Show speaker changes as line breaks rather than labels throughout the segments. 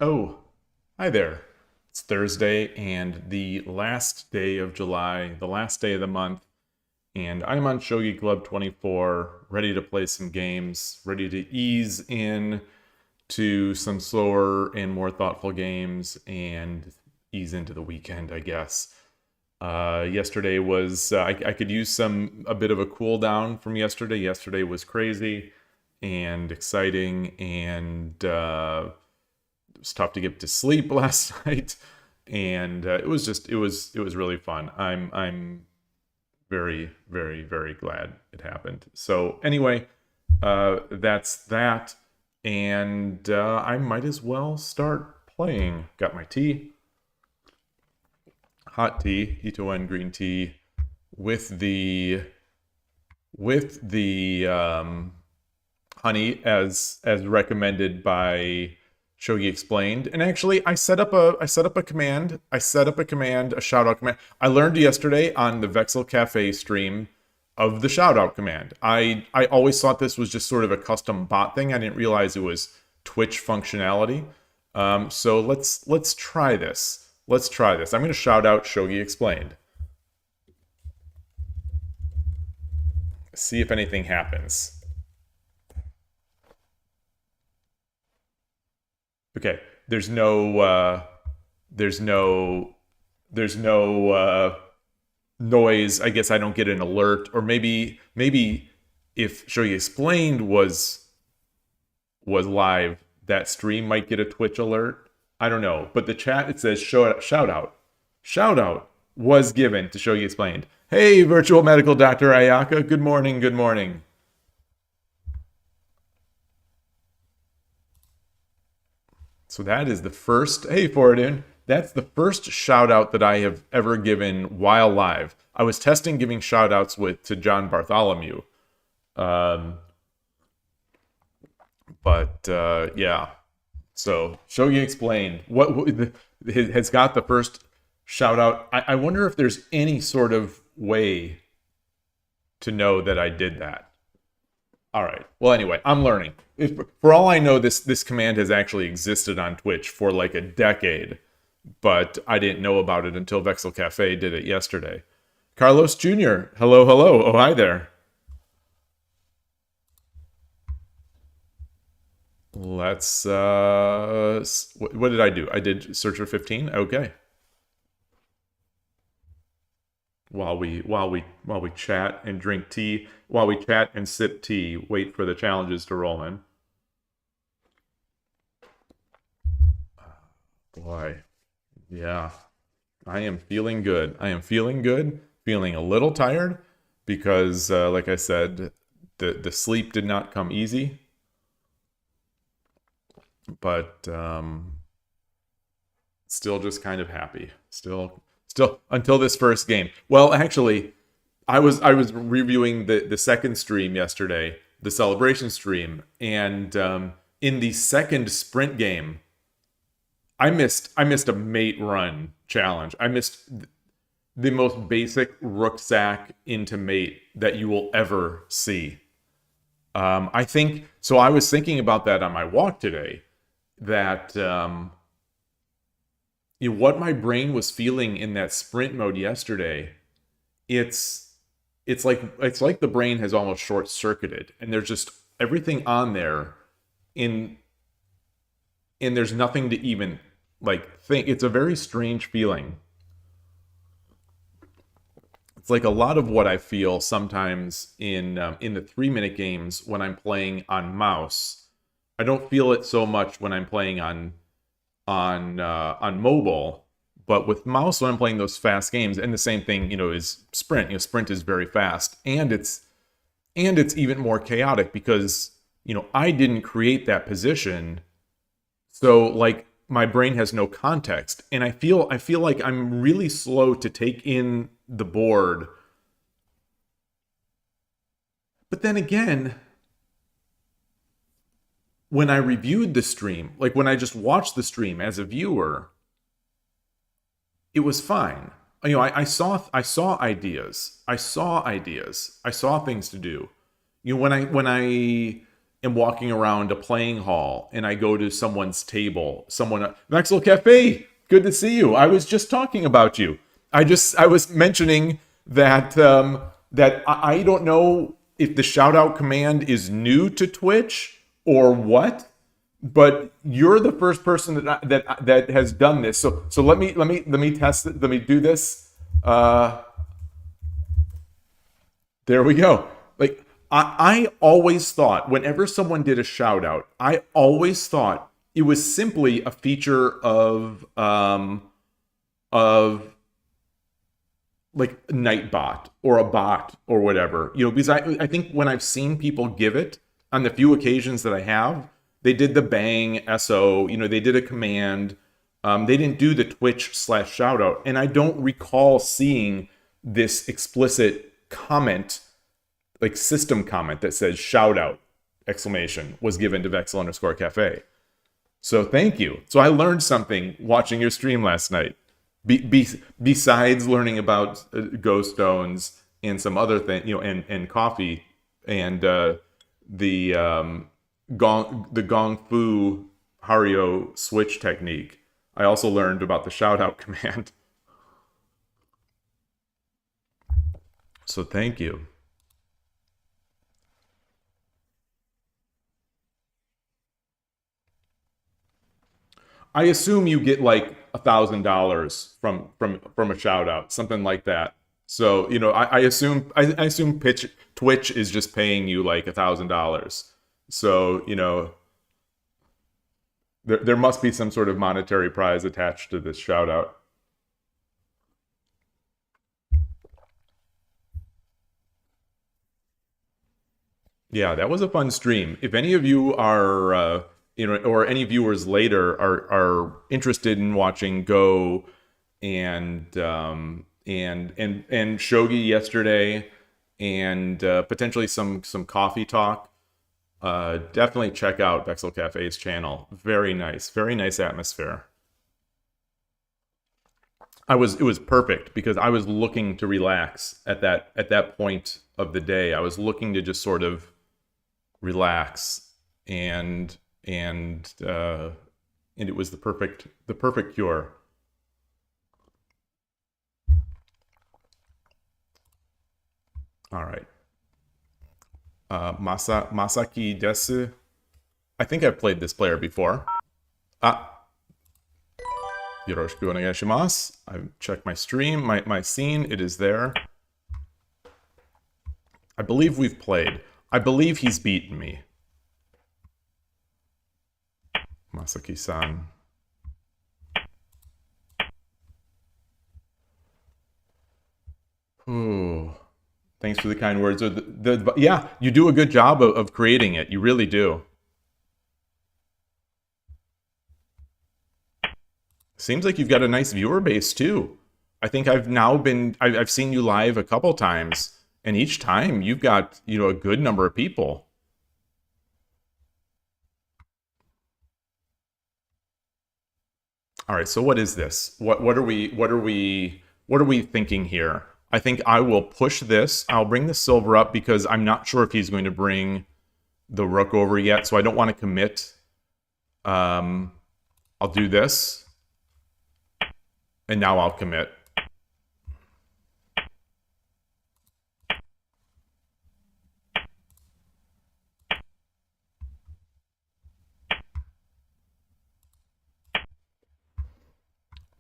Oh, hi there. It's Thursday and the last day of July, the last day of the month, and I'm on Shogi Club 24, ready to play some games, ready to ease in to some slower and more thoughtful games and ease into the weekend, I guess. Yesterday was I could use a bit of a cool down from yesterday. Yesterday was crazy and exciting and it was tough to get to sleep last night, and it was really fun. I'm very glad it happened. So anyway, that's that, and I might as well start playing. Got my tea, hot tea, Itoen green tea, with the honey as recommended by ShogiExplained. And actually, I set up a command. A shout out command. I learned yesterday on the Vexel Cafe stream of the shout out command. I always thought this was just sort of a custom bot thing. I didn't realize it was Twitch functionality. So let's try this. Let's try this. I'm going to shout out ShogiExplained. See if anything happens. Okay, there's no noise. I guess I don't get an alert, or maybe if ShogiExplained was live, that stream might get a Twitch alert. I don't know, but the chat, it says shout out was given to ShogiExplained. Hey, virtual medical doctor Ayaka, good morning, good morning. So that is the first, hey Foradun, that's the first shout out that I have ever given while live. I was testing giving shout outs to John Bartholomew. Yeah. So ShogiExplained what has got the first shout out. I wonder if there's any sort of way to know that I did that. All right. Well, anyway, I'm learning. For all I know, this command has actually existed on Twitch for like a decade, but I didn't know about it until Vexel Cafe did it yesterday. Carlos Jr., hello. Oh, hi there. Let's, what did I do? I did search for 15? Okay. While we chat and drink tea, while we chat and sip tea, wait for the challenges to roll in. Boy, yeah, I am feeling good. Feeling a little tired because, like I said, the sleep did not come easy. But still just kind of happy. Still until this first game. Well, actually, I was reviewing the second stream yesterday, the celebration stream, and in the second sprint game, I missed a mate run challenge. I missed the most basic rook sack into mate that you will ever see. I think so. I was thinking about that on my walk today. That what my brain was feeling in that sprint mode yesterday, it's like the brain has almost short circuited, and there's just everything on there, and there's nothing to even like think. It's a very strange feeling. It's like a lot of what I feel sometimes in the 3-minute games when I'm playing on mouse. I don't feel it so much when I'm playing on mobile, but with mouse when I'm playing those fast games, and the same thing, is sprint. Sprint is very fast, and it's even more chaotic because I didn't create that position, so like my brain has no context, and I feel like I'm really slow to take in the board. But then again, when I reviewed the stream, like when I just watched the stream as a viewer, it was fine. I saw ideas. I saw things to do. When I am walking around a playing hall and I go to someone's table, Maxwell Cafe, good to see you. I was just talking about you. I was mentioning that that I don't know if the shout out command is new to Twitch or what, but you're the first person that has done this. So let me test it. Let me do this. There we go. Like I always thought whenever someone did a shout out, I always thought it was simply a feature of like Nightbot or a bot or whatever, because I think when I've seen people give it on the few occasions that I have, they did the bang SO, they did a command. They didn't do the Twitch /shout out. And I don't recall seeing this explicit comment, like system comment that says shout out exclamation was given to Vexel_Cafe. So thank you. So I learned something watching your stream last night. Besides learning about ghost stones and some other thing, and coffee and the Gong Fu Hario switch technique, I also learned about the shout out command. So thank you. I assume you get like $1,000 from a shout out, something like that. So I assume Twitch is just paying you like $1,000. So there must be some sort of monetary prize attached to this shout out. Yeah, that was a fun stream. If any of you are or any viewers later are interested in watching Go and Shogi yesterday and potentially some coffee talk, definitely check out Vexel Cafe's channel. Very nice atmosphere. It was perfect because I was looking to relax at that point of the day. I was looking to just sort of relax and it was the perfect cure. All right. Masaki desu. I think I've played this player before. Yoroshiku onegaishimasu. I've checked my stream, my scene. It is there. I believe we've played. I believe he's beaten me. Masaki-san. Ooh. Thanks for the kind words. Yeah, you do a good job of creating it. You really do. Seems like you've got a nice viewer base too. I think I've seen you live a couple times, and each time you've got, a good number of people. All right, so what is this? What are we thinking here? I think I will push this. I'll bring the silver up because I'm not sure if he's going to bring the rook over yet, so I don't want to commit. I'll do this. And now I'll commit.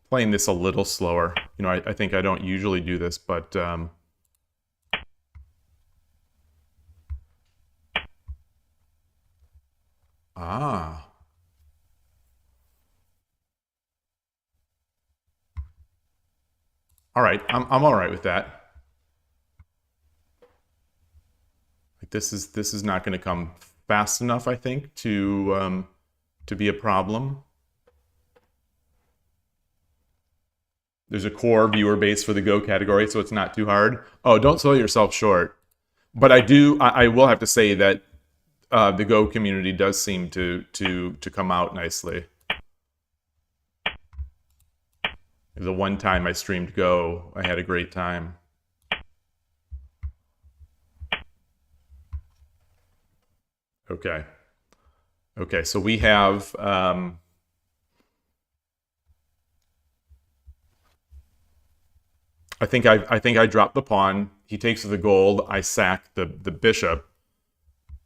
Playing this a little slower. I think I don't usually do this, but all right, I'm all right with that. Like this is not going to come fast enough, I think, to be a problem. There's a core viewer base for the Go category, so it's not too hard. Oh, don't sell yourself short. But I will have to say that the Go community does seem to come out nicely. The one time I streamed Go, I had a great time. Okay. Okay, so we have I think I dropped the pawn. He takes the gold. I sack the bishop,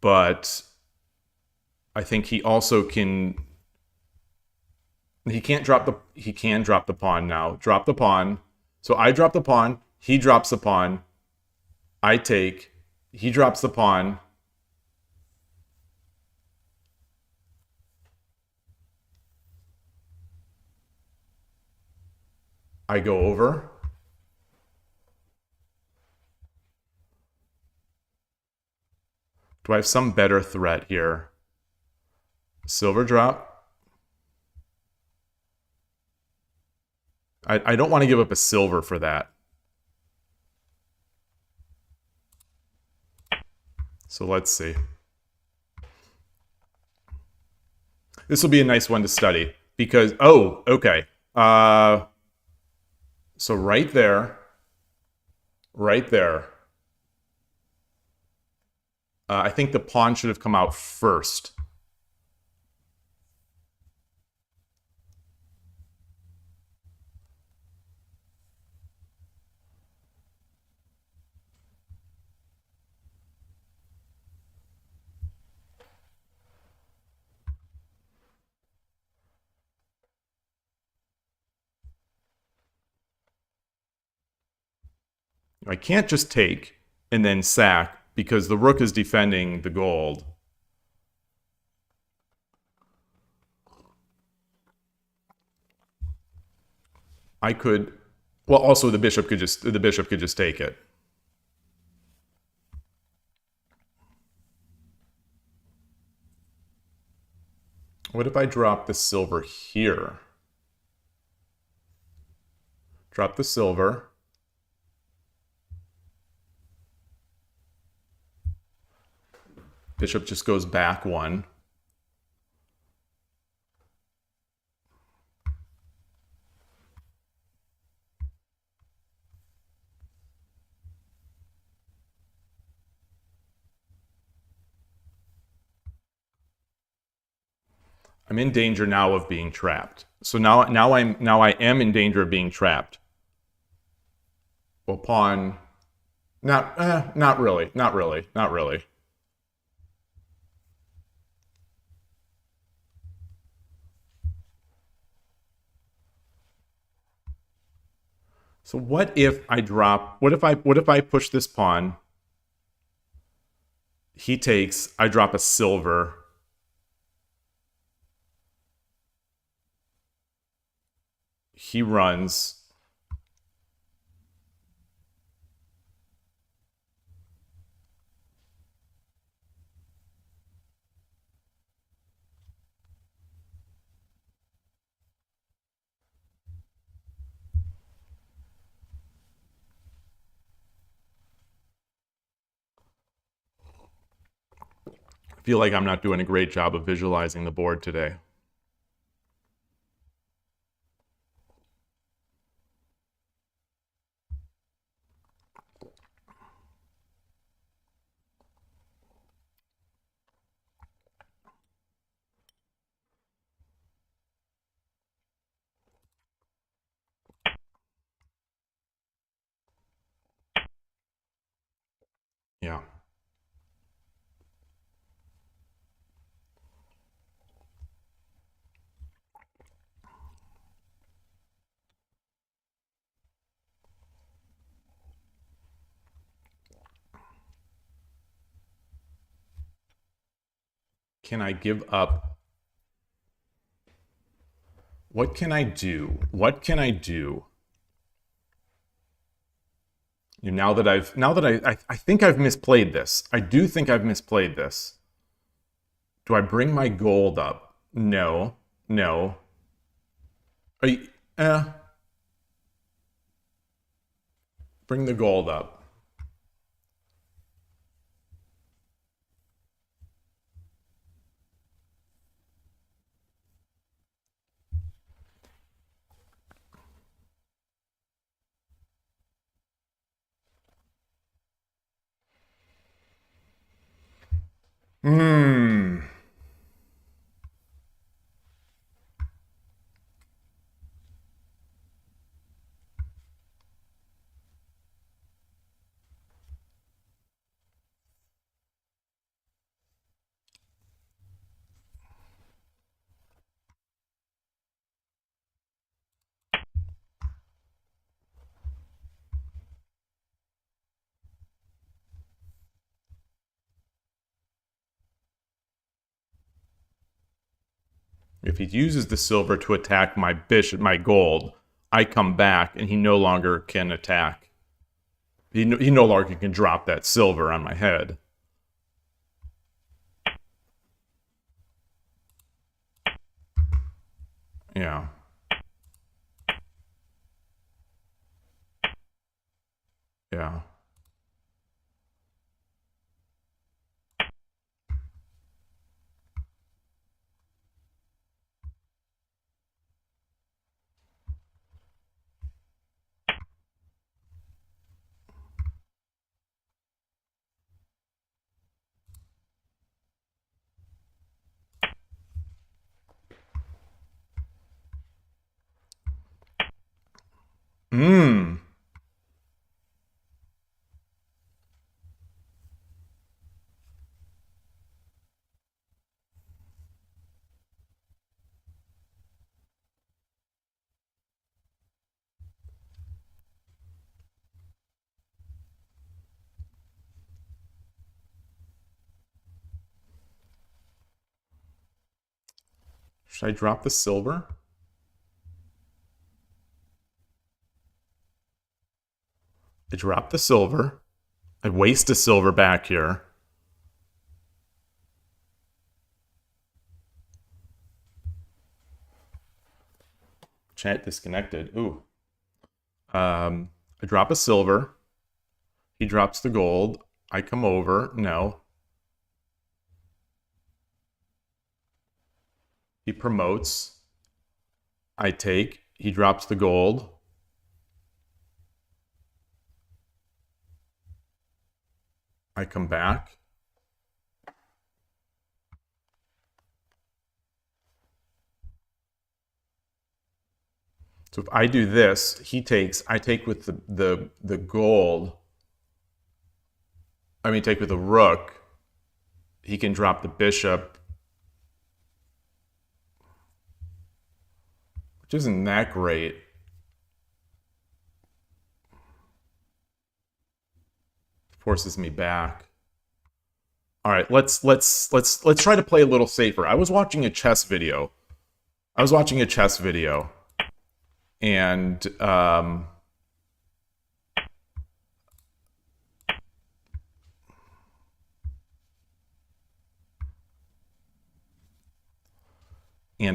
but I think he also can. He can't drop the. He can drop the pawn now. Drop the pawn. So I drop the pawn. He drops the pawn. I take. He drops the pawn. I go over. Do I have some better threat here? Silver drop. I don't want to give up a silver for that. So let's see. This will be a nice one to study because, oh, okay. So right there. I think the pawn should have come out first. I can't just take and then sack because the rook is defending the gold. I could, well, also the bishop could just take it. What if I drop the silver here? Drop the silver. Bishop just goes back one. I'm in danger now of being trapped. So now I am in danger of being trapped. Well, pawn. Not really. So what if I drop? What if I push this pawn? He takes. I drop a silver. He runs. I feel like I'm not doing a great job of visualizing the board today. Yeah. Can I give up? What can I do? What can I do? Now that I think I've misplayed this. I do think I've misplayed this. Do I bring my gold up? No. No. Are you, bring the gold up. Hmm. If he uses the silver to attack my bishop, my gold, I come back and he no longer can attack. He no longer can drop that silver on my head. Yeah. Yeah. Mmm. Should I drop the silver? I drop the silver. I waste a silver back here. Chat disconnected. Ooh. I drop a silver. He drops the gold. I come over. No. He promotes. I take. He drops the gold. I come back. So if I do this, he takes. I take with the gold. I mean, take with the rook. He can drop the bishop, which isn't that great. Forces me back. All right, let's try to play a little safer. I was watching a chess video. And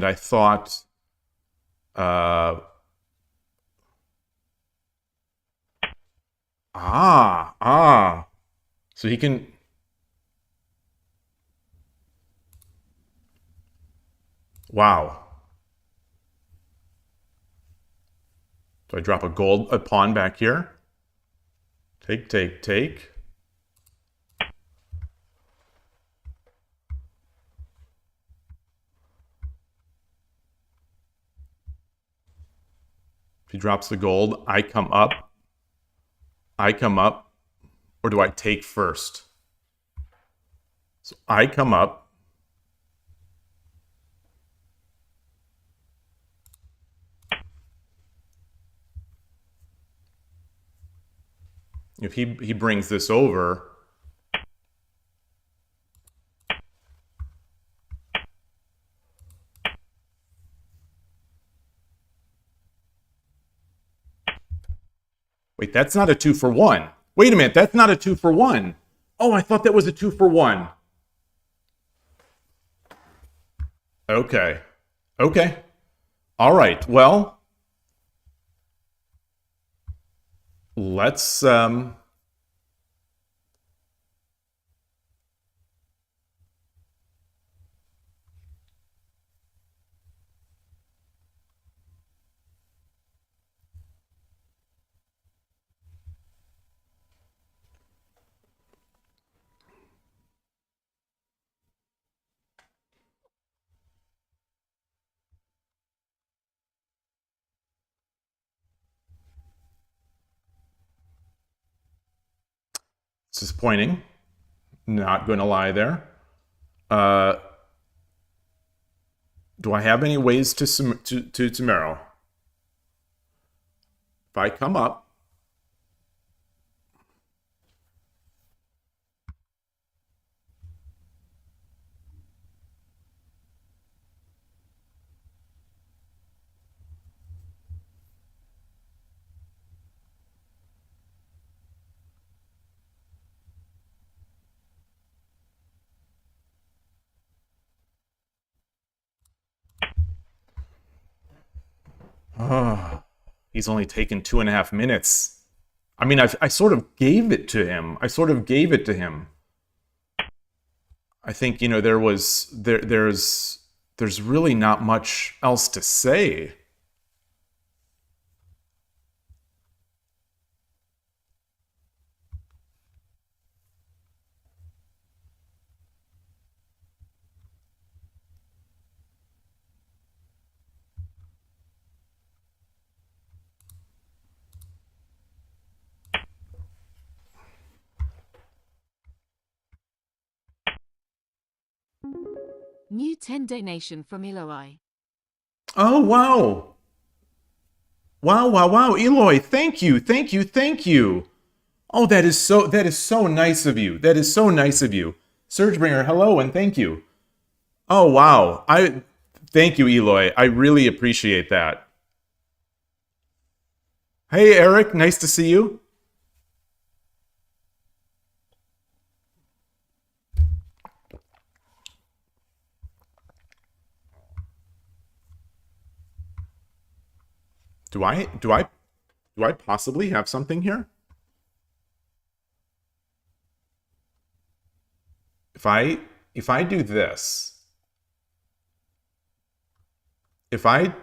I thought, uh, so he can. Wow. So I drop a pawn back here. Take, take, take. If he drops the gold, I come up. Or do I take first? So I come up. If he brings this over, wait, that's not a 2-for-1. Wait a minute, that's not a 2-for-1. Oh, I thought that was a 2-for-1. Okay. Okay. All right. Well, let's disappointing. Not going to lie there. Do I have any ways to Samaro? If I come up, he's only taken 2.5 minutes. I mean, I sort of gave it to him. I think, you know, there's really not much else to say.
New 10 donation from Yloigh.
Oh, wow. Wow. Yloigh, thank you. Oh, that is so nice of you. Surgebringer, hello and thank you. Oh, wow. Thank you, Yloigh. I really appreciate that. Hey, Eric, nice to see you. Do I possibly have something here? If I do this, if I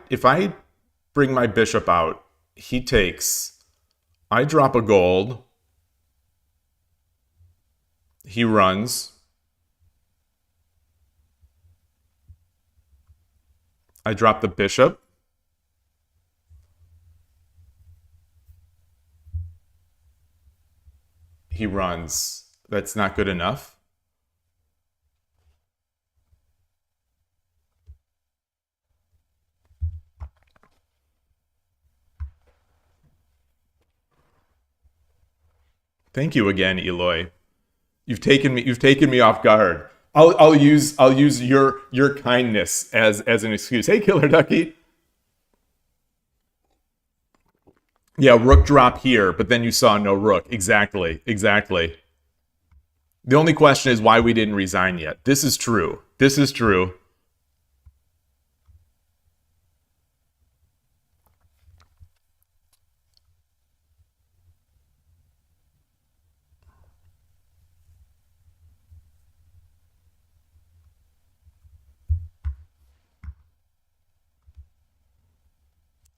bring my bishop out, he takes, I drop a gold, he runs, I drop the bishop, he runs. That's not good enough. Thank you again, Yloigh. You've taken me off guard. I'll use your kindness as an excuse. Hey, Killer Ducky. Yeah, rook drop here, but then you saw no rook. Exactly. The only question is why we didn't resign yet. This is true.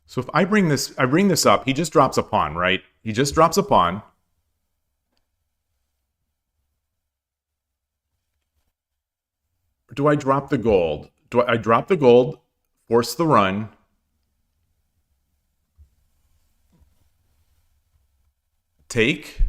So if I bring this up, he just drops a pawn, right? He just drops a pawn. Do I drop the gold? I drop the gold, force the run? Take?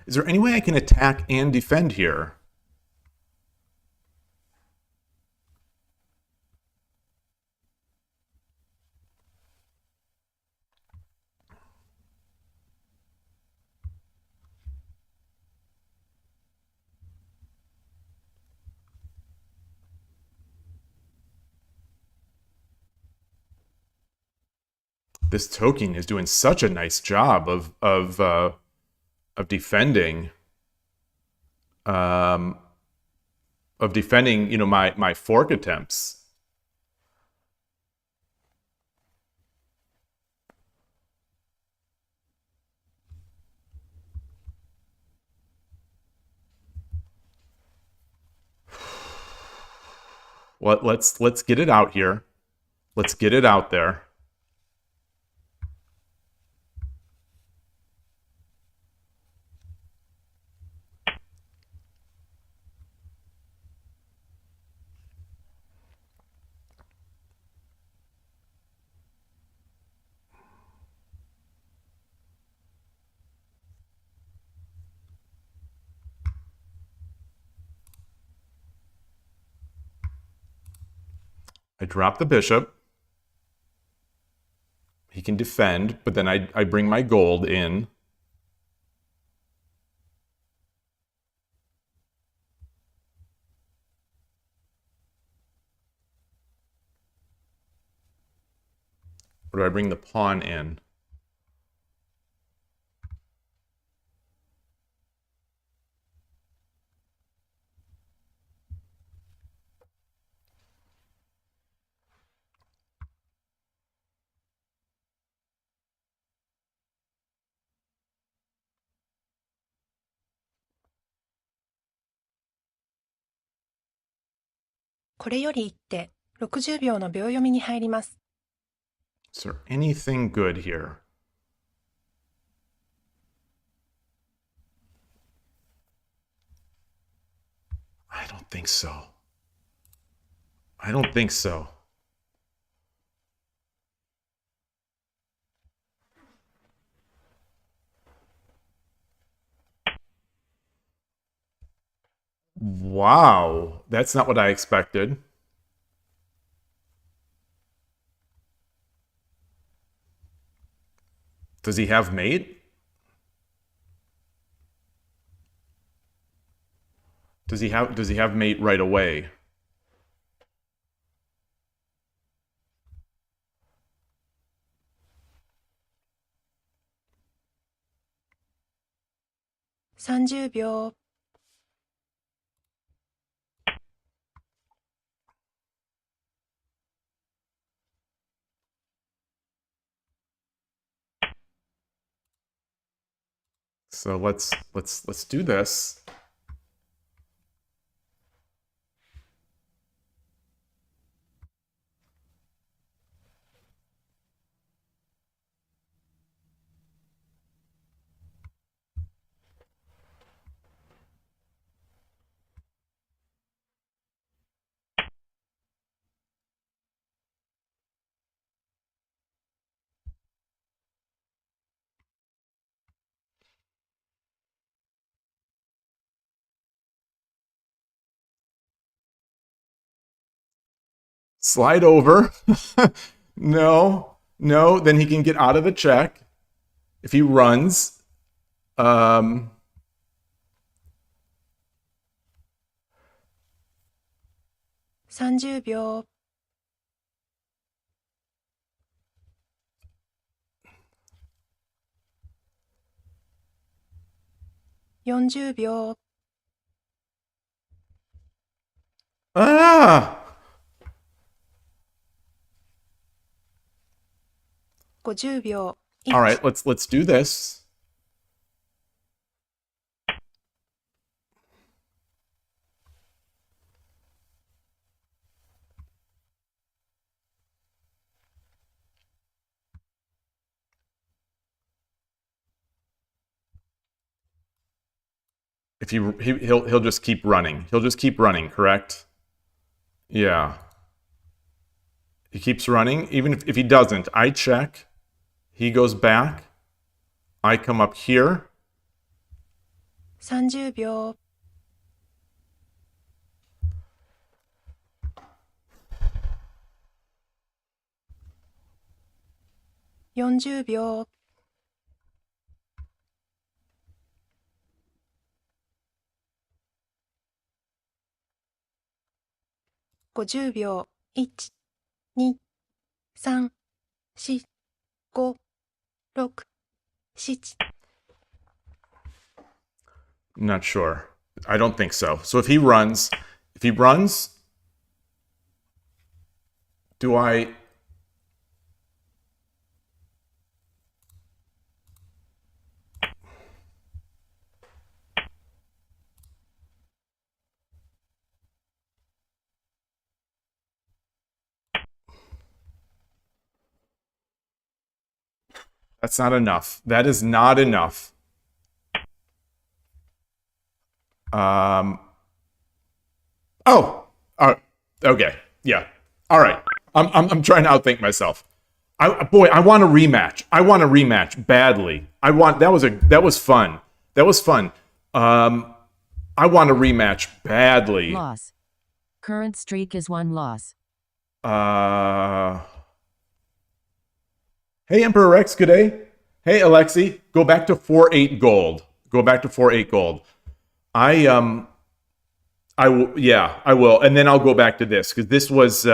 Is there any way I can attack and defend here? This token is doing such a nice job of defending, you know, my fork attempts. Well, let's get it out here. Let's get it out there. I drop the bishop. He can defend, but then I bring my gold in. Or do I bring the pawn in? Is there anything good here? I don't think so. I don't think so. Wow, that's not what I expected. Does he have mate? Does he have mate right away? So let's do this. Slide over. No, no, then he can get out of the check. If he runs,
30秒。40秒。
ah!
50秒。
All right, let's do this. If he'll just keep running. He'll just keep running, correct? Yeah. He keeps running. Even if he doesn't, I check. He goes back. I come up here.
30秒。 40秒。 50秒。 1、2、3、4、5、6、7。
I'm not sure. I don't think so. So if he runs, do I... That's not enough. That is not enough. Oh, okay, yeah. All right. I'm trying to outthink myself. Boy, I want a rematch. I want a rematch badly. That was fun. That was fun. I want a rematch badly.
Loss. Current streak is 1 loss.
Uh, hey, Emperor Rex, good day. Hey, Alexi, go back to 4-8 gold. Go back to 4-8 gold. I will, yeah, I will, and then I'll go back to this because this was.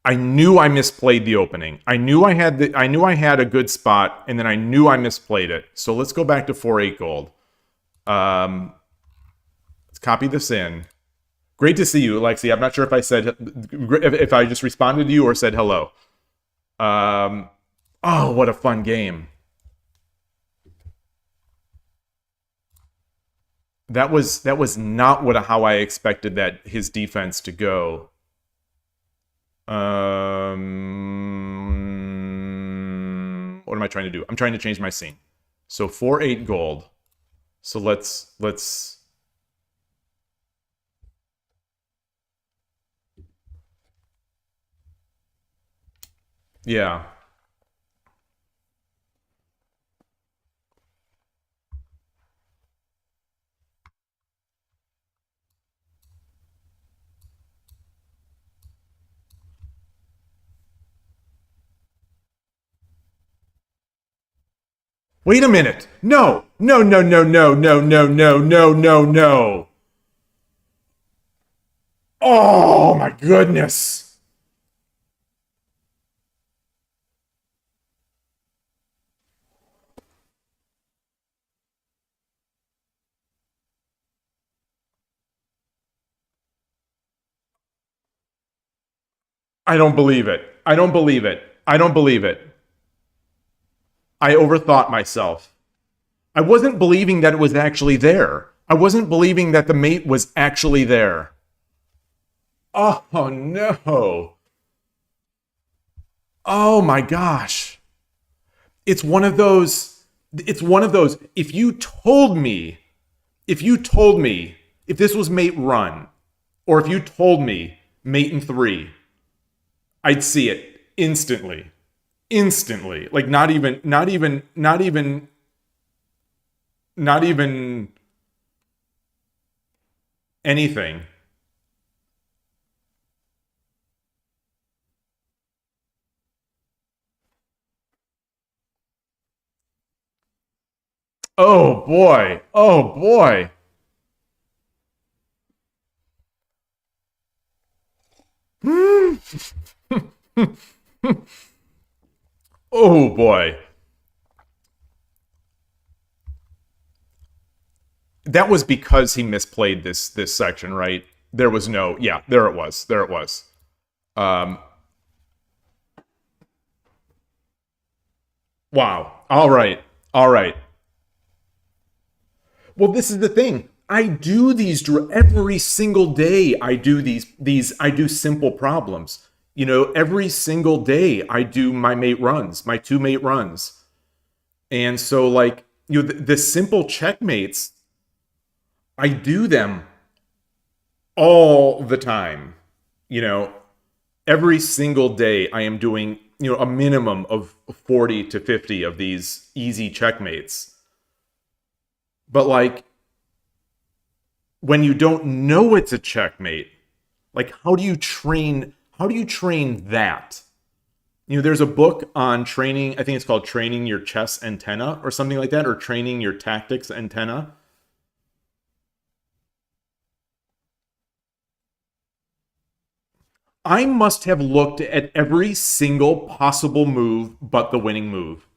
I knew I misplayed the opening. I knew I had a good spot, and then I knew I misplayed it. So let's go back to 4-8 gold. Let's copy this in. Great to see you, Alexi. I'm not sure if I said if I just responded to you or said hello. Oh, what a fun game. That was not how I expected that his defense to go. What am I trying to do? I'm trying to change my scene. So 4-8 gold. So let's yeah. Wait a minute. No. No, no, no, no, no, no, no, no, no, no. Oh my goodness. I don't believe it. I don't believe it. I don't believe it. I overthought myself. I wasn't believing that it was actually there. I wasn't believing that the mate was actually there. Oh no. Oh my gosh. It's one of those. If you told me, if this was mate run, or if you told me mate in 3, I'd see it instantly. Instantly. Like not even anything. Oh boy. Oh boy. Oh boy. That was because he misplayed this section, right? There was no, yeah, there it was. There it was. Wow. All right. All right. Well, this is the thing. I do these every single day. I do I do simple problems. You know, every single day I do my mate runs, my 2 mate runs. And so like, you know, the simple checkmates, I do them all the time. You know, every single day I am doing, you know, a minimum of 40 to 50 of these easy checkmates. But like, when you don't know it's a checkmate, like how do you train that? You know, there's a book on training, I think it's called Training Your Chess Antenna or something like that, or Training Your Tactics Antenna. I must have looked at every single possible move but the winning move.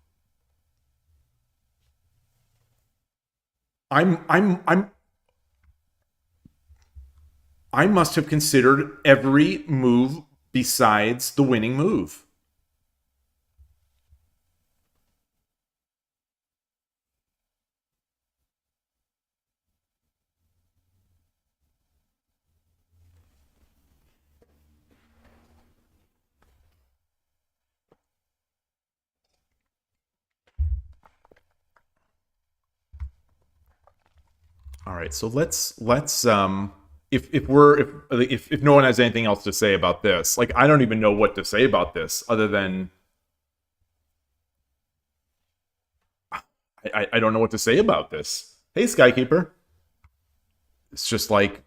I must have considered every move besides the winning move. All right, so let's if no one has anything else to say about this, like I don't even know what to say about this other than I don't know what to say about this. Hey, Skykeeper. It's just like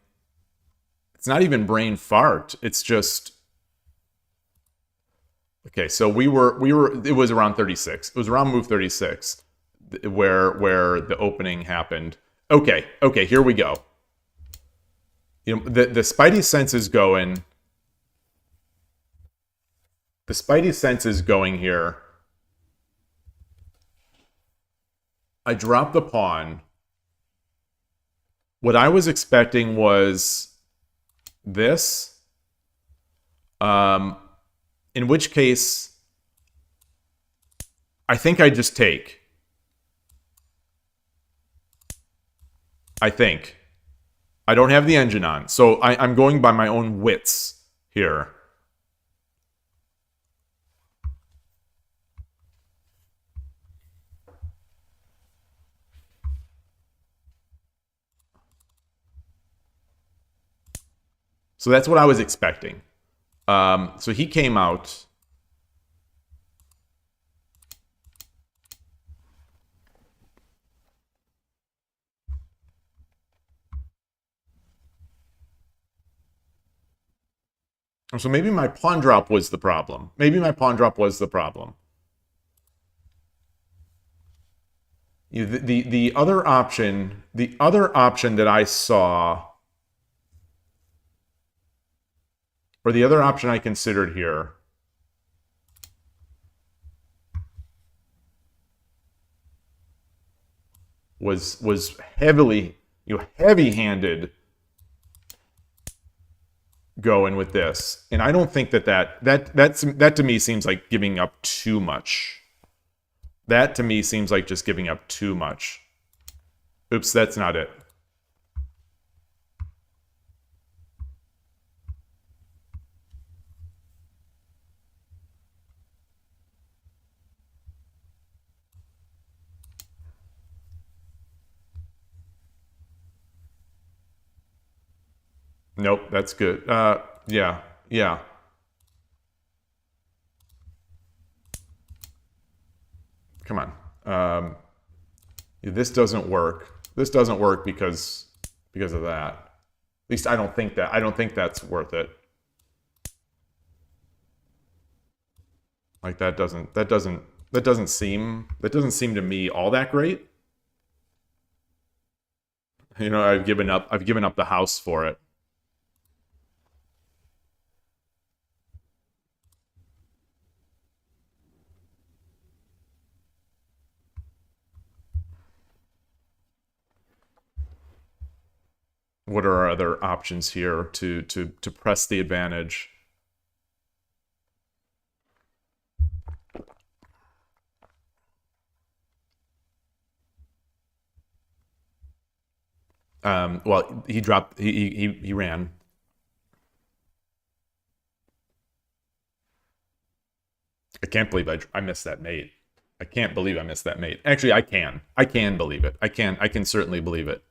It's not even brain fart. It's just... Okay, so it was around 36. It was around move 36 where the opening happened. Okay, here we go. You know, the Spidey sense is going. The Spidey sense is going here. I dropped the pawn. What I was expecting was this. In which case, I think I just take. I think. I don't have the engine on, so I'm going by my own wits here. So that's what I was expecting. So he came out. So maybe my pawn drop was the problem. Maybe my pawn drop was the problem. The other option that I saw, or the other option I considered here, was heavily, heavy-handed going with this, and I don't think that to me seems like giving up too much. That to me seems like just giving up too much. Oops, that's not it. Nope, that's good. Yeah. Come on. This doesn't work. This doesn't work because of that. At least I don't think that's worth it. Like that doesn't seem to me all that great. You know, I've given up the house for it. What are our other options here to press the advantage? Well, he dropped. He ran. I can't believe I missed that mate. I can't believe I missed that mate. Actually, I can. I can believe it. I can certainly believe it.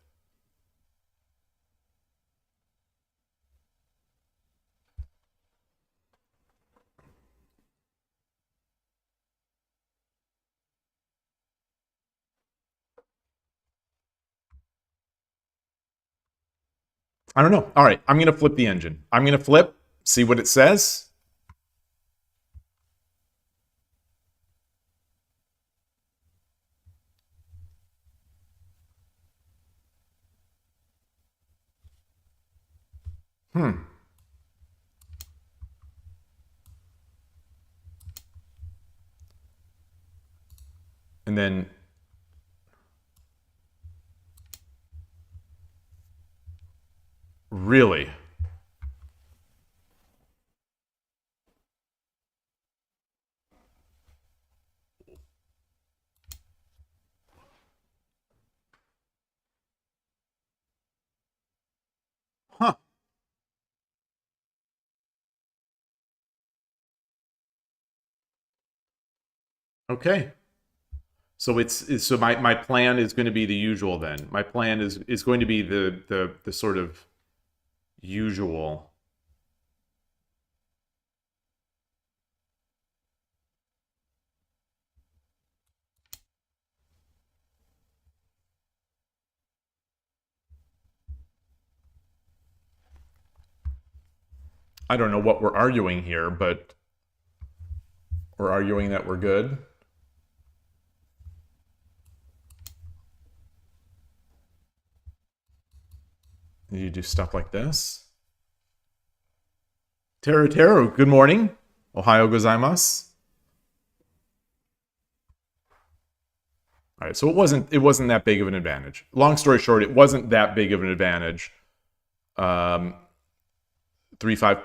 I don't know. All right, I'm going to flip the engine. I'm going to flip, see what it says. And then really? Huh. Okay. So so my plan is going to be the usual then. My plan is going to be the sort of usual. I don't know what we're arguing here, but we're arguing that we're good. You do stuff like this. Teru, good morning. Ohayo gozaimasu. All right, so it wasn't that big of an advantage. Long story short, it wasn't that big of an advantage. 3-5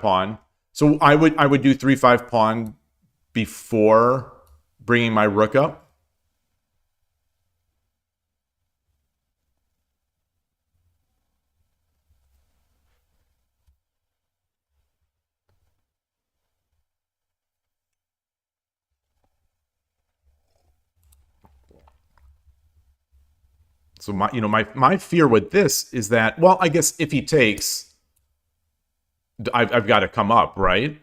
pawn. So I would do 3-5 pawn before bringing my rook up. So my fear with this is that, well, I guess if he takes, I've got to come up, right?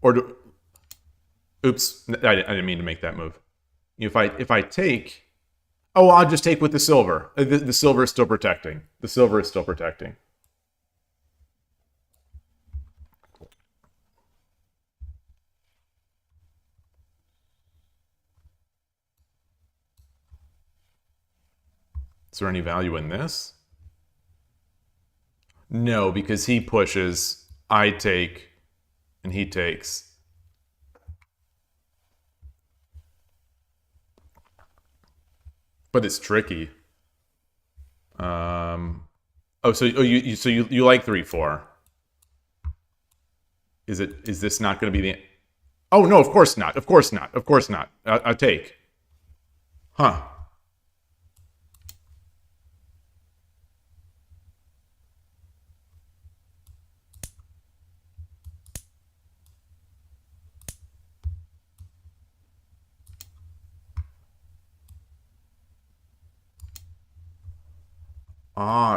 Or oops, I didn't mean to make that move. If I take, oh, I'll just take with the silver. The silver is still protecting. The silver is still protecting. Is there any value in this? No, because he pushes, I take, and he takes. But it's tricky. You like 3-4? Is this not going to be the? Oh no, of course not. Of course not. Of course not. I take. Huh.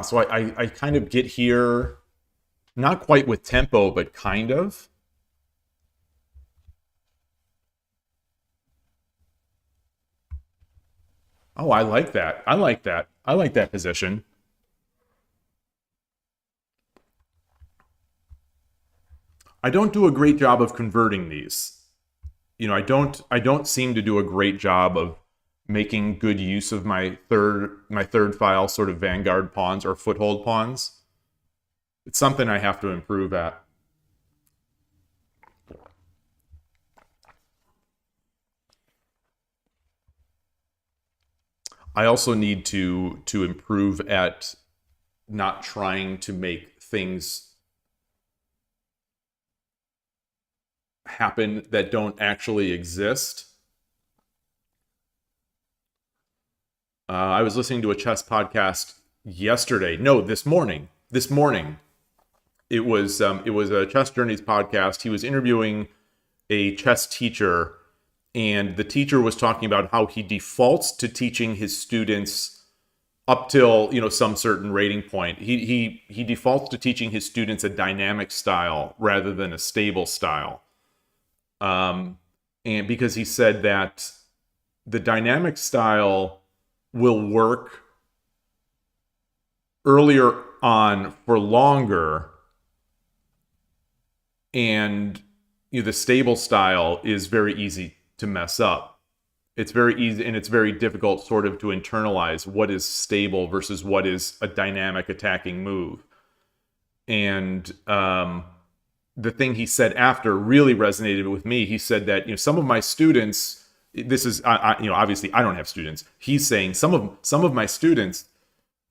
So I kind of get here, not quite with tempo, but kind of. Oh, I like that. I like that. I like that position. I don't do a great job of converting these. I don't seem to do a great job of making good use of my third file sort of vanguard pawns or foothold pawns. It's something I have to improve at. I also need to improve at not trying to make things happen that don't actually exist. I was listening to a chess podcast yesterday. No, this morning. This morning. It was a Chess Journeys podcast. He was interviewing a chess teacher, and the teacher was talking about how he defaults to teaching his students up till some certain rating point. He defaults to teaching his students a dynamic style rather than a stable style. And because he said that the dynamic style will work earlier on for longer, and the stable style is very easy to mess up. It's very easy, and it's very difficult sort of to internalize what is stable versus what is a dynamic attacking move. And the thing he said after really resonated with me. He said that some of my students, this is obviously I don't have students. He's saying some of my students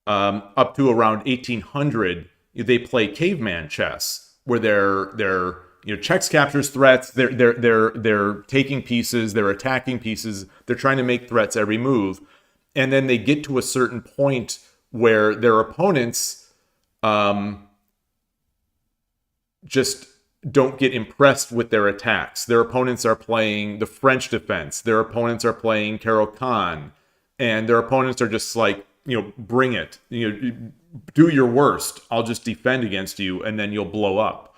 up to around 1800, they play caveman chess, where they're checks, captures, threats. They're taking pieces, they're attacking pieces, they're trying to make threats every move, and then they get to a certain point where their opponents just don't get impressed with their attacks. Their opponents are playing the French defense. Their opponents are playing Caro-Kann, and their opponents are just like, bring it. Do your worst. I'll just defend against you, and then you'll blow up.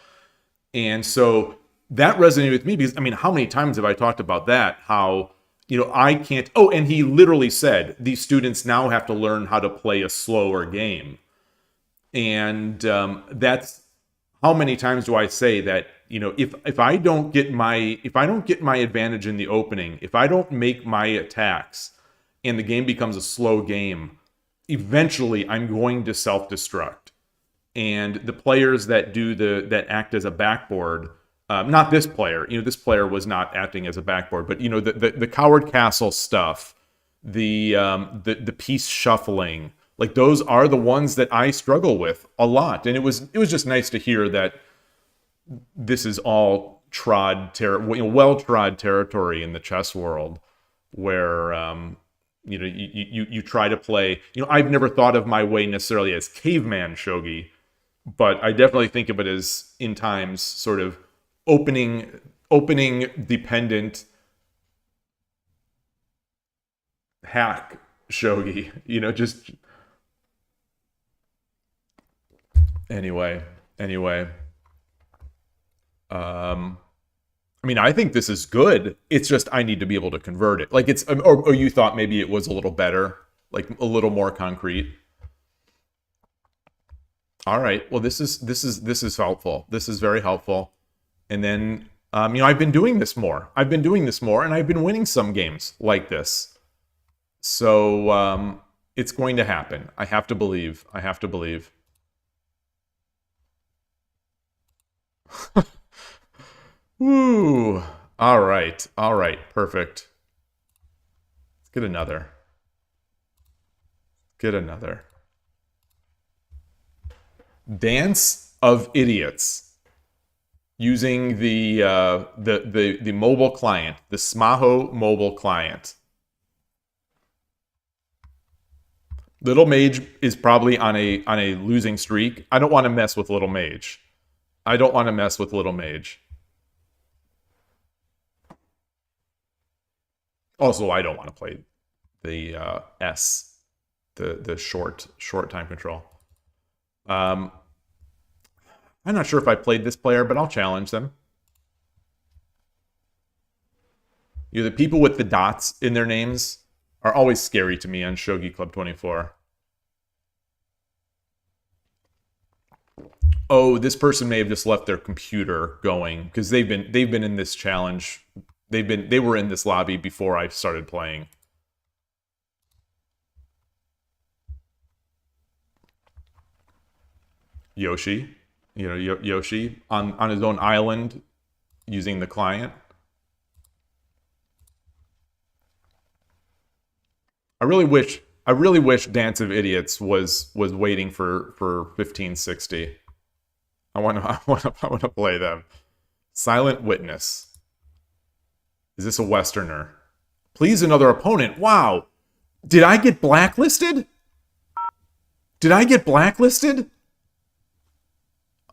And so that resonated with me because, how many times have I talked about that? How, I can't. Oh, and he literally said these students now have to learn how to play a slower game. And that's how many times do I say that, you know, if I don't get my advantage in the opening, if I don't make my attacks and the game becomes a slow game, eventually I'm going to self-destruct. And the players that that act as a backboard, not this player, you know, this player was not acting as a backboard, but you know, the coward castle stuff, the piece shuffling, like those are the ones that I struggle with a lot. And it was just nice to hear that this is all well-trod territory in the chess world, where you know, you try to play. You know, I've never thought of my way necessarily as caveman shogi, but I definitely think of it as, in times, sort of opening dependent hack shogi. You know, just anyway. I mean, I think this is good. It's just I need to be able to convert it. Like, it's, or you thought maybe it was a little better, like a little more concrete. All right. Well, this is helpful. This is very helpful. And then, you know, I've been doing this more. And I've been winning some games like this. So it's going to happen. I have to believe. Woo. All right. Perfect. Let's get another. Dance of Idiots. Using the mobile client, the Smaho mobile client. Little Mage is probably on a losing streak. I don't want to mess with Little Mage. Also, I don't want to play the S, the short time control. I'm not sure if I played this player, but I'll challenge them. You know, the people with the dots in their names are always scary to me on Shogi Club 24. Oh, this person may have just left their computer going because they've been in this challenge. They were in this lobby before I started playing. Yoshi, you know, Yoshi on his own island using the client. I really wish Dance of Idiots was waiting for 1560. I want to play them. Silent Witness. Is this a Westerner? Please, another opponent. Wow. Did I get blacklisted?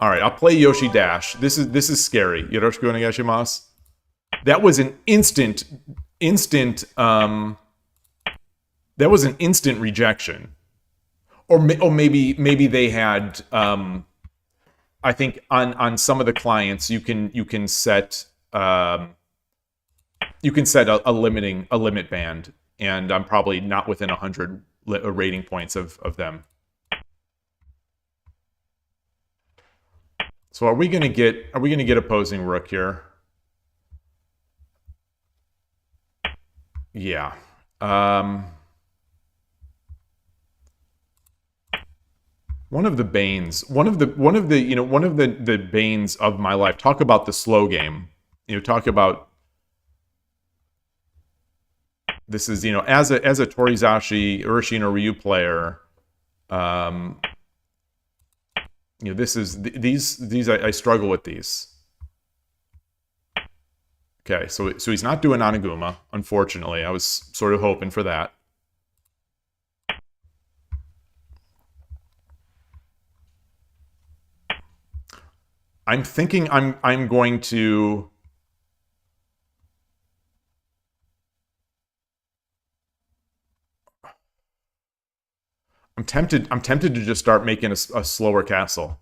All right, I'll play Yoshi Dash. This is scary. Yoroshiku onegaishimasu. That was an instant rejection. Or maybe they had I think on some of the clients you can set a limit band, and I'm probably not within 100 rating points of them. So are we gonna get opposing rook here? Yeah. One of the banes of my life. Talk about the slow game. You know, talk about this is, you know, as a Torizashi, Urushi, or Ryu player, you know, these I struggle with these. Okay, so he's not doing Anaguma, unfortunately. I was sort of hoping for that. I'm thinking I'm going to I'm tempted to just start making a slower castle.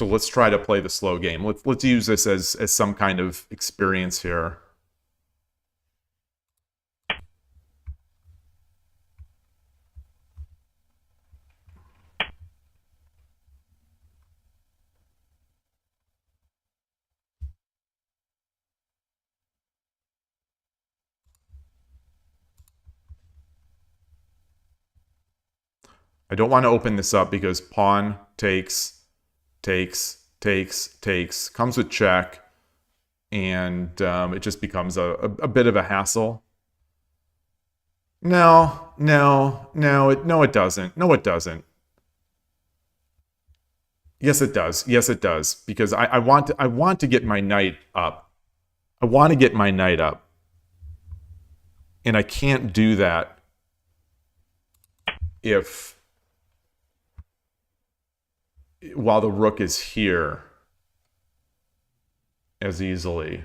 So let's try to play the slow game. Let's use this as some kind of experience here. I don't want to open this up because pawn takes, comes with check, and it just becomes a bit of a hassle. No, it doesn't. No, it doesn't. Yes, it does. Yes, it does. Because I want to get my knight up. I want to get my knight up. And I can't do that while the rook is here as easily.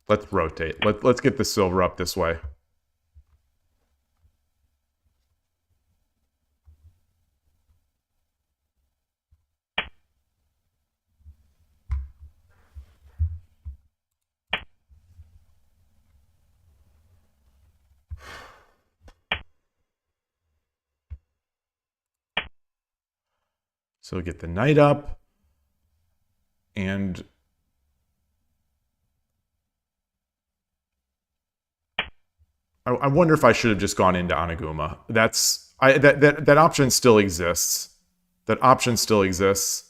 Let's rotate. Let's get the silver up this way. So get the knight up, and I wonder if I should have just gone into Anaguma. That option still exists. That option still exists.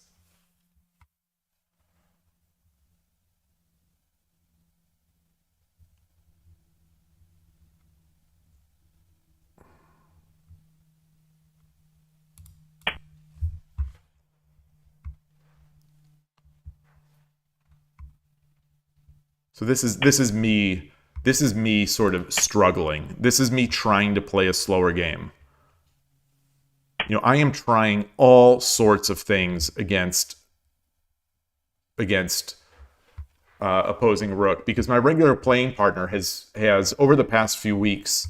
So this is me sort of struggling. This is me trying to play a slower game. You know, I am trying all sorts of things against opposing rook, because my regular playing partner has over the past few weeks,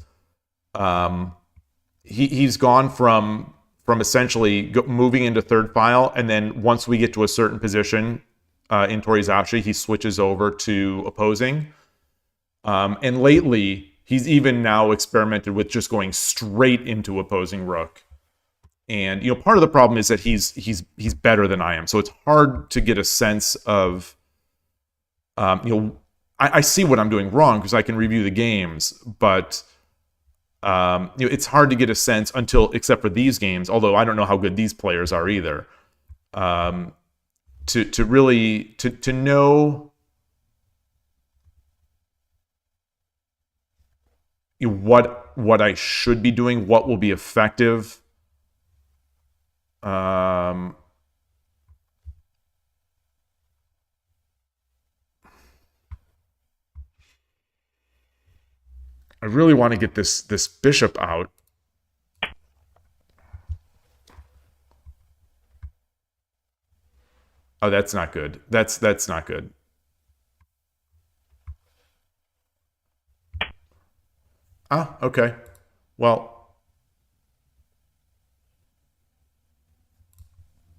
he's gone from essentially moving into third file, and then once we get to a certain position in Torizashi, he switches over to opposing. And lately, he's even now experimented with just going straight into opposing rook. And you know, part of the problem is that he's better than I am, so it's hard to get a sense of, you know, I see what I'm doing wrong because I can review the games, but you know, it's hard to get a sense except for these games. Although I don't know how good these players are either. To really know what I should be doing, what will be effective. I really want to get this bishop out. Oh, that's not good. That's not good. Ah, okay. Well,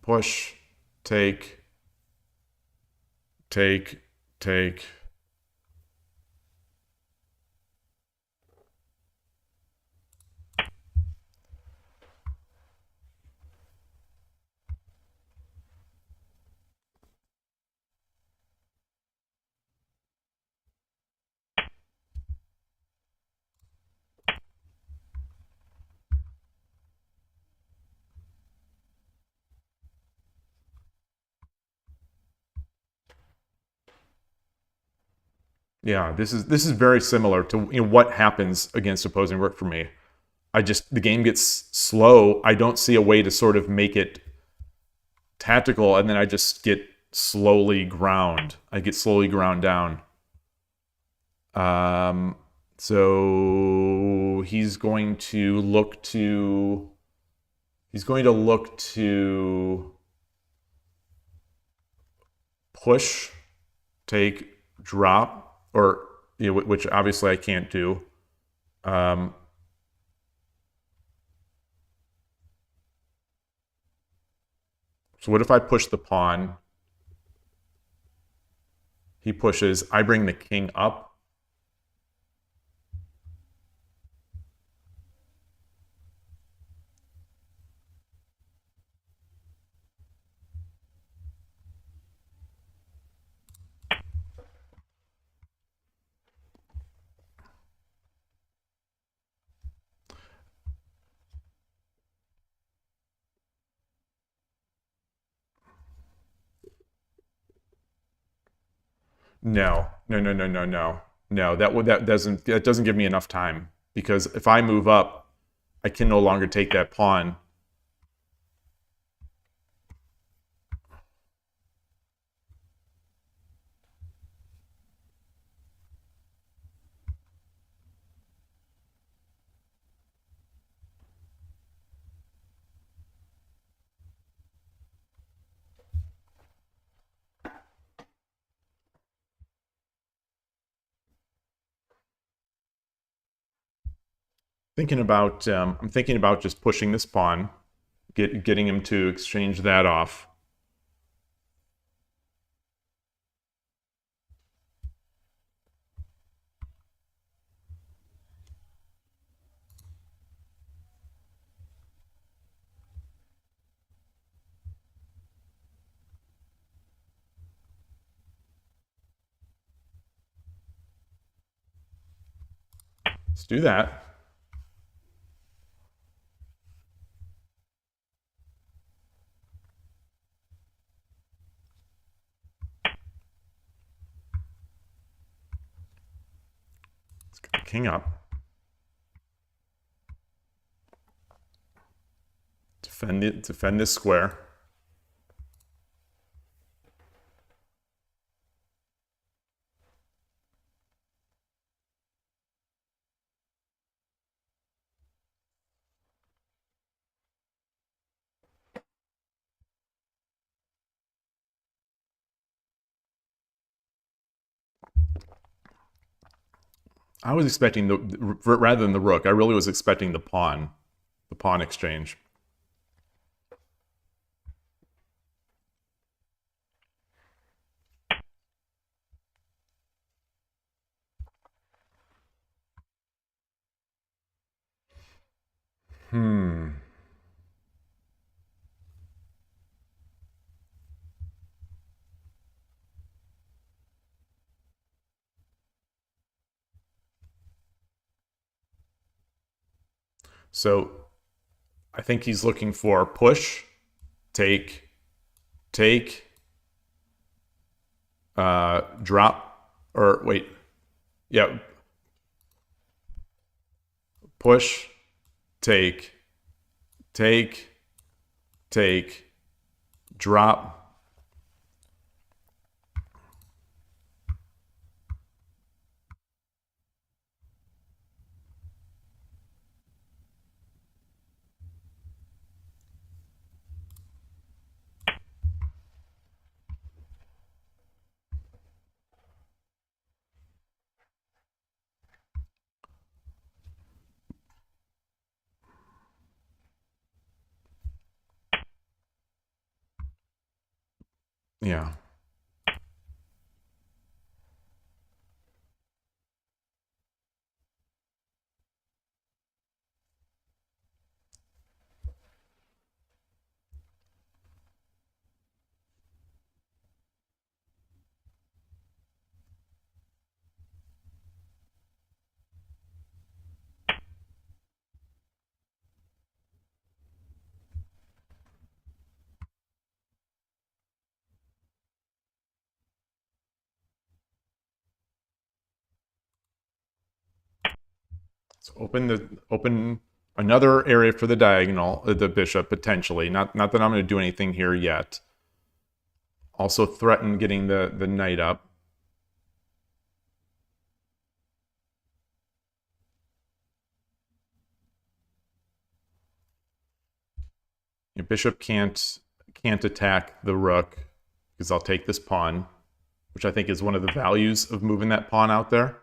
push, take. Yeah, this is very similar to, you know, what happens against opposing rook for me. The game gets slow. I don't see a way to sort of make it tactical, and then I just get slowly ground. I get slowly ground down. So he's going to look to push, take, drop, or which obviously I can't do. So what if I push the pawn? He pushes, I bring the king up. No. No, that doesn't give me enough time, because if I move up, I can no longer take that pawn. I'm thinking about just pushing this pawn, getting him to exchange that off. Let's do that. Let's get the king up. Defend this square. I was expecting rather than the rook, I really was expecting the pawn exchange. So I think he's looking for push, take, drop, or wait, yeah, push, take, drop. Yeah. So open another area for the diagonal, the bishop potentially. Not that I'm going to do anything here yet. Also threaten getting the knight up. bishop can't attack the rook because I'll take this pawn, which I think is one of the values of moving that pawn out there.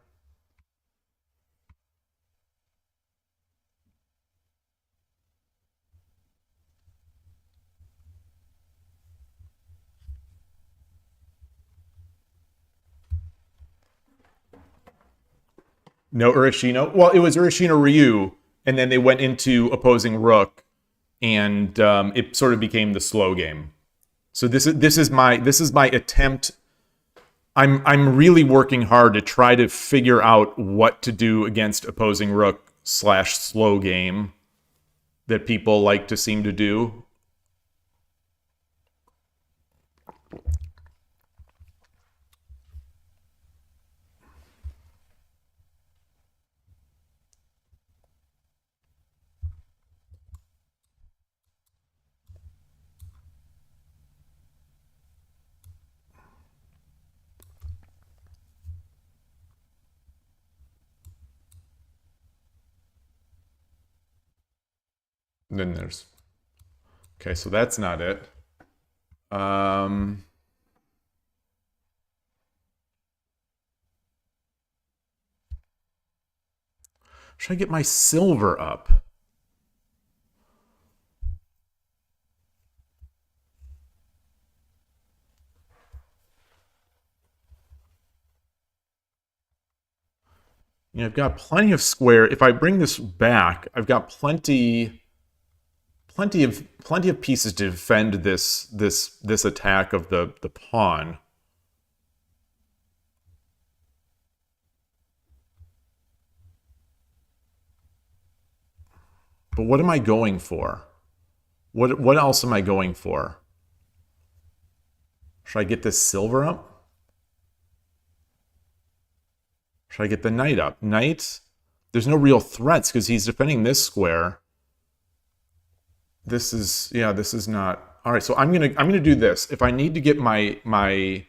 No Urashino. Well, it was Urashino Ryu, and then they went into opposing rook, and it sort of became the slow game. So this is my attempt. I'm really working hard to try to figure out what to do against opposing rook / slow game that people like to seem to do. And then there's... Okay, so that's not it. Should I get my silver up? You know, I've got plenty of square. If I bring this back, I've got plenty of pieces to defend this attack of the pawn. But what am I going for? What else am I going for? Should I get this silver up? Should I get the knight up? Knight? There's no real threats because he's defending this square. This is not... All right, so I'm gonna do this. If I need to get my...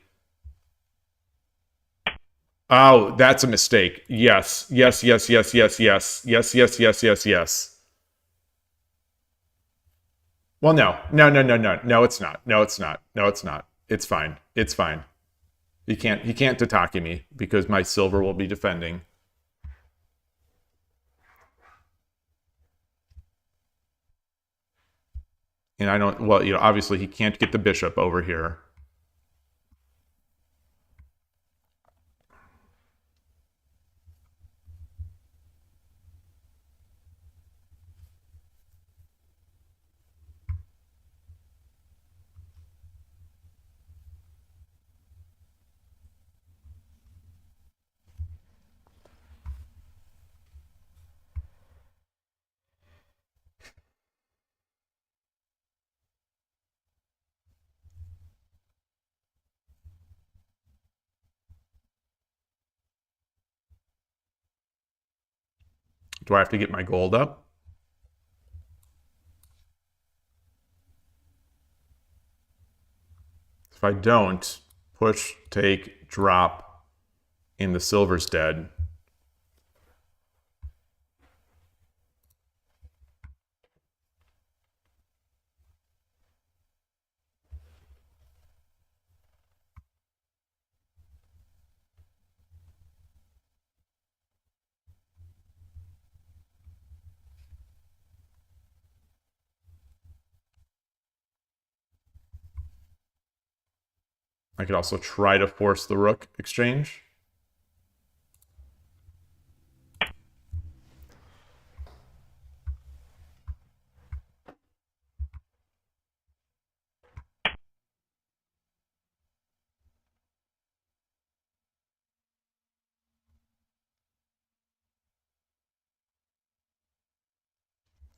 Oh, that's a mistake. Yes. Yes. Well, no, it's not. It's fine. He can't Tataki me because my silver will be defending. And I don't, well, you know, obviously he can't get the bishop over here. Do I have to get my gold up? If I don't, push, take, drop, and the silver's dead. I could also try to force the rook exchange.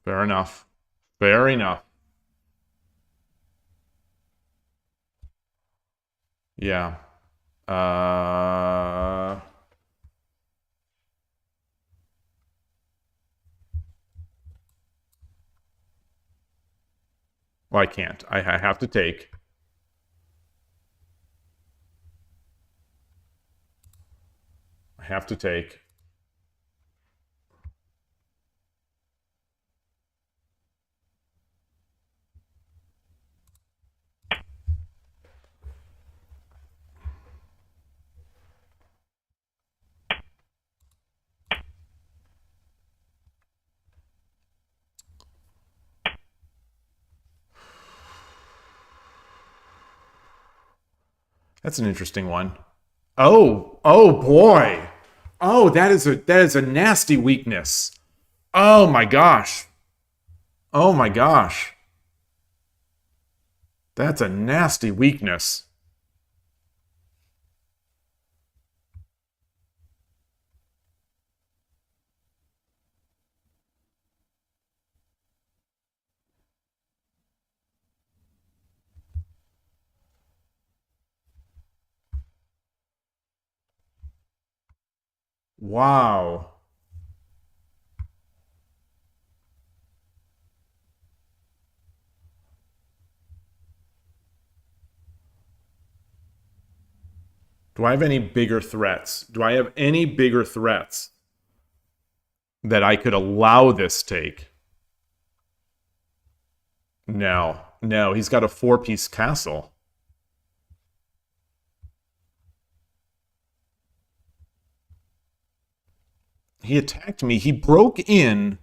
Fair enough. Fair enough. Yeah. Well, I can't. I have to take. I have to take. That's an interesting one. Oh, oh boy. Oh, that is a nasty weakness. Oh my gosh. Oh my gosh. That's a nasty weakness. Wow. Do I have any bigger threats? Do I have any bigger threats that I could allow this take? No. No, he's got a 4-piece castle. He attacked me. He broke in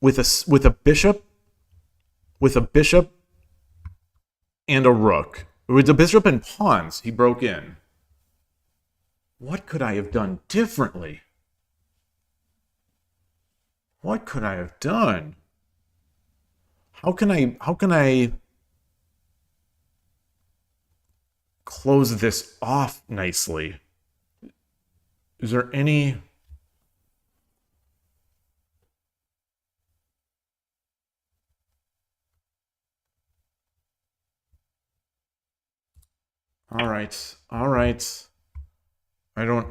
with a bishop and a rook. With a bishop and pawns, he broke in. What could I have done differently? What could I have done? How can I close this off nicely? Is there any... All right. All right. I don't...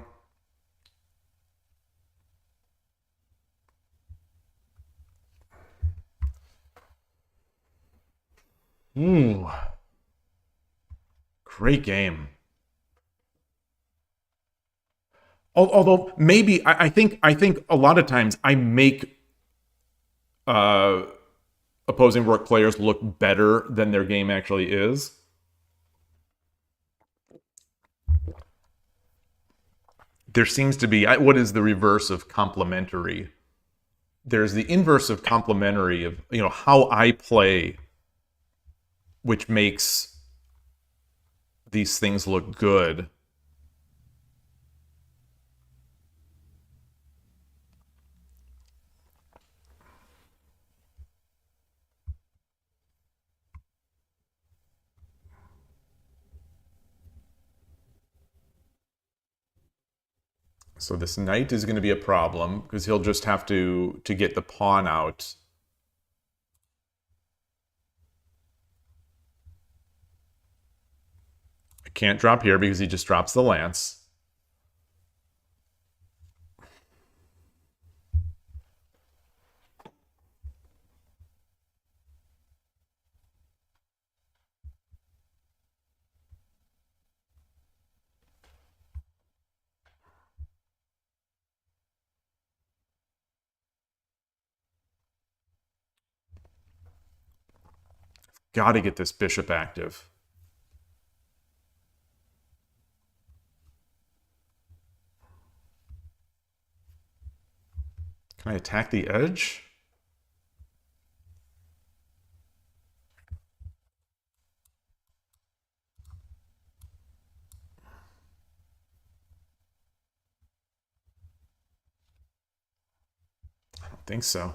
Ooh. Great game. Although maybe I think a lot of times I make opposing rook players look better than their game actually is. There seems to be, what is the reverse of complementary? There's the inverse of complementary of, how I play, which makes these things look good. So this knight is going to be a problem because he'll just have to get the pawn out. I can't drop here because he just drops the lance. Got to get this bishop active. Can I attack the edge? I don't think so.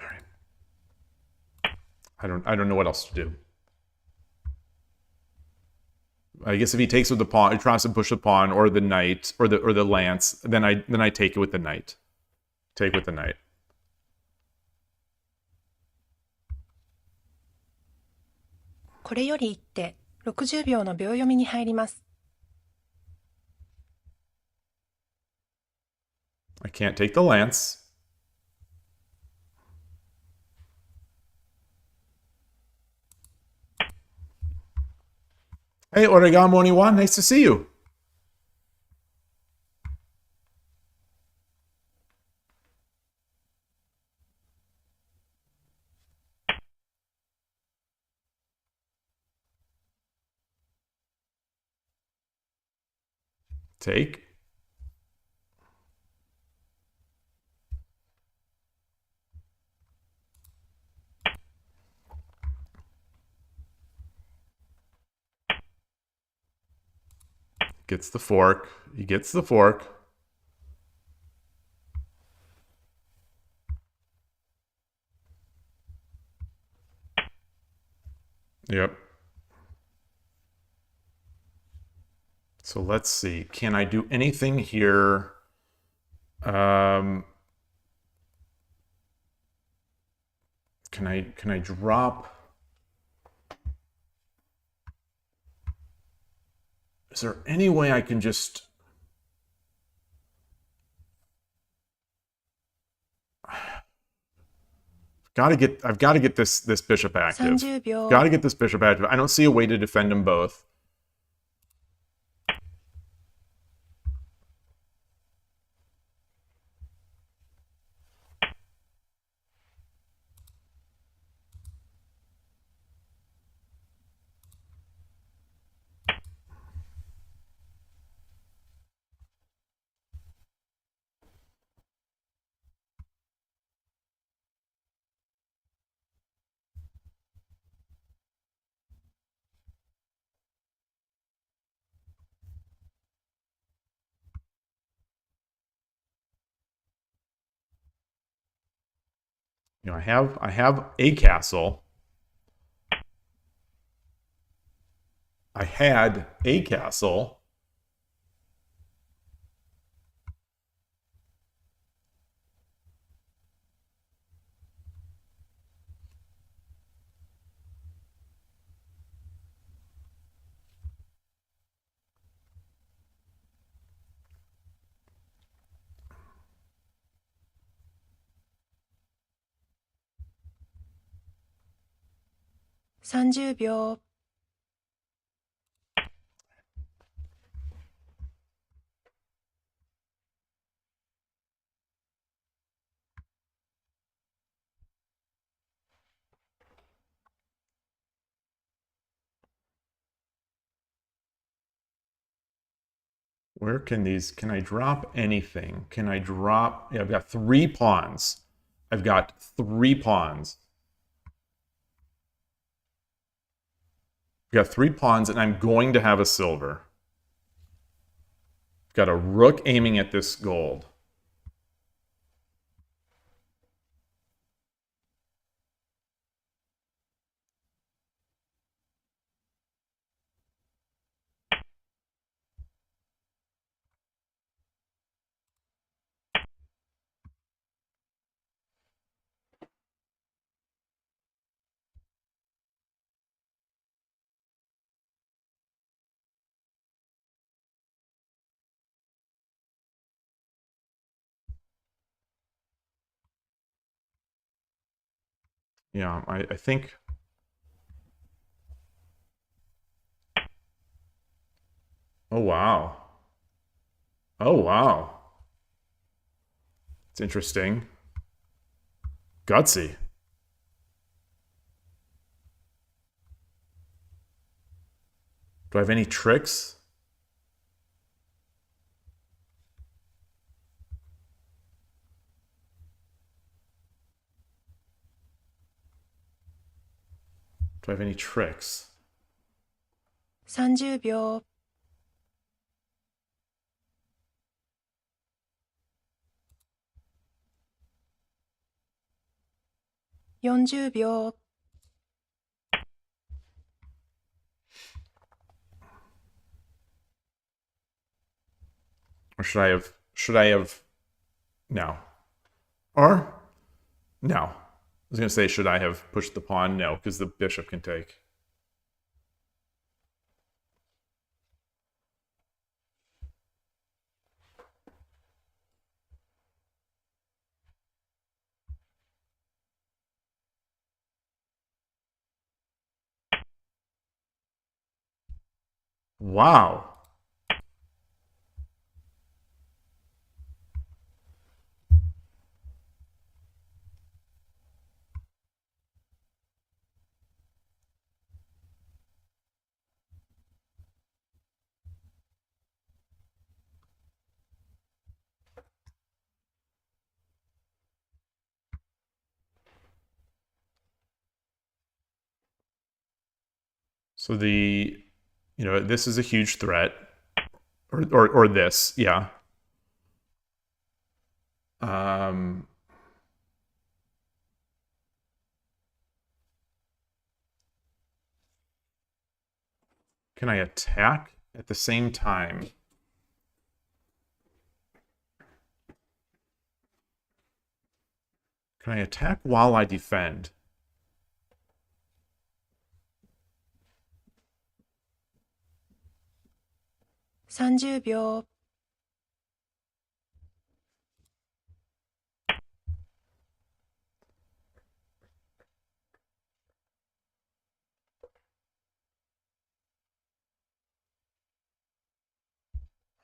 All right. I don't know what else to do. I guess if he takes with the pawn, he tries to push the pawn or the knight or the lance, then I take it with the knight. Take with the knight.
これより一手60秒の秒読みに入ります。
I can't take the lance. Hey, Origamo Oniwan, nice to see you. Take. Gets the fork. He gets the fork. Yep. So let's see. Can I do anything here? Can I drop? Is there any way I can just? I've got to get this bishop active.
30秒
Got to get this bishop active. I don't see a way to defend them both. You know, I have a castle. I had a castle.30
秒
Where can I drop anything? Can I drop? Yeah, I've got 3 pawns. I've got 3 pawns. I've got 3 pawns, and I'm going to have a silver. I've got a rook aiming at this gold. Yeah, I think. Oh, wow. Oh, wow. It's interesting. Gutsy. Do I have any tricks? Do I have any tricks?
30秒 40秒
Or should I have, no. Or, no. I was going to say, should I have pushed the pawn? No, because the bishop can take. Wow. So this is a huge threat. Or this, yeah. Can I attack at the same time? Can I attack while I defend?
$30 秒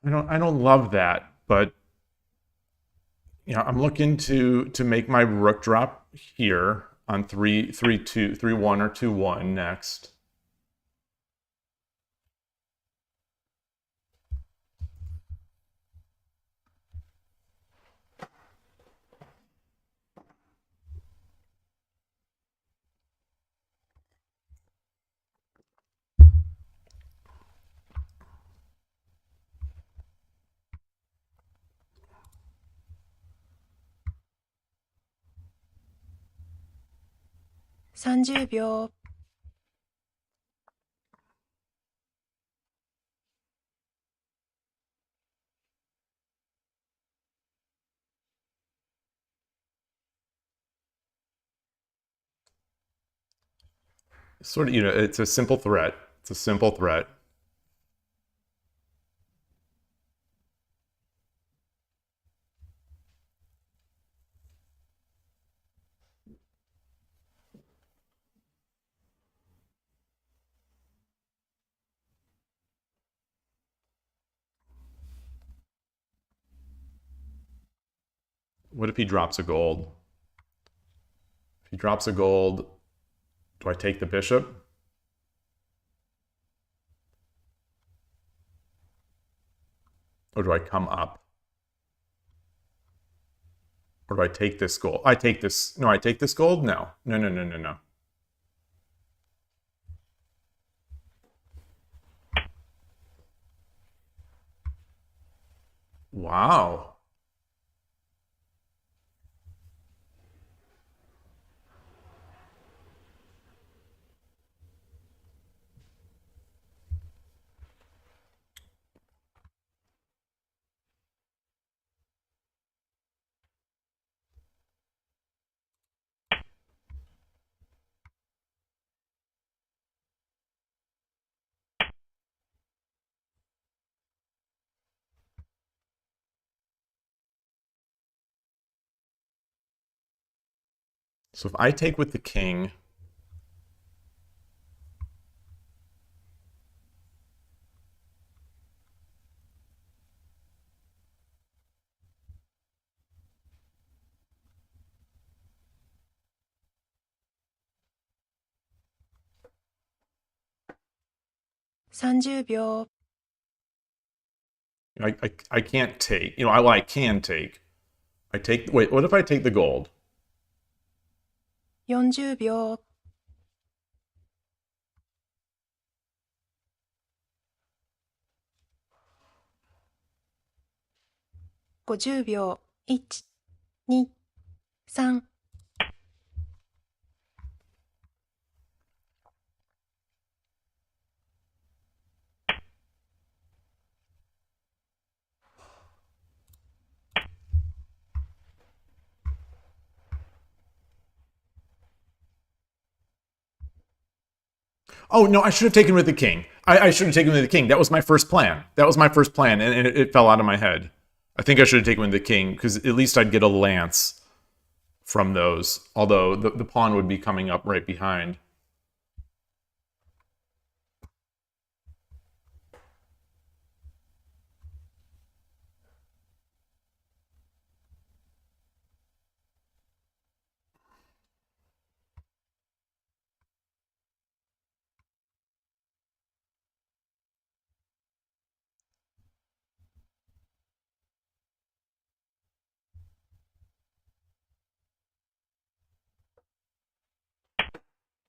I don't love that, but I'm looking to make my rook drop here on 3-1 or 2-1 next.
$30 秒
Sort of, it's a simple threat. It's a simple threat. What if he drops a gold? If he drops a gold, do I take the bishop? Or do I come up? Or do I take this gold? I take this. No, I take this gold? No. No, no, no, no, no. Wow. So if I take with the king,
$30 秒
I can't take. I can take. I take. Wait, what if I take the gold?
$40 秒 50秒 1、2、3
Oh no, I should have taken with the king. I should have taken with the king. That was my first plan. That was my first plan, and it fell out of my head. I think I should have taken with the king because at least I'd get a lance from those. Although the pawn would be coming up right behind.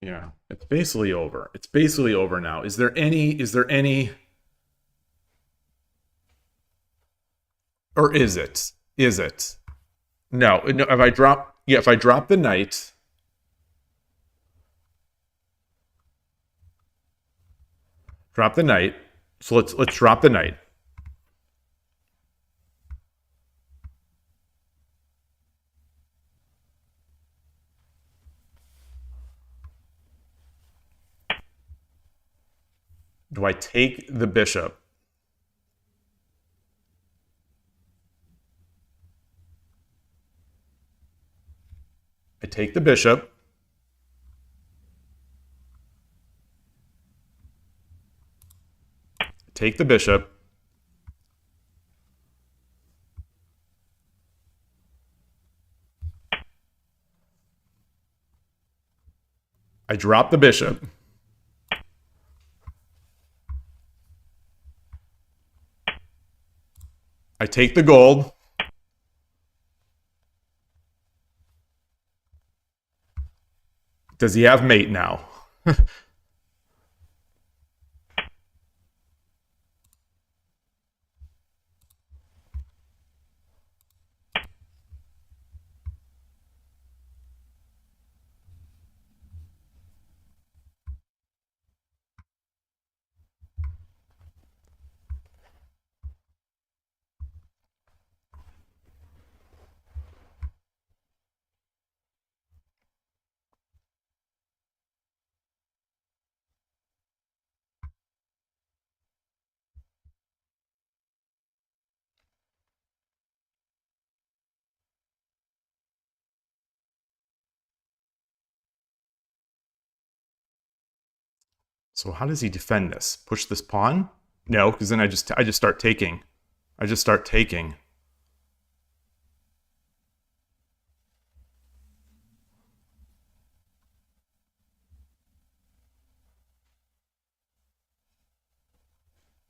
Yeah, it's basically over. It's basically over now. Is there any, or is it? Is it? No, no, if I drop the knight, drop the knight. So let's drop the knight. Do I take the bishop? I take the bishop. Take the bishop. I drop the bishop. I take the gold. Does he have mate now? So how does he defend this? Push this pawn? No, because then I just start taking. I just start taking.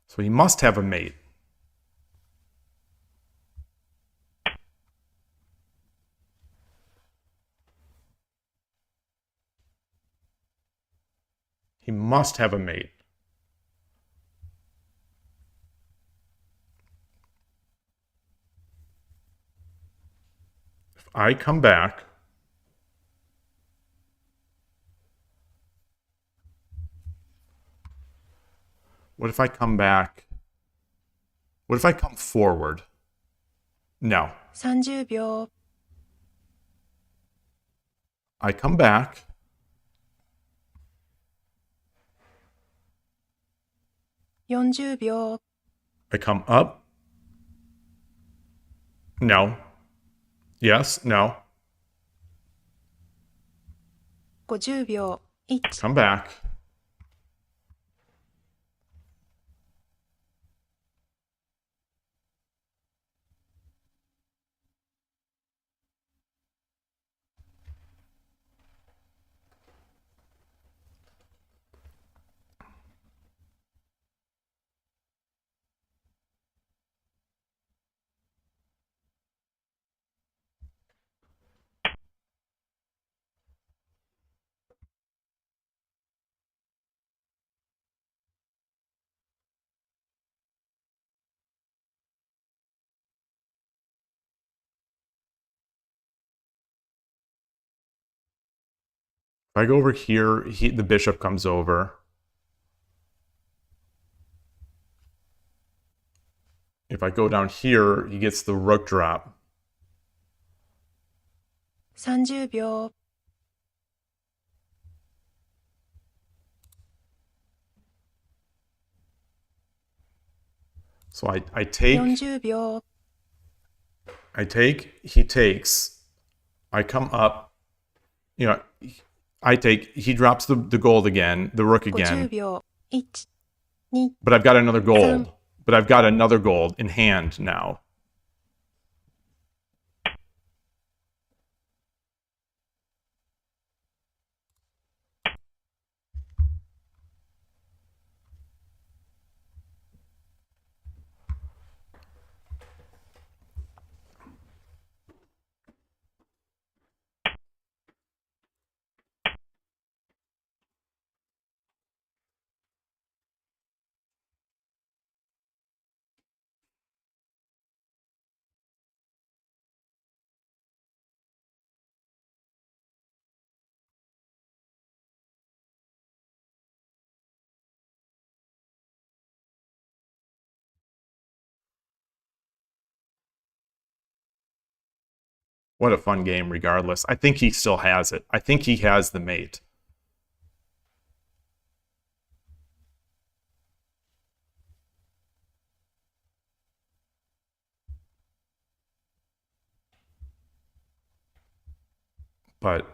So he must have a mate. He must have a mate. If I come back, what if I come back? What if I come forward? No.
30秒。
I come back.
$40秒。
I come up. No. Yes, no.
50秒。1。
Come back. If I go over here, the bishop comes over. If I go down here, he gets the rook drop.
30秒。
So I take,
40秒。
I take, he takes, I come up, you know, I take, he drops the gold again, the rook
50
again,
秒。1、2、
but I've got another gold. But I've got another gold in hand now. What a fun game, regardless. I think he still has it. I think he has the mate. But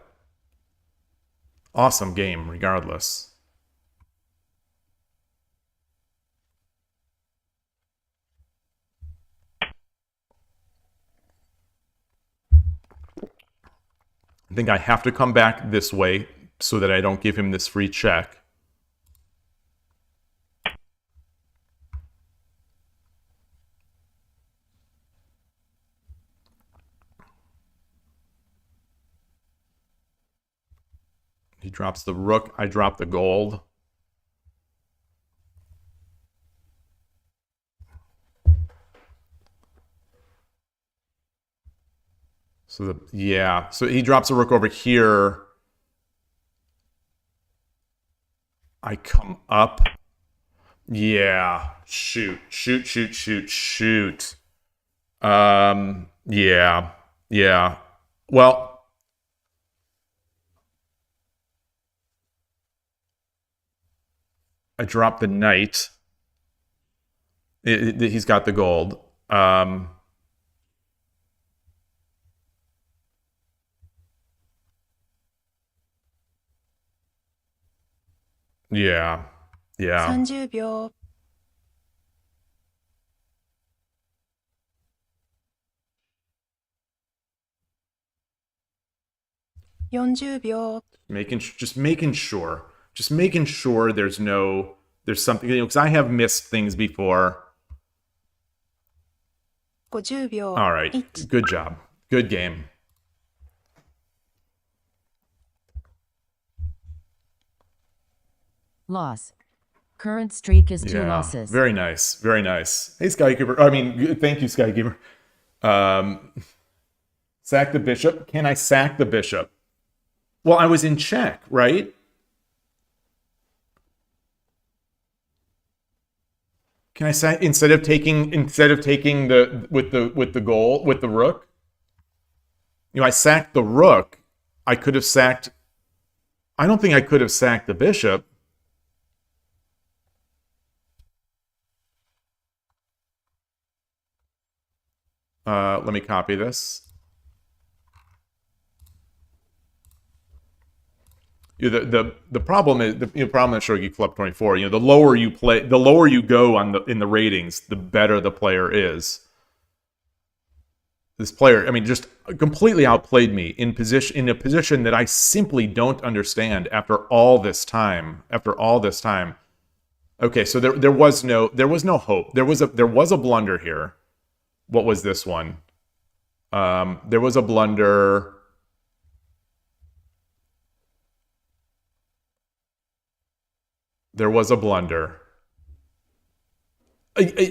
awesome game, regardless. I think I have to come back this way so that I don't give him this free check. He drops the rook, I drop the gold. So so he drops a rook over here. I come up. Yeah, shoot. Yeah. Well, I drop the knight. He's got the gold. Yeah.
30秒。40秒。
Just making sure there's something, because I have missed things before.
50秒。
All right. Good job. Good game.
Loss. Current streak is 2 losses.
Very nice. Hey, Skykeeper. Thank you, Skykeeper. Sack the bishop. Can I sack the bishop? Well, I was in check, right? Can I sack instead of taking the with the rook? I sacked the rook. I could have sacked. I don't think I could have sacked the bishop. Let me copy this. The problem is the problem at Shogi Club 24. The lower you play, the lower you go in the ratings, the better the player is. This player, just completely outplayed me in a position that I simply don't understand after all this time. Okay, so there was no hope. There was a blunder here. What was this one? There was a blunder.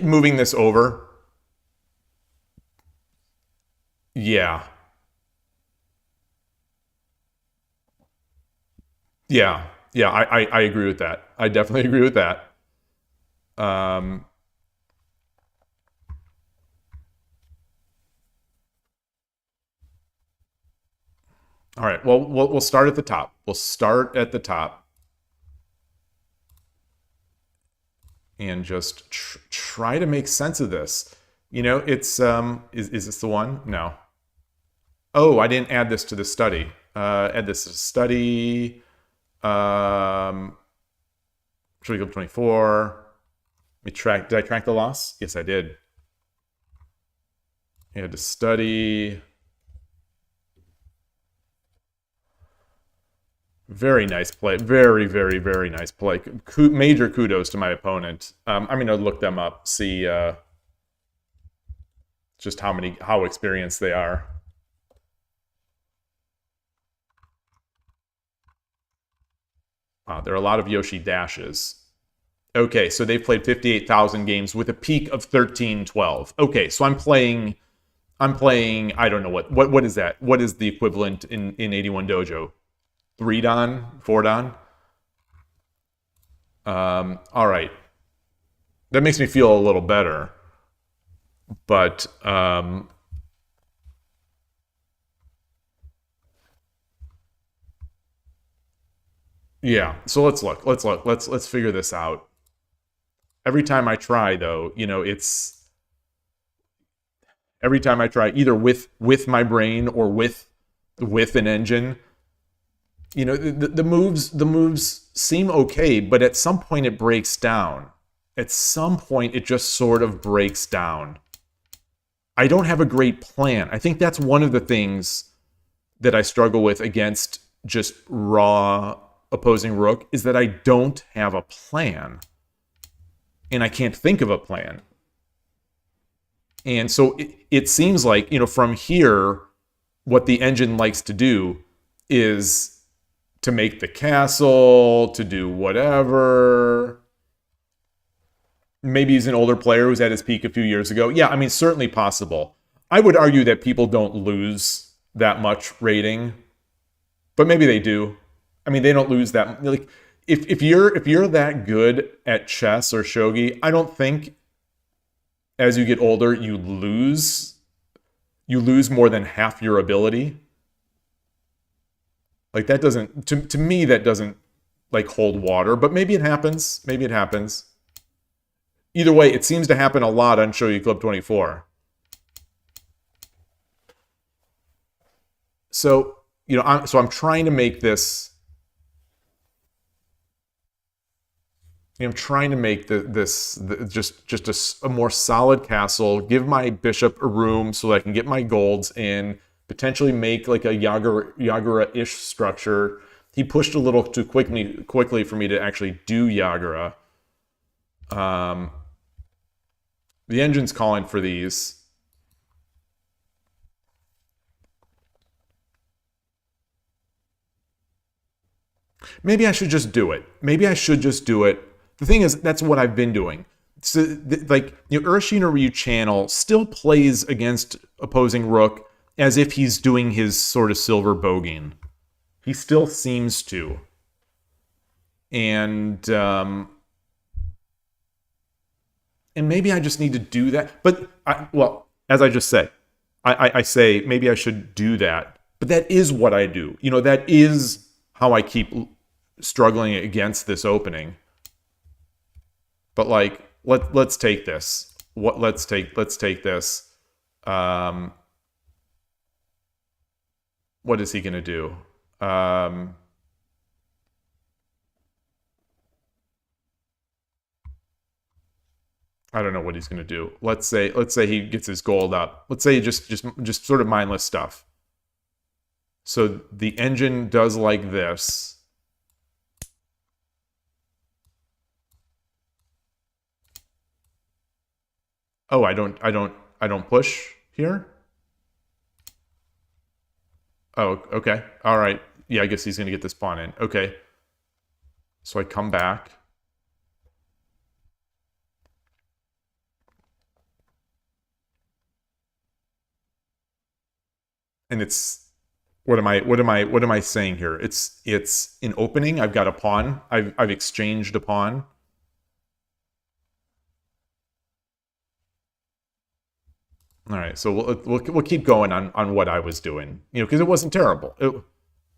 Moving this over. Yeah. I agree with that. I definitely agree with that. All right. Well, we'll start at the top. And just try to make sense of this. It's is this the one? No. Oh, I didn't add this to the study. Add this to the study. Shogi Club 24. Did I track the loss? Yes, I did. Add to study. Very nice play. Very, very, very nice play. Major kudos to my opponent. I'm going to look them up, see just how experienced they are. Wow, there are a lot of Yoshi dashes. Okay, so they've played 58,000 games with a peak of 1312. Okay, so I'm playing, I don't know what is that? What is the equivalent in 81 Dojo? 3 Dan? 4 Dan? All right. That makes me feel a little better. But Yeah. So let's look. Let's figure this out. Every time I try, though, it's every time I try, either with my brain or with an engine, the moves seem okay, but at some point it breaks down. At some point it just sort of breaks down. I don't have a great plan. I think that's one of the things that I struggle with against just raw opposing rook, is that I don't have a plan. And I can't think of a plan. And so it seems like, from here, what the engine likes to do is to make the castle, to do whatever. Maybe he's an older player who's at his peak a few years ago. Yeah, I mean, certainly possible. I would argue that people don't lose that much rating, but maybe they do. I mean, they don't lose that. Like, if you're that good at chess or shogi, I don't think as you get older you lose more than half your ability. Like, that doesn't, to me, that doesn't like hold water, but maybe it happens. Maybe it happens. Either way, it seems to happen a lot on Shogi Club 24. So, I'm trying to make this. I'm trying to make just a more solid castle. Give my bishop a room so that I can get my golds in. Potentially make like a Yagura-ish structure. He pushed a little too quickly for me to actually do Yagura. The engine's calling for these. Maybe I should just do it. The thing is, that's what I've been doing. So, Urashina Ryu Channel still plays against opposing rook as if he's doing his sort of silver bogeying. He still seems to. And maybe I just need to do that. But, as I just said, I say maybe I should do that. But that is what I do. That is how I keep struggling against this opening. But let's take this. Let's take this. What is he gonna do? I don't know what he's gonna do. Let's say he gets his gold up. Let's say just sort of mindless stuff. So the engine does like this. Oh, I don't push here? Oh, okay. All right. Yeah, I guess he's going to get this pawn in. Okay. So I come back. And it's what am I saying here? It's an opening. I've got a pawn. I've exchanged a pawn. All right, so we'll keep going on what I was doing, because it wasn't terrible.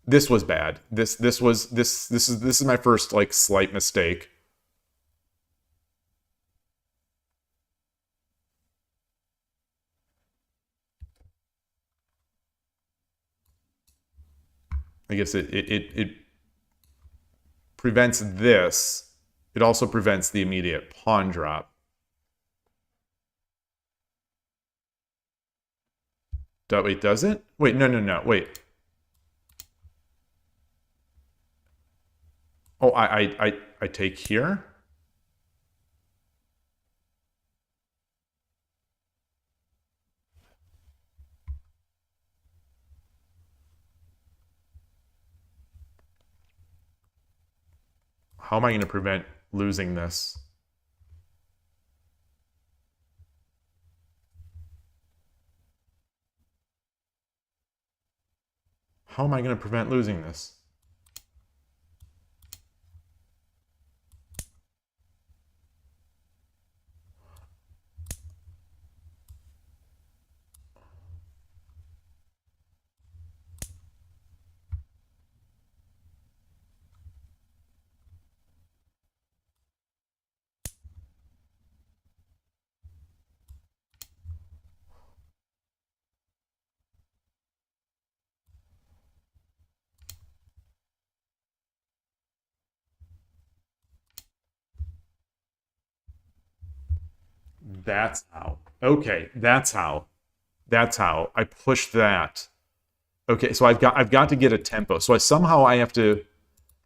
This was bad. This is my first like slight mistake. I guess it prevents this. It also prevents the immediate pawn drop. Wait, does it? Wait, no, wait. Oh, I take here? How am I going to prevent losing this? How am I going to prevent losing this? That's how. Okay, that's how. That's how. I pushed that. Okay, so I've got to get a tempo. So I have to.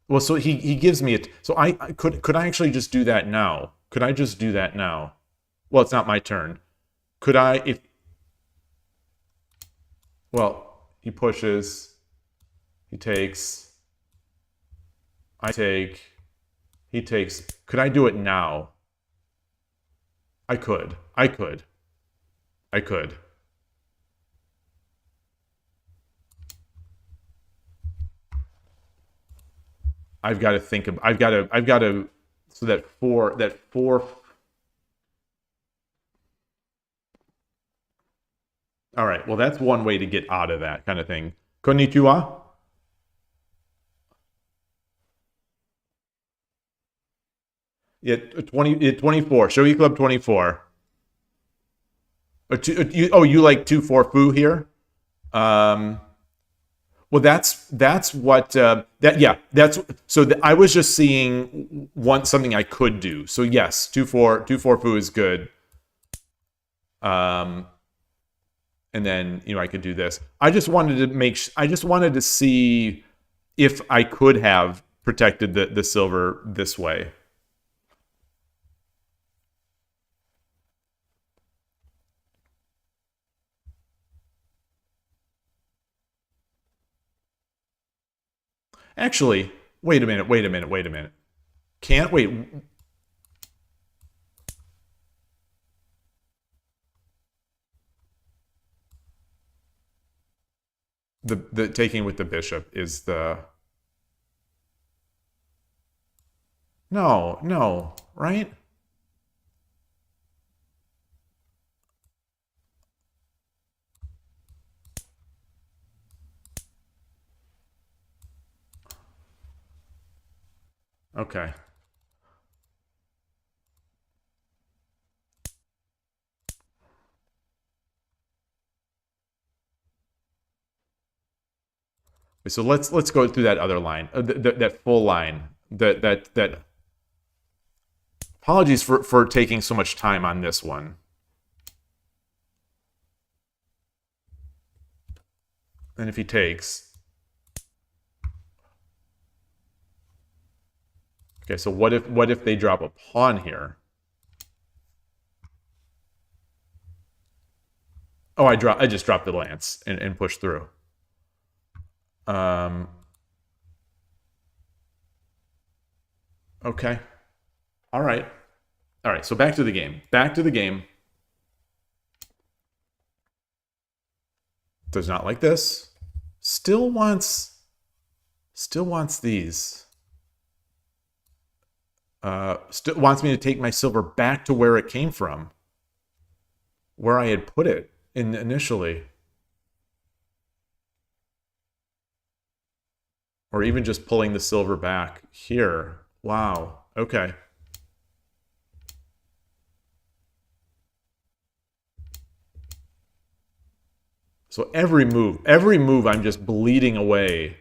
Well, so he gives me it. So I could I actually just do that now? Could I just do that now? Well, it's not my turn. Could I if? Well, he pushes. He takes. I take. He takes. Could I do it now? I could. I could. I could. I've got to think of. I've got to. So that four. All right. Well, that's one way to get out of that kind of thing. Konnichiwa. Yeah, 24. Shogi Club 24. You like 2-4 foo here? Well, that's what that's so. I was just seeing something I could do. So yes, 2-4 foo is good. And then I could do this. I just wanted to see if I could have protected the silver this way. Actually, wait a minute. Can't wait. The taking with the bishop is the... No, right? Okay. So let's go through that other line, that full line. That. Apologies for taking so much time on this one. And if he takes. Okay, so what if they drop a pawn here? Oh, I just dropped the lance and pushed through. Okay. All right. So back to the game. Does not like this. Still wants these. Still wants me to take my silver back to where it came from. Where I had put it initially. Or even just pulling the silver back here. Wow. Okay. So every move I'm just bleeding away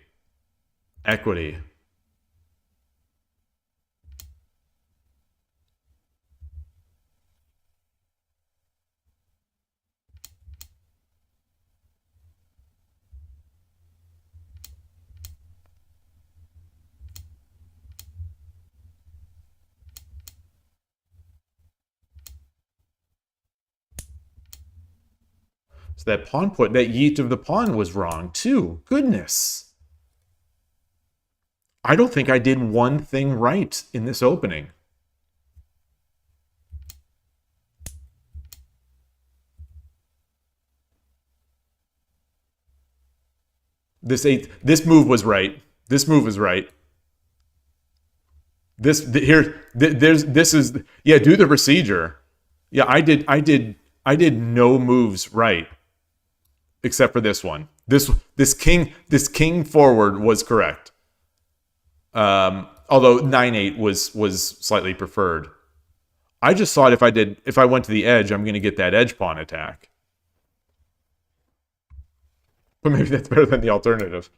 equity. So that yeet of the pawn was wrong too. Goodness. I don't think I did one thing right in this opening. This move was right. This move was right. This is do the procedure. Yeah, I did no moves right. Except for this one. This king forward was correct. Although 9-8 was slightly preferred. I just thought if I went to the edge, I'm going to get that edge pawn attack. But maybe that's better than the alternative.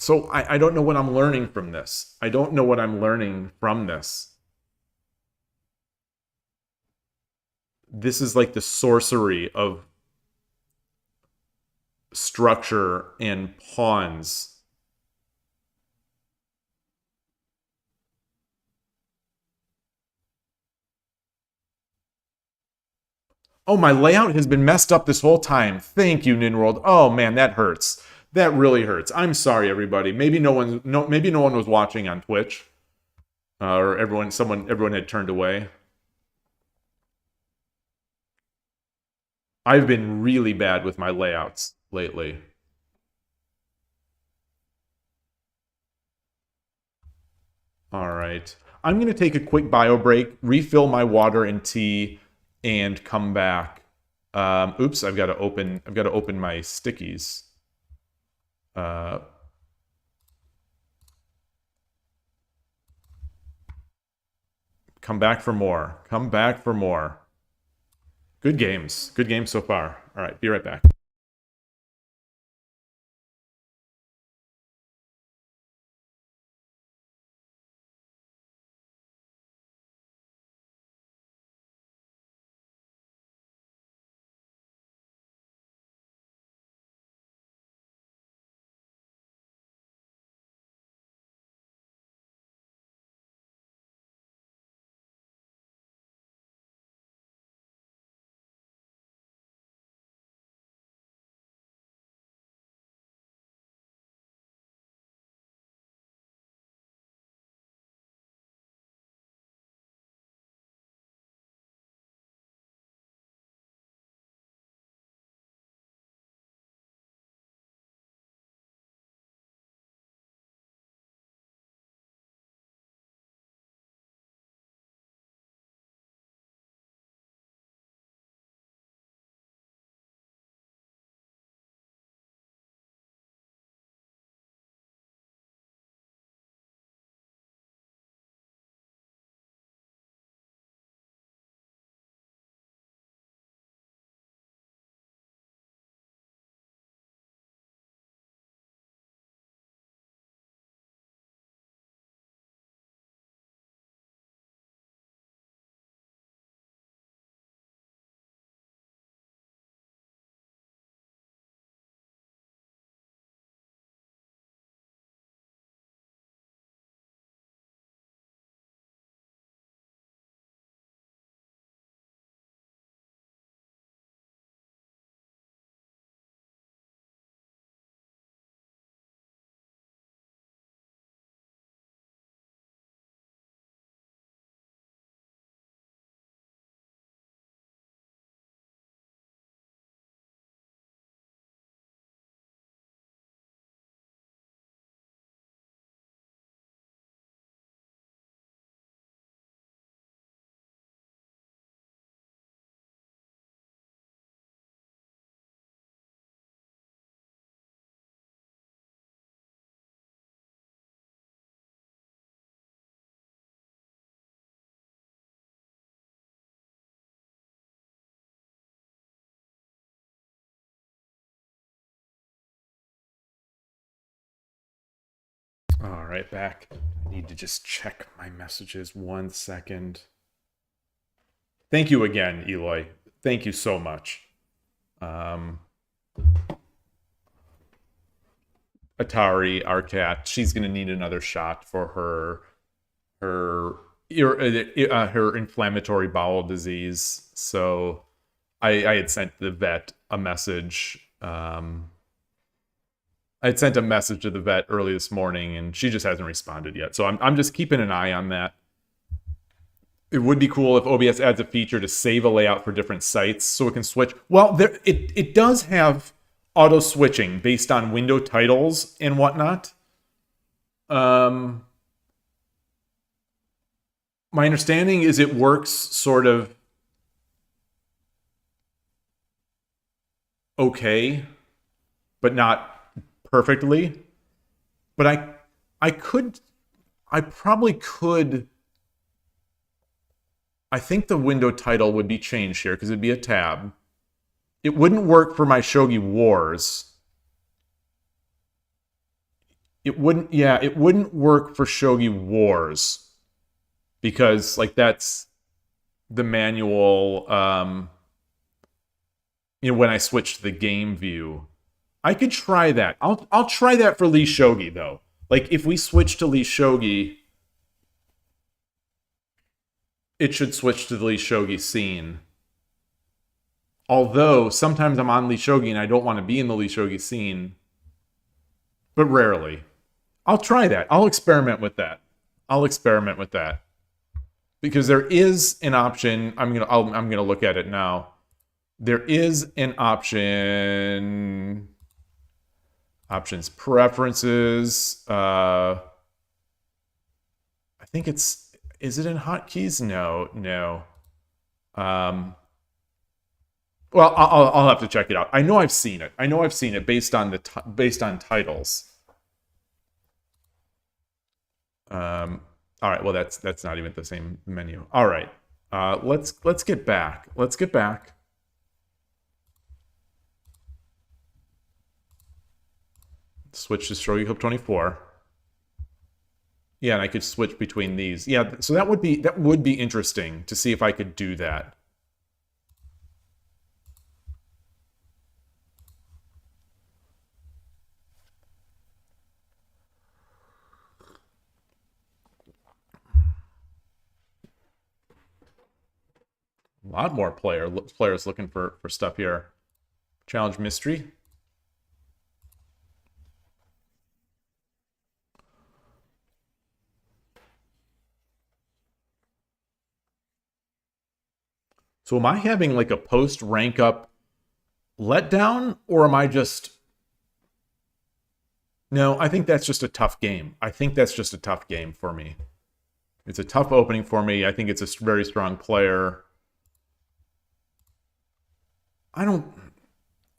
So I don't know what I'm learning from this. I don't know what I'm learning from this. This is like the sorcery of structure and pawns. Oh, my layout has been messed up this whole time. Thank you, Ninworld. Oh man, that hurts. That really hurts. I'm sorry, everybody. Maybe no one was watching on Twitch, or everyone had turned away. I've been really bad with my layouts lately. All right. I'm going to take a quick bio break, refill my water and tea, and come back. Oops, I've got to open my stickies. Come back for more. Come back for more. Good games. Good games so far. All right, be right back. All right, back. I need to just check my messages 1 second. Thank you again, Yloigh. Thank you so much. Atari, our cat, she's going to need another shot for her inflammatory bowel disease. So I had sent the vet a message. I had sent a message to the vet early this morning, and she just hasn't responded yet. So I'm just keeping an eye on that. It would be cool if OBS adds a feature to save a layout for different sites so it can switch. Well, it does have auto switching based on window titles and whatnot. My understanding is it works sort of okay, but not perfectly. But I probably could. I think the window title would be changed here because it'd be a tab. It wouldn't work for my Shogi Wars. it wouldn't work for Shogi Wars because like that's the manual. When I switch to the game view, I could try that. I'll try that for Lee Shogi though. Like if we switch to Lee Shogi, it should switch to the Lee Shogi scene. Although sometimes I'm on Lee Shogi and I don't want to be in the Lee Shogi scene, but rarely. I'll try that. I'll experiment with that. Because there is an option. I'm gonna look at it now. There is an option. Options, preferences. I think it's. Is it in hotkeys? No. Well, I'll have to check it out. I know I've seen it. Based on titles. All right. Well, that's not even the same menu. All right. Let's get back. Switch to Shogi Club 24. Yeah, and I could switch between these. Yeah, so that would be interesting to see if I could do that. A lot more players looking for stuff here. Challenge mystery. So am I having like a post rank up letdown, or am I just... No, I think that's just a tough game. For me. It's a tough opening for me. I think it's a very strong player. I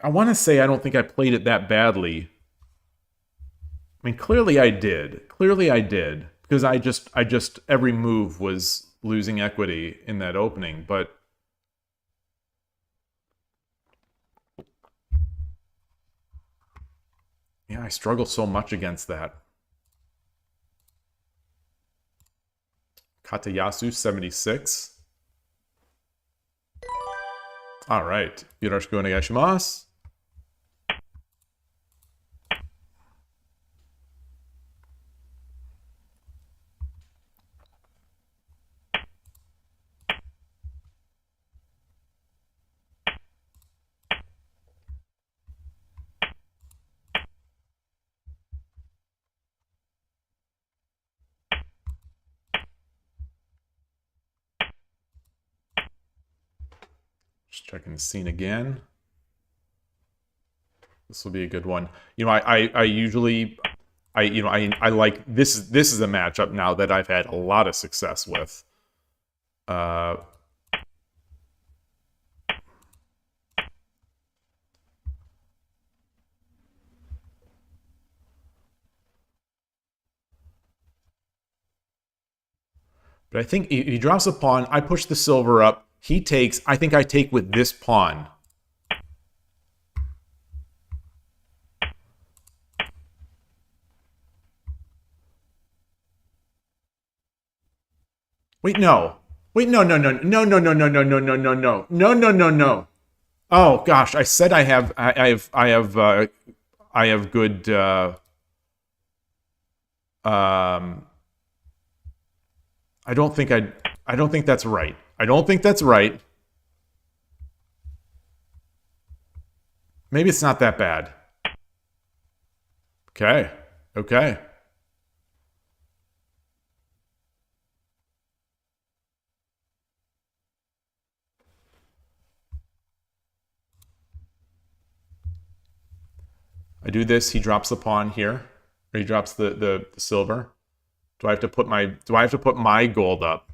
want to say I don't think I played it that badly. I mean, clearly I did. Because I just every move was losing equity in that opening, but yeah, I struggle so much against that. Katayasu 76. All right. Yoroshiku onegaishimasu. Just checking the scene again. This will be a good one. You know, I usually like this is a matchup now that I've had a lot of success with. But I think he drops a pawn. I push the silver up. He takes. I think I take with this pawn. Wait, no. Wait, no. Oh gosh, I said I have good. I don't think that's right. Maybe it's not that bad. Okay. I do this, he drops the pawn here. Or he drops the silver. Do I have to put my gold up?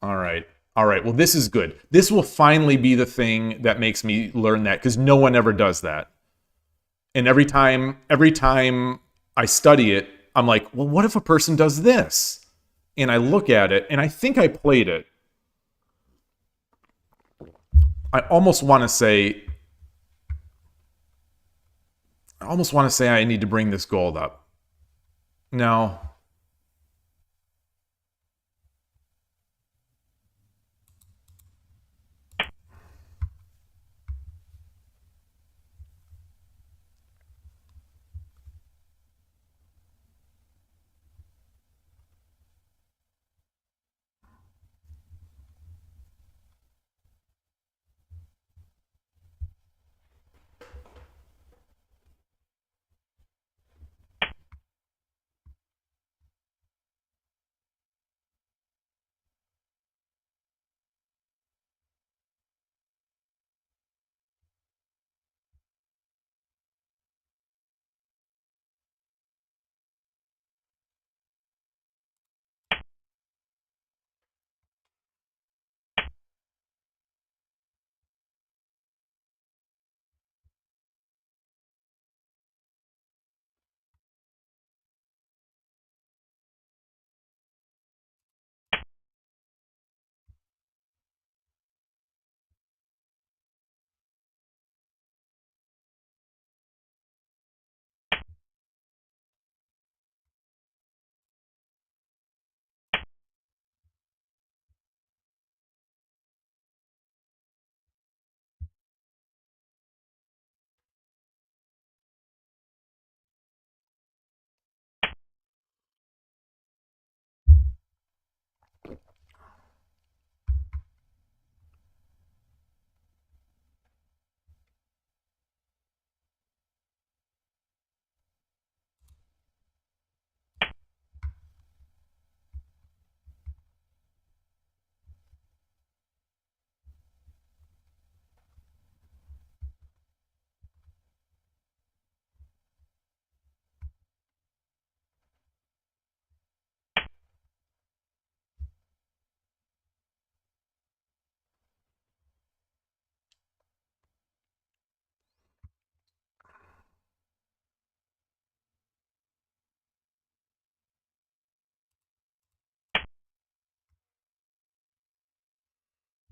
All right. Well, this is good. This will finally be the thing that makes me learn that, because no one ever does that. And every time I study it, I'm like, well, what if a person does this? And I look at it, and I think I played it. I almost want to say, almost want to say I need to bring this gold up. No.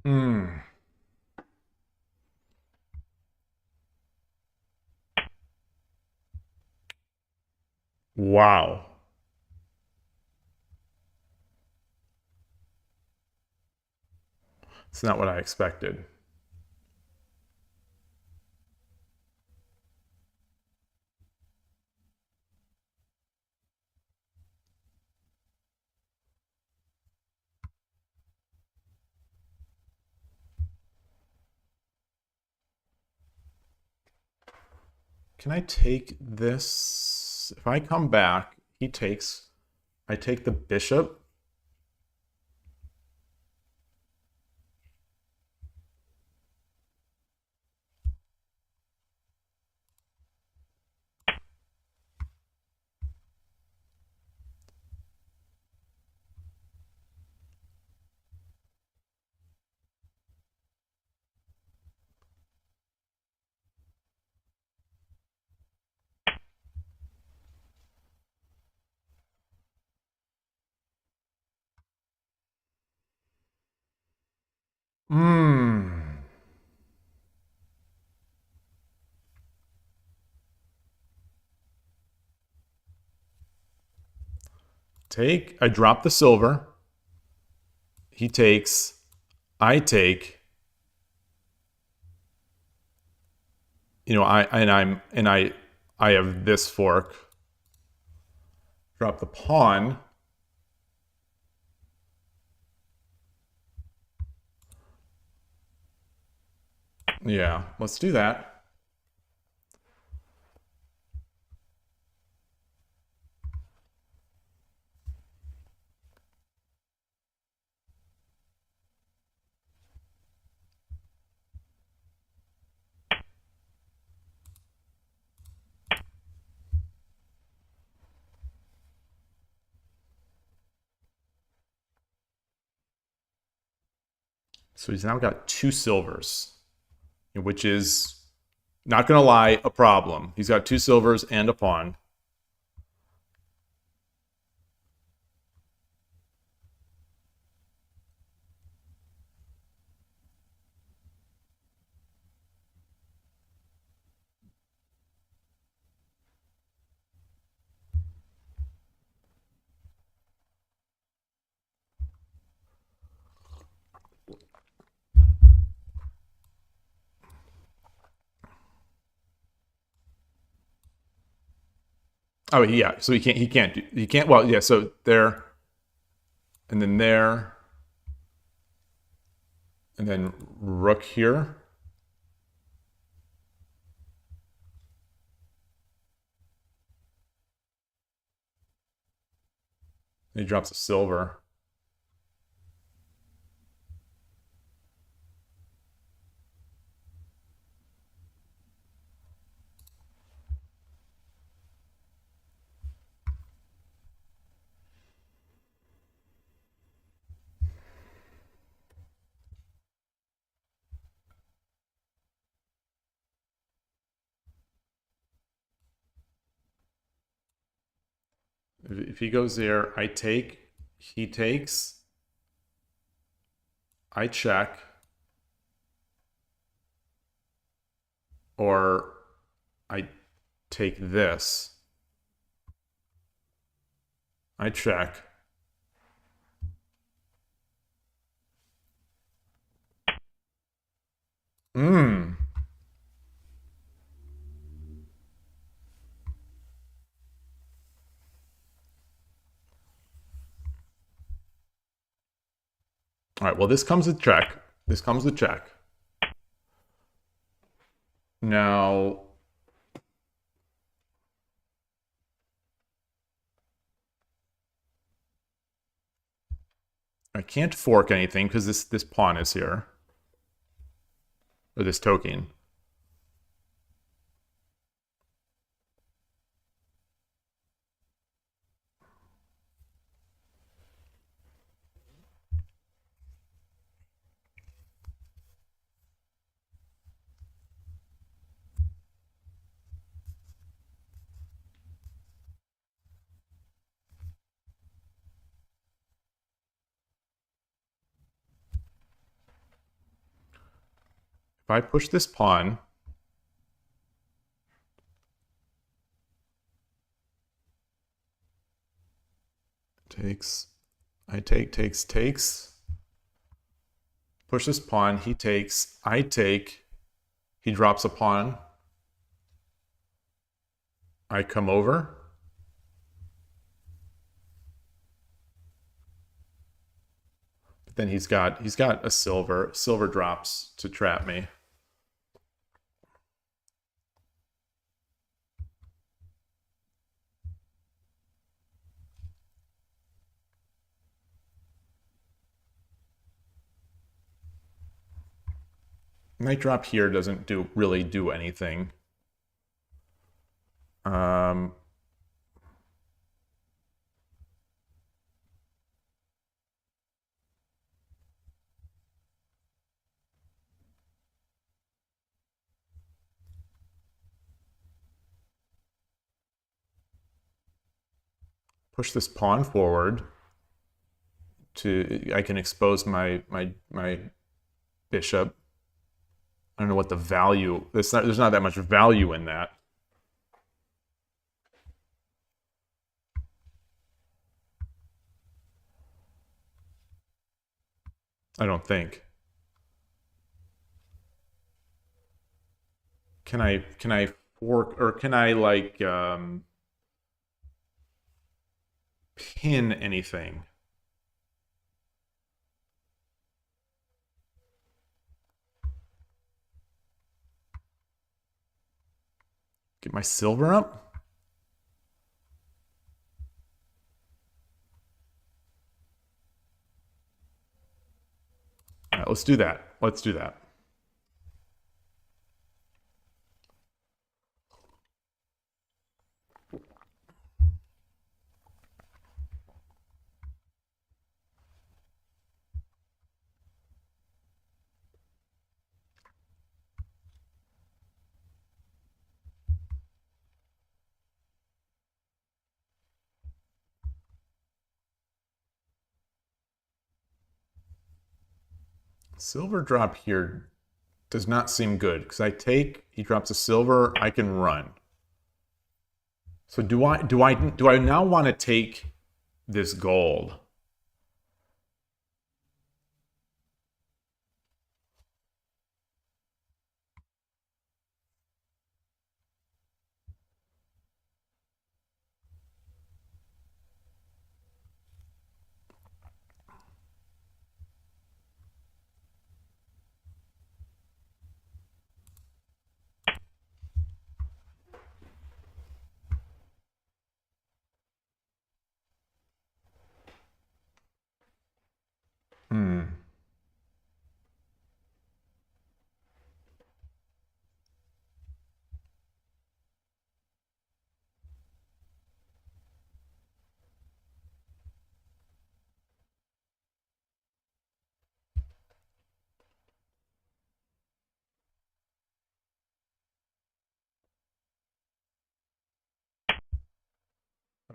Hmm. Wow. It's not what I expected. Can I take this? If I come back, he takes. I take the bishop. Hmm. Take. I drop the silver. He takes. I take. You know, I have this fork. Drop the pawn. Yeah, let's do that. So he's now got 2 silvers, which is, not going to lie, a problem. He's got 2 silvers and a pawn. Oh yeah, so he can't. Well, yeah. So there, and then there, and then rook here. And he drops a silver. If he goes there, I take, he takes, I check, or I take this, I check. Mmm. All right, well, this comes with check. This comes with check. Now, I can't fork anything because this pawn is here. Or this token. If I push this pawn, takes, I take, takes. Push this pawn, he takes, I take, he drops a pawn. I come over. But then he's got a silver. Silver drops to trap me. Knight drop here doesn't really do anything. Push this pawn forward. I can expose my bishop. I don't know what the value. There's not that much value in that. I don't think. Can I fork, or can I like pin anything? Get my silver up? All right, let's do that. Let's do that. Silver drop here does not seem good because I take, he drops a silver, I can run. So do I now want to take this gold?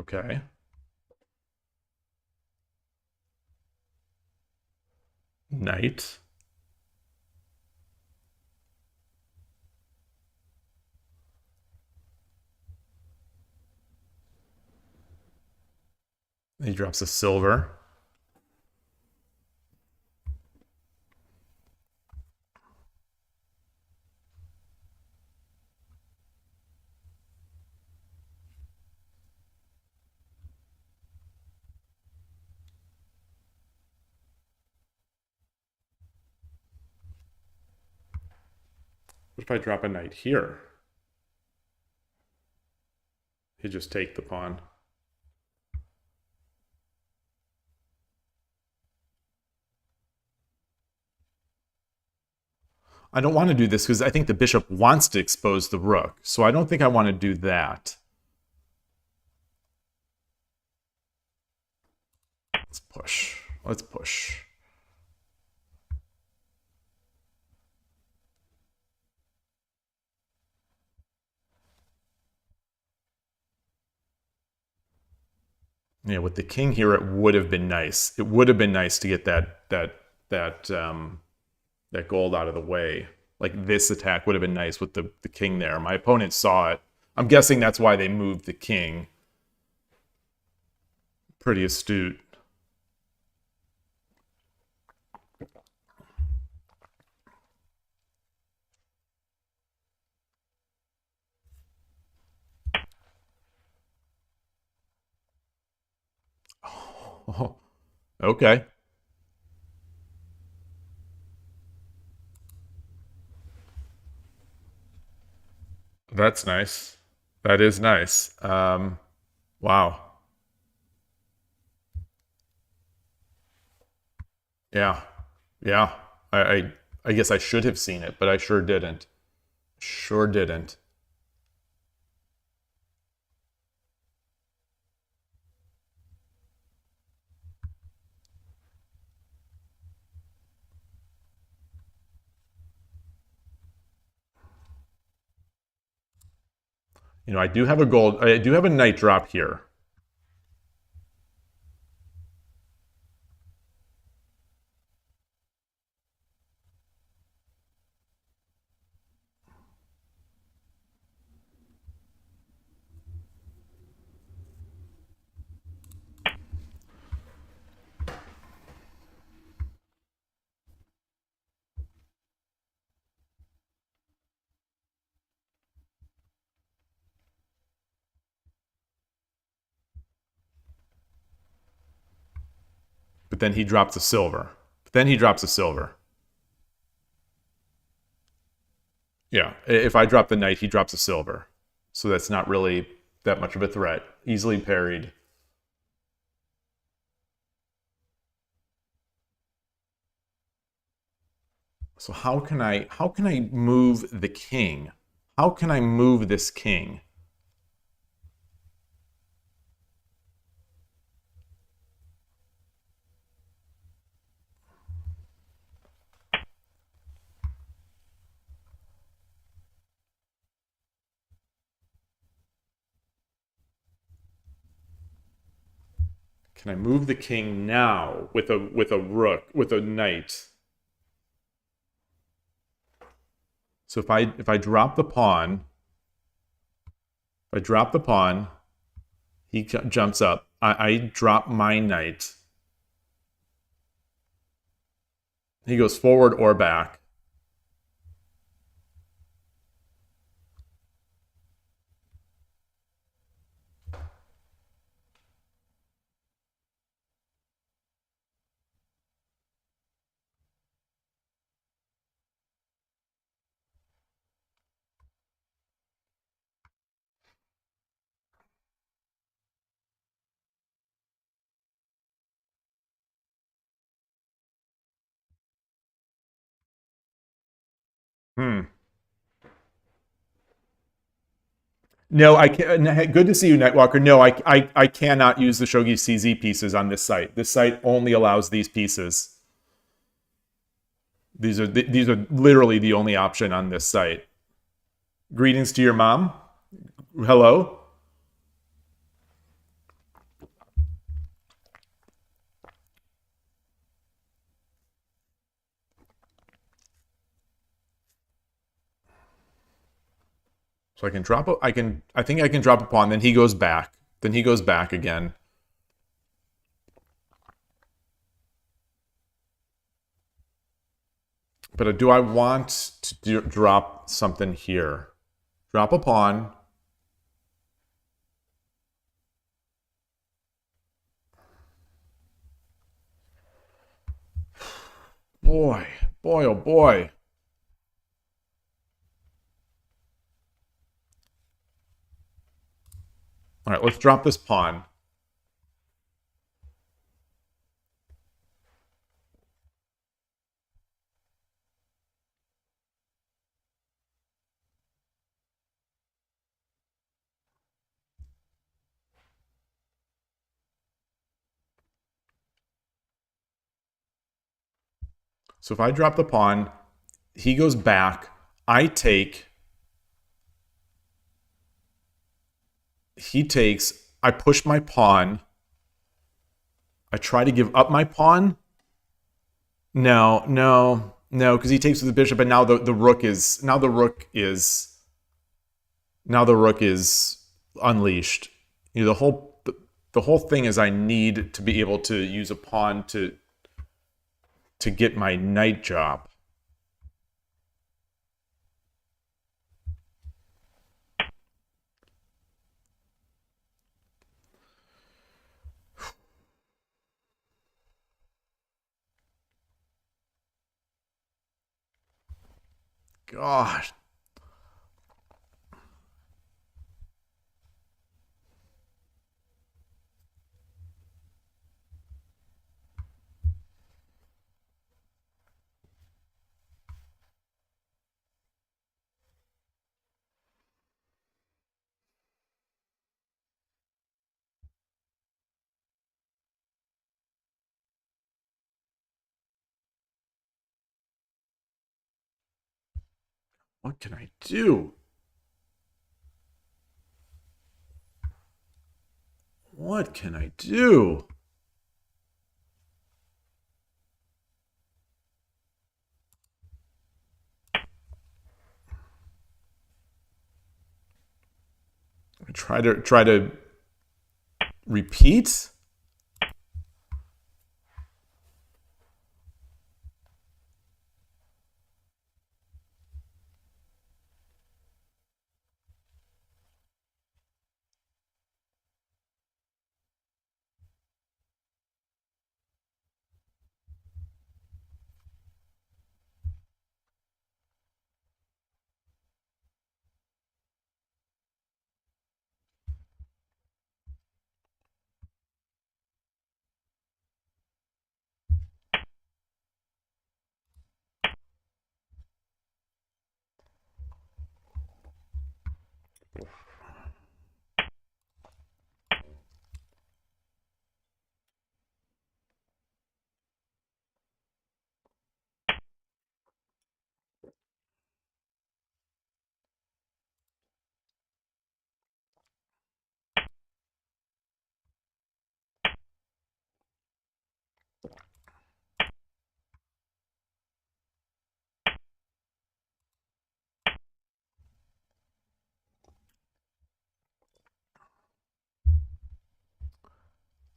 Okay. Knight. He drops a silver. What if I drop a knight here? He'd just take the pawn. I don't want to do this because I think the bishop wants to expose the rook. So I don't think I want to do that. Let's push. Let's push. Yeah, with the king here, it would have been nice. It would have been nice to get that gold out of the way. Like this attack would have been nice with the king there. My opponent saw it. I'm guessing that's why they moved the king. Pretty astute. Oh, okay. That's nice. That is nice. Wow. Yeah. Yeah. I guess I should have seen it, but I sure didn't. Sure didn't. You know, I do have a knight drop here. But then he drops a silver. Yeah, if I drop the knight, he drops a silver. So that's not really that much of a threat. Easily parried. So how can I move the king? How can I move this king? Can I move the king now with a rook, with a knight? So if I drop the pawn, he jumps up. I drop my knight. He goes forward or back. No, I can't. Good to see you, Nightwalker. No, I cannot use the Shogi CZ pieces on this site. This site only allows these pieces. These are literally the only option on this site. Greetings to your mom. Hello. So I can drop a, I think I can drop a pawn, then he goes back. Then he goes back again. But do I want to drop something here? Drop a pawn. Boy, oh boy. All right, let's drop this pawn. So if I drop the pawn, he goes back, I take, he takes, I push my pawn, I try to give up my pawn. No, because he takes with the bishop, and now the rook is unleashed. You know, the whole thing is I need to be able to use a pawn to get my knight job. God. What can I do? What can I do? I try to repeat.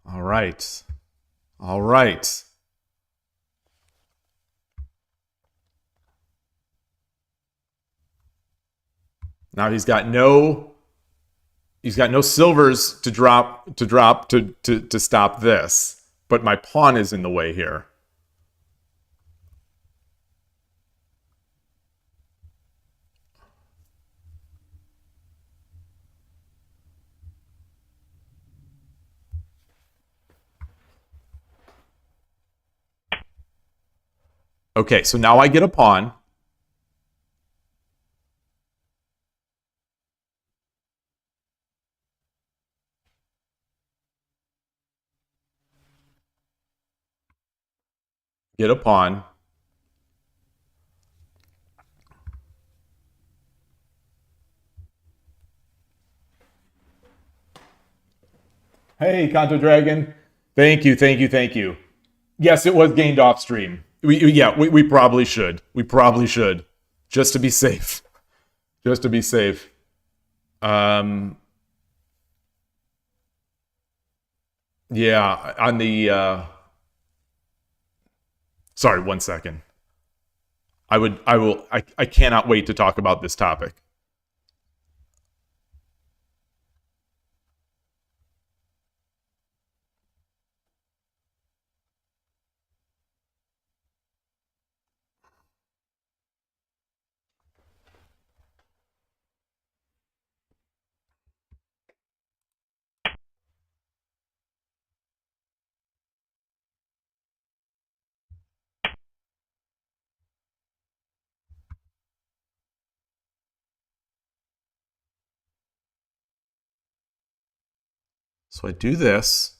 All right. All right. Now he's got no silvers to drop to stop this. But my pawn is in the way here. Okay, so now I get a pawn. Get a pawn. Hey, Kanto Dragon. Thank you. Yes, it was gained off stream. We probably should. We probably should. Just to be safe. Just to be safe. Yeah, on the sorry, 1 second. I cannot wait to talk about this topic. So I do this.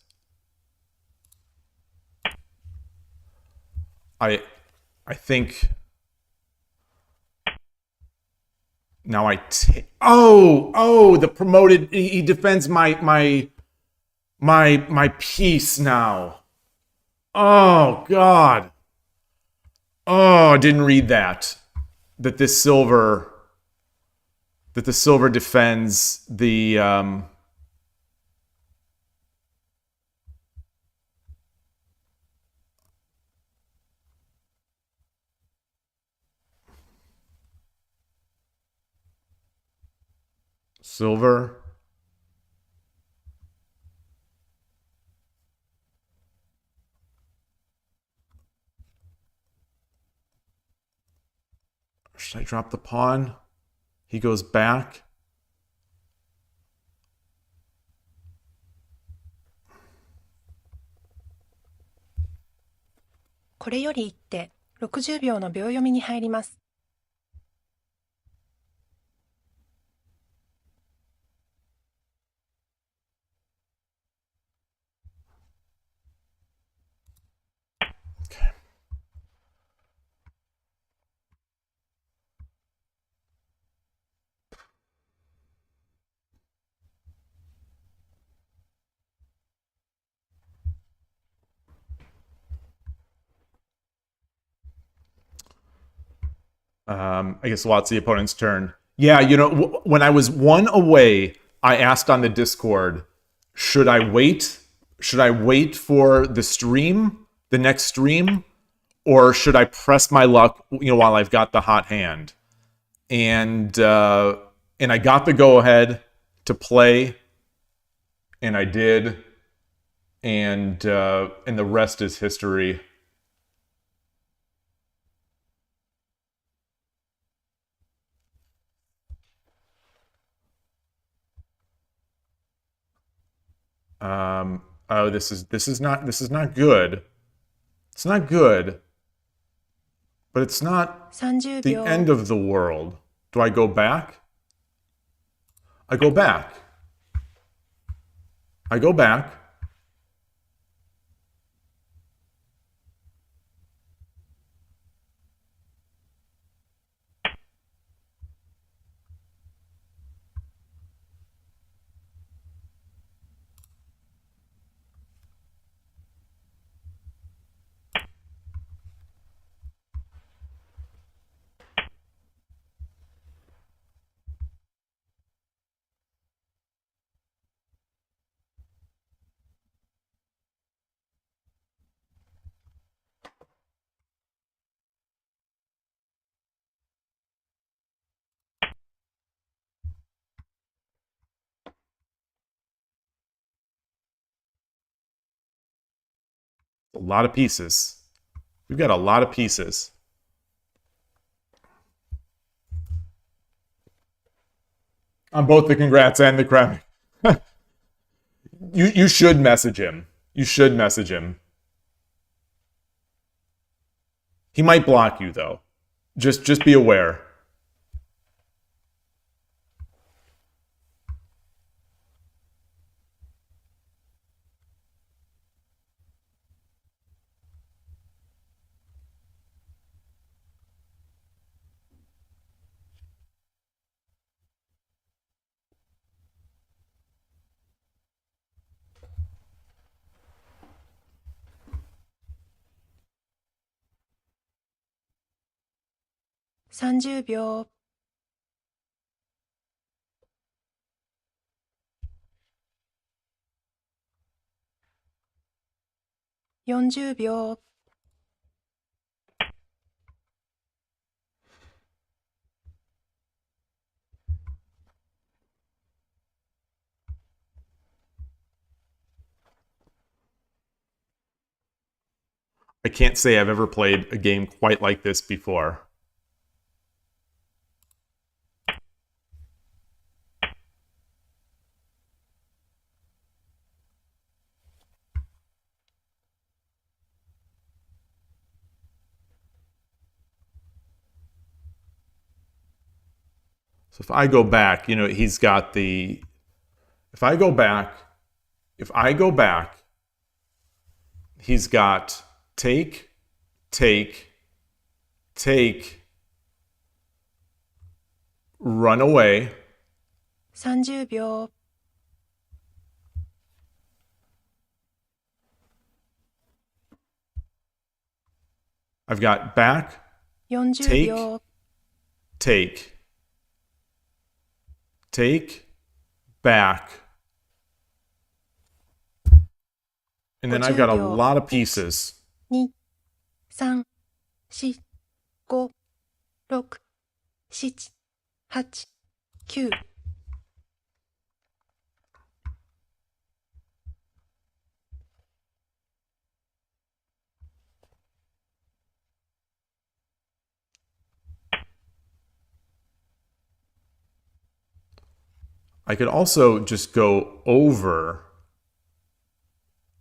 I think now I take. Oh, the promoted. He defends my piece now. Oh God. Oh, I didn't read that. That the silver defends the silver. Should I drop the pawn? He goes back.
これより一手、60秒の秒読みに入ります。
I guess while it's the opponent's turn. Yeah, you know, when I was one away, I asked on the Discord, should I wait? Should I wait for the stream, the next stream, or should I press my luck, you know, while I've got the hot hand? And I got the go ahead to play, and I did, and the rest is history. Oh, this is not good. It's not good, but it's not
30
the
秒。
end of the world. Do I go back? I go back. I go back. A lot of pieces. We've got a lot of pieces. On both the congrats and the crown. You should message him. You should message him. He might block you though. Just be aware.30
秒。40秒
I can't say I've ever played a game quite like this before. So if I go back, you know, he's got the, if I go back, he's got take, take, take, run away.
30秒
I've got back,
40
take,
秒
take, take, back. And then I've got a lot of pieces.
2、3、4、5、6、7、8、9
I could also just go over.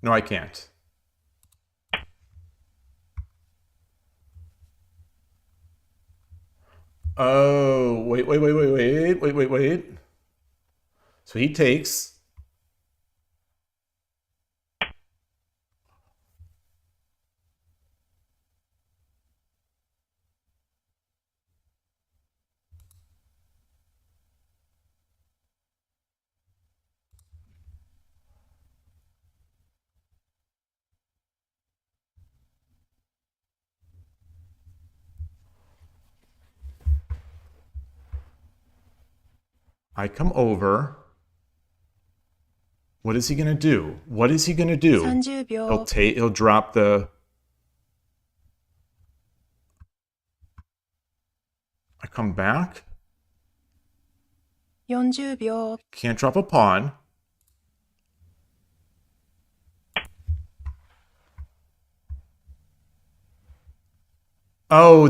No, I can't. Oh, wait. So he takes. I come over. What is he gonna do? What is he gonna do?
30秒
He'll drop the. I come back.
40秒
Can't drop a pawn. Oh,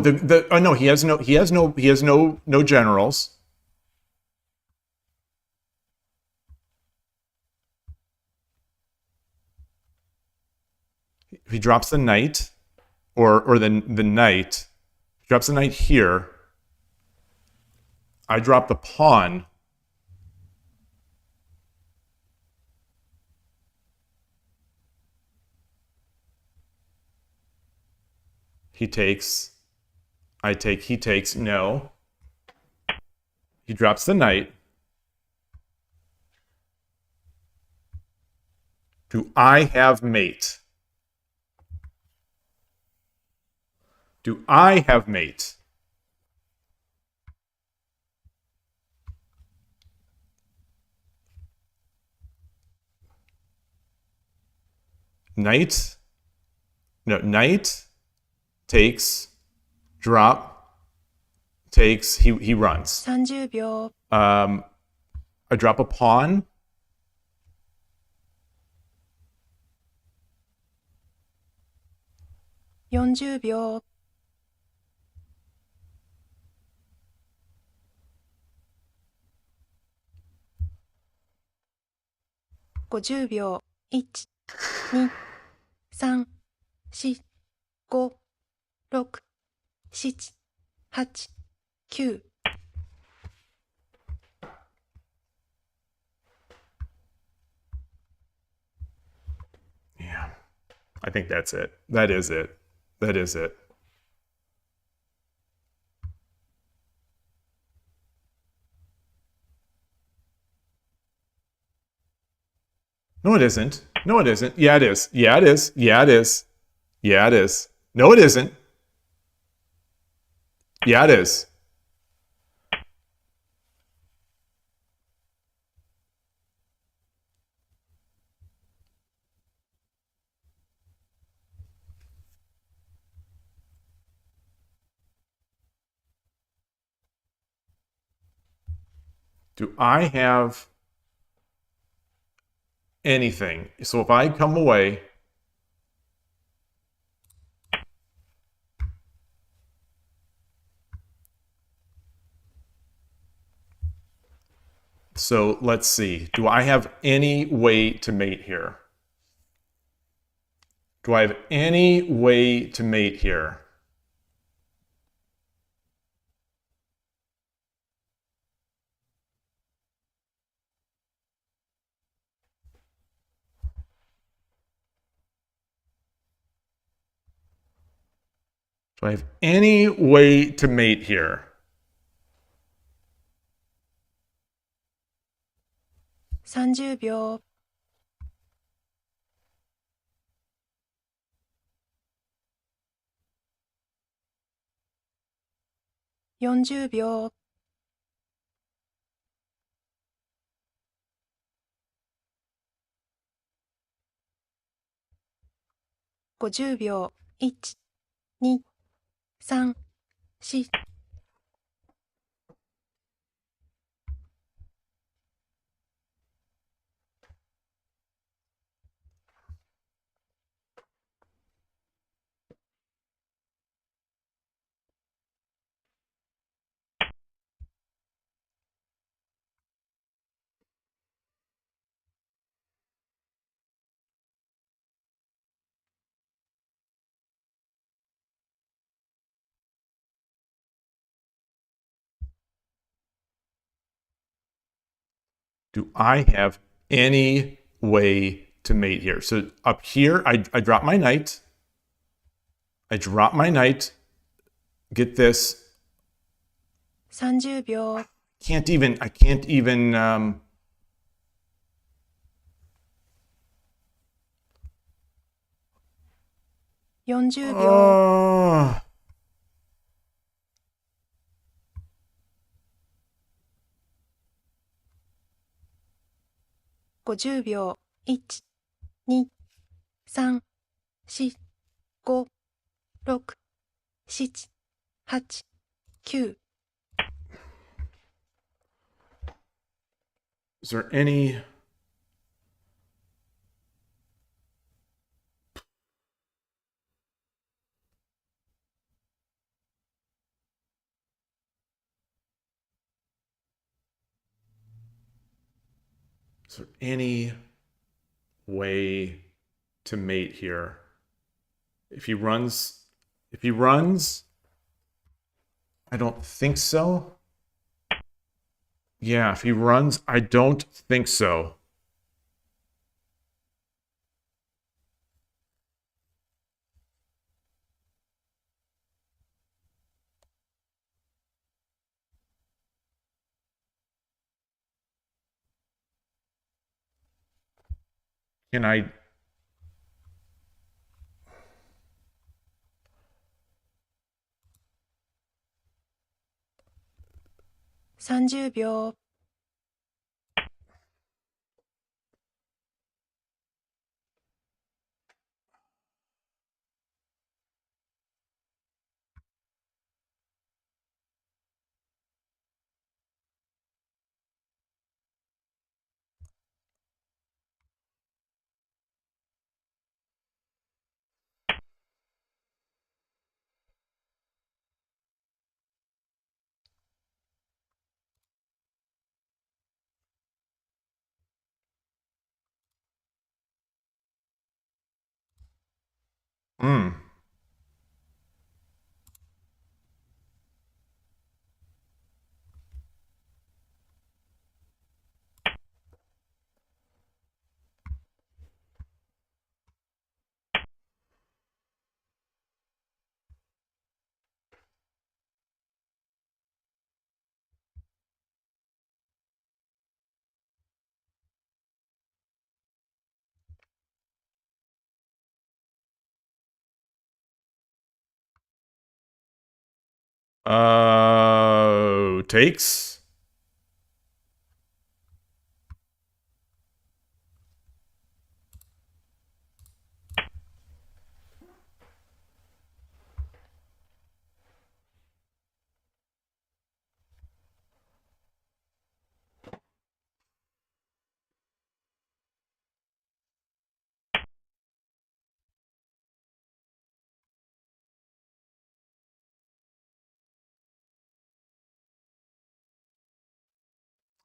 oh no, he has no generals. He drops the knight, or the knight. He drops the knight here. I drop the pawn. He takes. I take. He takes. No. He drops the knight. Do I have mate? Do I have mate? Knight. No, knight takes, drop, takes, he runs.
30秒
I drop a pawn.
,40秒 ,50秒 ,1、2、3、4、5、6、7、8、9
Yeah, I think that's it. That is it. That is it. No, it isn't. No, it isn't. Yeah, it is. Yeah, it is. Yeah, it is. Yeah, it is. No, it isn't. Yeah, it is. Do I have anything? So if I come away, so let's see. Do I have any way to mate here? Do I have any way to mate here? Do I have any way to mate here?
30秒。40秒。50秒。1、2、3、4。
Do I have any way to mate here? So up here, I drop my knight. I drop my knight. Get this.
30秒。
I can't even,
40秒。50秒。1、2、3、4、5、6、7、8、9。
is there any... Is there any way to mate here? If he runs, I don't think so. Yeah, if he runs, I don't think so. Can I...30
秒。
Mm. Takes?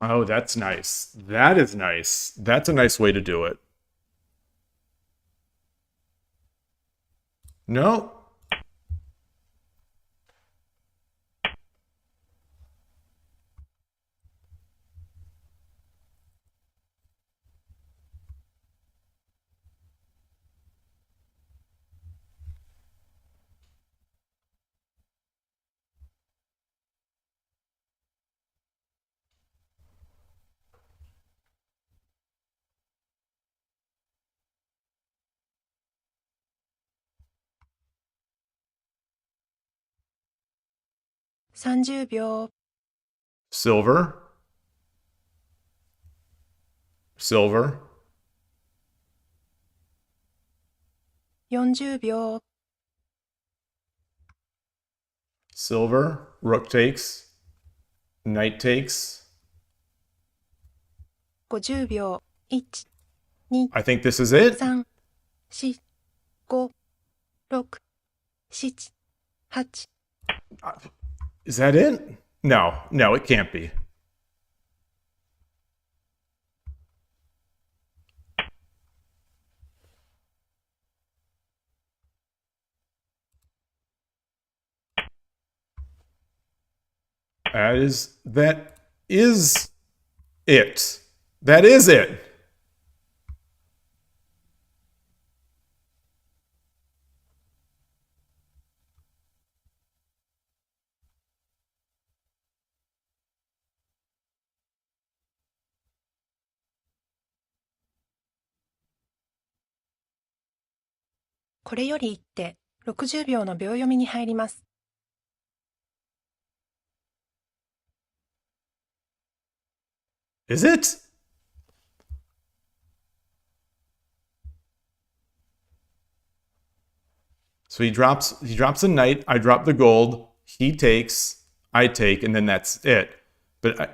Oh, that's nice. That is nice. That's a nice way to do it. No.
?30 秒。
Silver. Silver.
40秒。
Silver. Rook takes. Knight takes.
50秒。1、2、
I think this is it.
3、4、5、6、7、8。Is
that it? No, no, it can't be. That is it. That is it.
これより一手、60秒の秒読みに入ります。
Is it? So he drops a knight, I drop the gold, he takes, I take, and then that's it. But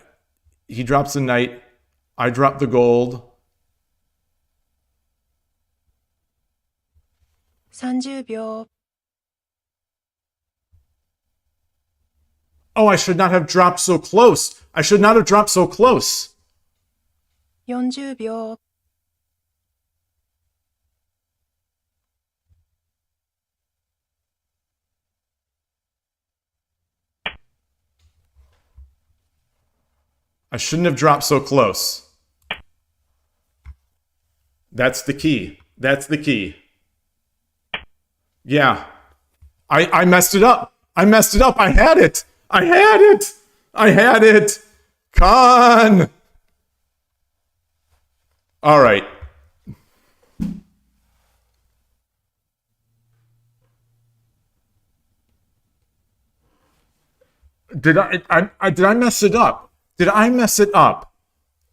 he drops a knight, I drop the gold.
30秒。
Oh, I should not have dropped so close. I should not have dropped so close.
40秒。
I shouldn't have dropped so close. That's the key. That's the key. Yeah. I messed it up. I messed it up. I had it. I had it. I had it. Con. All right. Did I mess it up? Did I mess it up?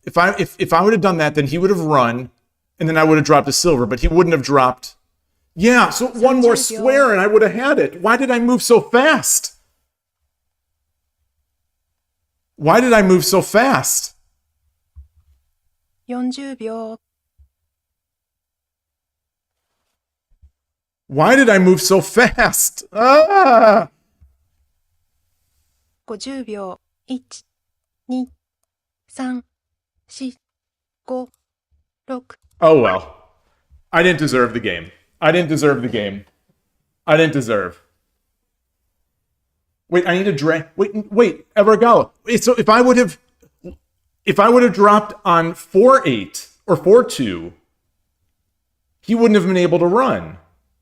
If I would have done that, then he would have run, and then I would have dropped a silver, but he wouldn't have dropped. Yeah, so one more square and I would have had it. Why did I move so fast? Why did I move so fast?
40秒。
Why did I move so fast? Ah!
50秒。1、2、3、4、5、6。
Oh well. I didn't deserve the game. I didn't deserve the game. I didn't deserve. Wait, I need to drag. Wait, Evergala. So if I would have dropped on 4-8 or 4-2, he wouldn't have been able to run,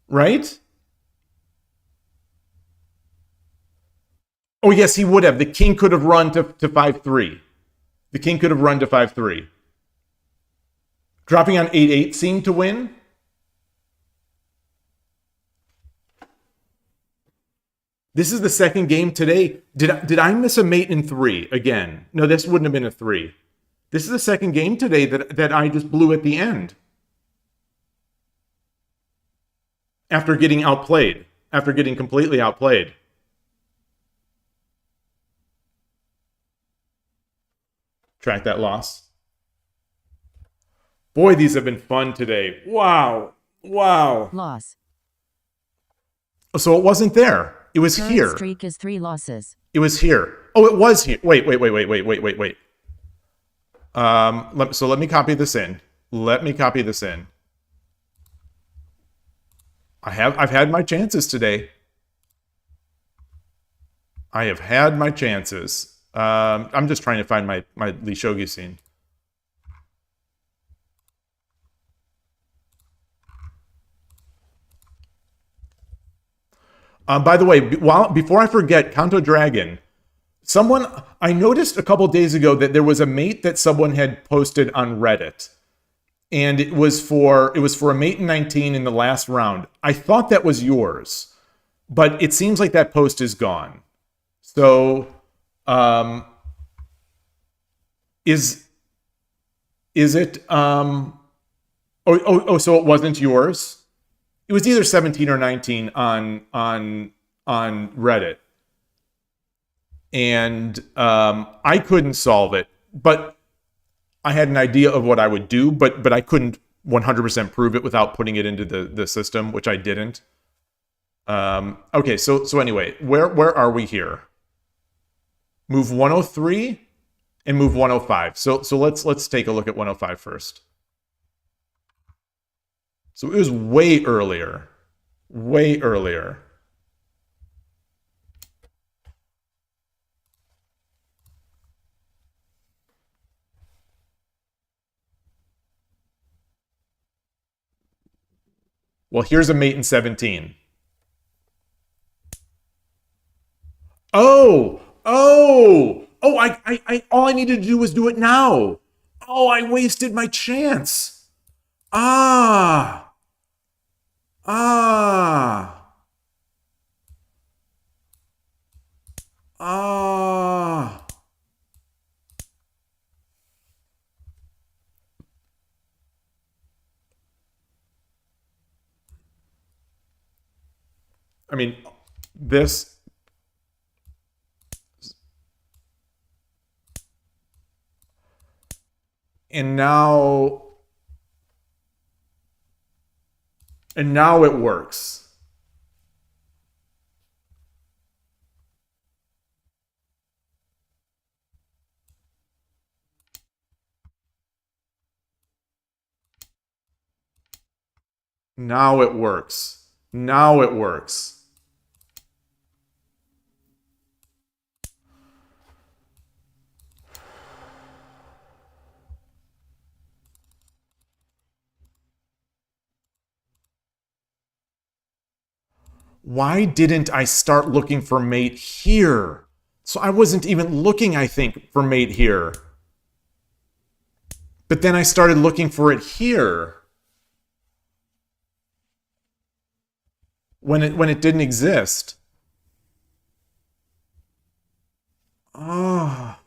right? Oh yes, he would have. The king could have run to 5-3. The king could have run to 5-3. Dropping on 8-8 seemed to win. This is the second game today. Did I miss a mate in 3 again? No, this wouldn't have been a 3. This is the second game today that I just blew at the end. After getting outplayed. After getting completely outplayed. Track that loss. Boy, these have been fun today. Wow. Wow.
Loss.
So it wasn't there. It was
Current
here.
streak is 3 losses.
It was here. Oh, it was here. Wait. So let me copy this in. Let me copy this in. I've had my chances today. I have had my chances. I'm just trying to find my Lee Shogi scene. By the way, before I forget, Kanto Dragon, I noticed a couple days ago that there was a mate that someone had posted on Reddit. And it was for a mate in 19 in the last round. I thought that was yours, but it seems like that post is gone. So, is it? So it wasn't yours. It was either 17 or 19 on Reddit, and I couldn't solve it, but I had an idea of what I would do, but I couldn't 100% prove it without putting it into the system, which I didn't. Okay, so anyway, where are we here? Move 103 and move 105. So let's take a look at 105 first. So it was way earlier. Way earlier. Well, here's a mate in 17. Oh, I all I needed to do was do it now. Oh, I wasted my chance. Ah. Ah. Ah. I mean, this. And now it works. Now it works. Now it works. Why didn't I start looking for mate here? So I wasn't even looking, I think, for mate here. But then I started looking for it here. When it didn't exist. Ah. Oh.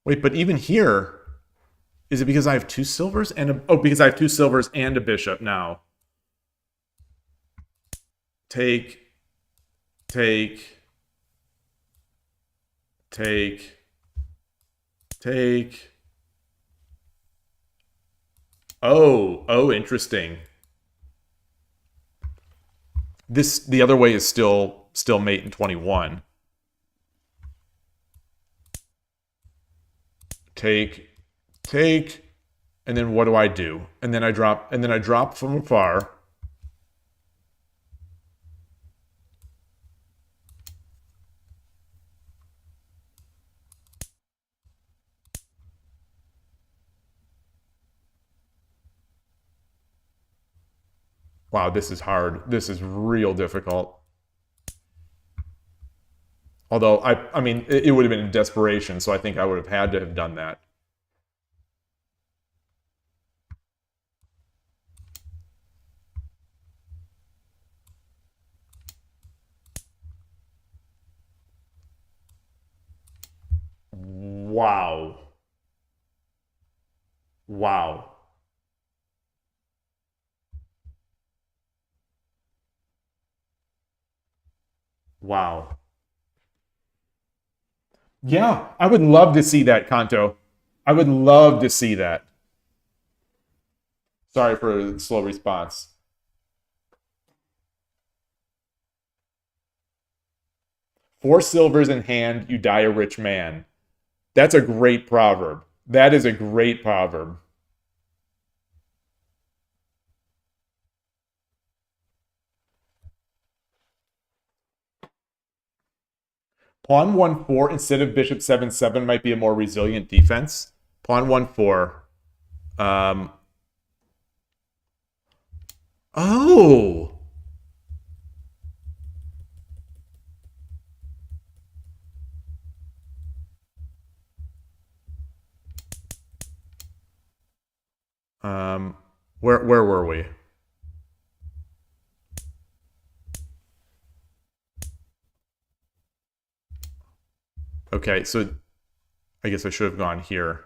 Wait, but even here, is it because I have two silvers and because I have two silvers and a bishop now? Take. Oh, interesting. The other way is still mate in 21. Take, and then what do I do? And then I drop from afar. Wow, this is hard. This is real difficult. Although, I mean, it would have been in desperation, so I think I would have had to have done that. Wow. Wow. Wow. Yeah, I would love to see that, Kanto. I would love to see that. Sorry for a slow response. Four silvers in hand, you die a rich man. That's a great proverb. That is a great proverb. Pawn 1-4 instead of bishop 7-7 might be a more resilient defense. Pawn 1-4. Oh! Where were we? Okay, so I guess I should have gone here.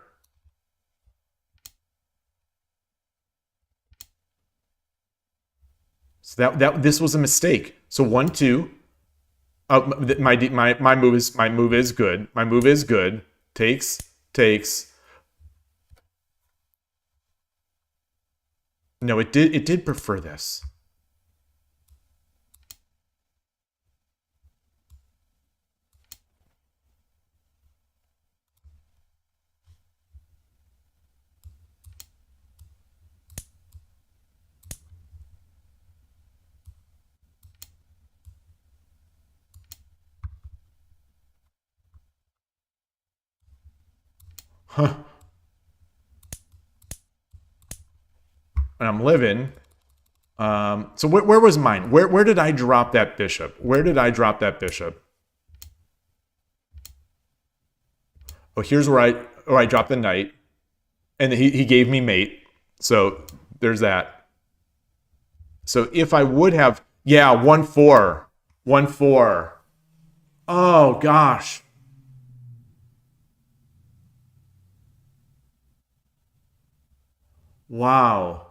So this was a mistake. So 1-2. My move is good. My move is good. Takes. No, it did prefer this. Huh. And I'm living. So where was mine? Where did I drop that bishop? Where did I drop that bishop? Oh, here's where I dropped the knight. And he gave me mate. So there's that. So if I would have, yeah, 1-4. 1-4. Oh gosh. Wow.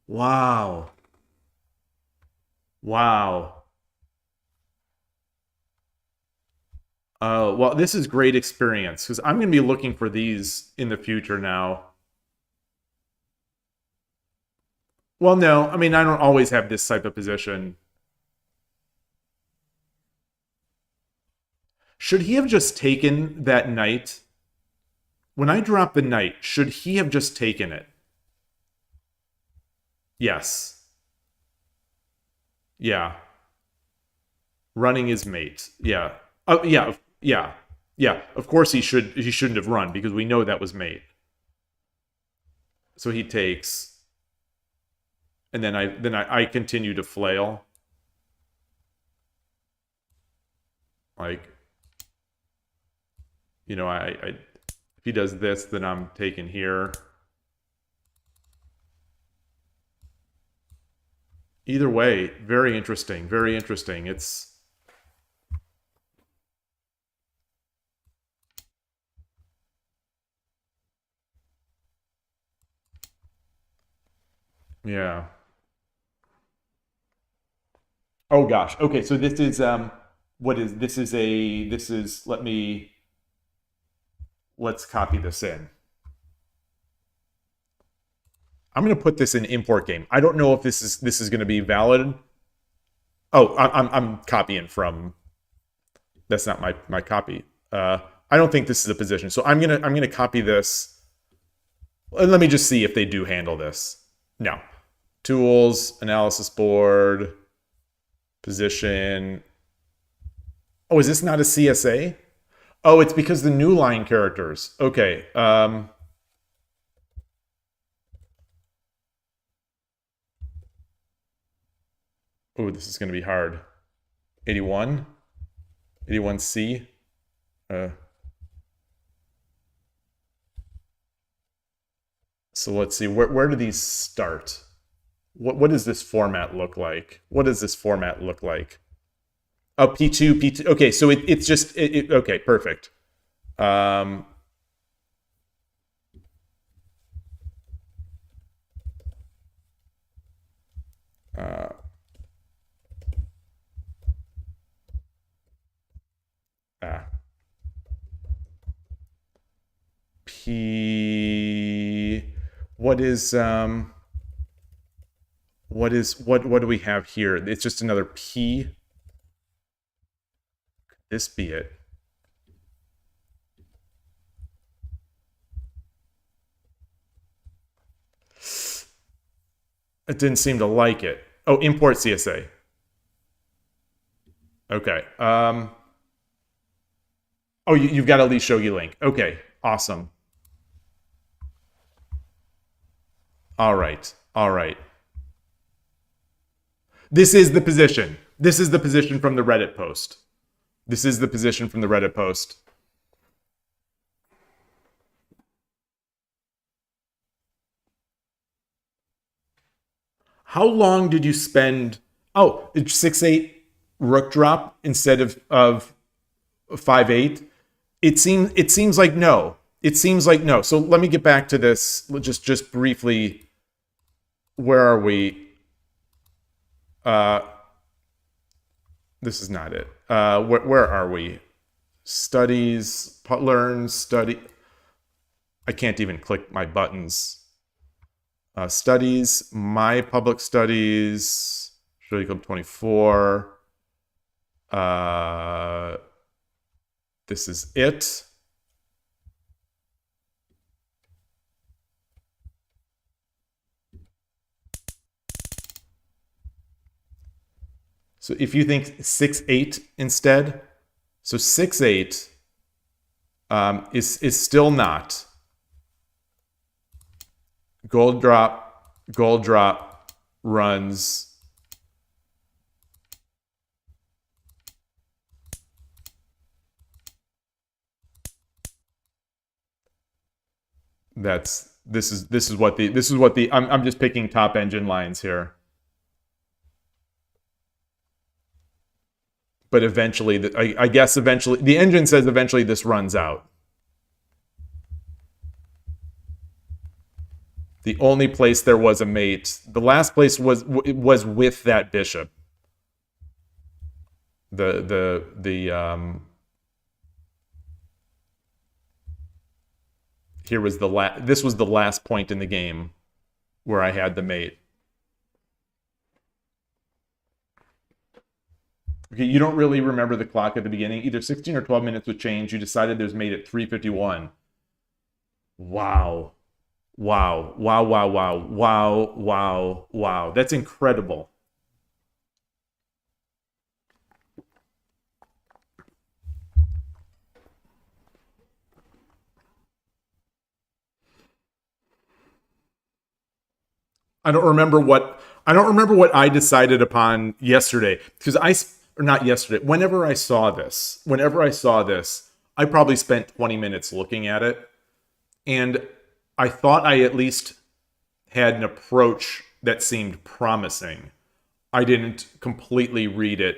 Wow. Wow. Well, this is great experience because I'm going to be looking for these in the future now. Well, no, I mean, I don't always have this type of position. Should he have just taken that knight? When I drop the knight, should he have just taken it? Yes. Yeah. Running his mate. Yeah. Oh, yeah. Yeah. Yeah. Of course he shouldn't have run because we know that was mate. So he takes. And then I continue to flail. Like, you know, if he does this, then I'm taking here. Either way, very interesting. Very interesting. It's yeah. Oh gosh. Okay, so this is what is this is let's copy this in. I'm going to put this in import game. I don't know if this is going to be valid. Oh, I'm copying from. That's not my copy. I don't think this is a position. So I'm gonna copy this. Let me just see if they do handle this. No. Tools, analysis board, position. Oh, is this not a CSA? Oh, it's because the new line characters. Okay. Oh, this is going to be hard. 81? 81C? So let's see, where do these start? What does this format look like? What does this format look like? Oh, P2, P2. Okay, so it's just, okay, perfect. P what do we have here? It's just another P. Could this be it? It didn't seem to like it. Oh, import CSA. Okay. Oh, you've got at least Shogi link. Okay, awesome. All right. All right. This is the position. This is the position from the Reddit post. This is the position from the Reddit post. How long did you spend? Oh, it's 6-8 rook drop instead of 5-8. It seems like no. It seems like no. So let me get back to this just briefly. Where are we? This is not it. Where are we? Studies, learn, study. I can't even click my buttons. Studies, my public studies, Shogi Club 24. This is it. So if you think 6-8 instead, so 6-8 is still not. Gold drop runs. This is what the I'm just picking top engine lines here. But eventually, I guess eventually, the engine says eventually this runs out. The only place there was a mate, the last place was with that bishop. Here was this was the last point in the game where I had the mate. Okay, you don't really remember the clock at the beginning. Either 16 or 12 minutes would change. You decided there's mate at 3:51. Wow. Wow. Wow, wow, wow. Wow, wow, wow. That's incredible. I don't remember what I decided upon yesterday because or not yesterday. Whenever I saw this, I probably spent 20 minutes looking at it, and I thought I at least had an approach that seemed promising. I didn't completely read it.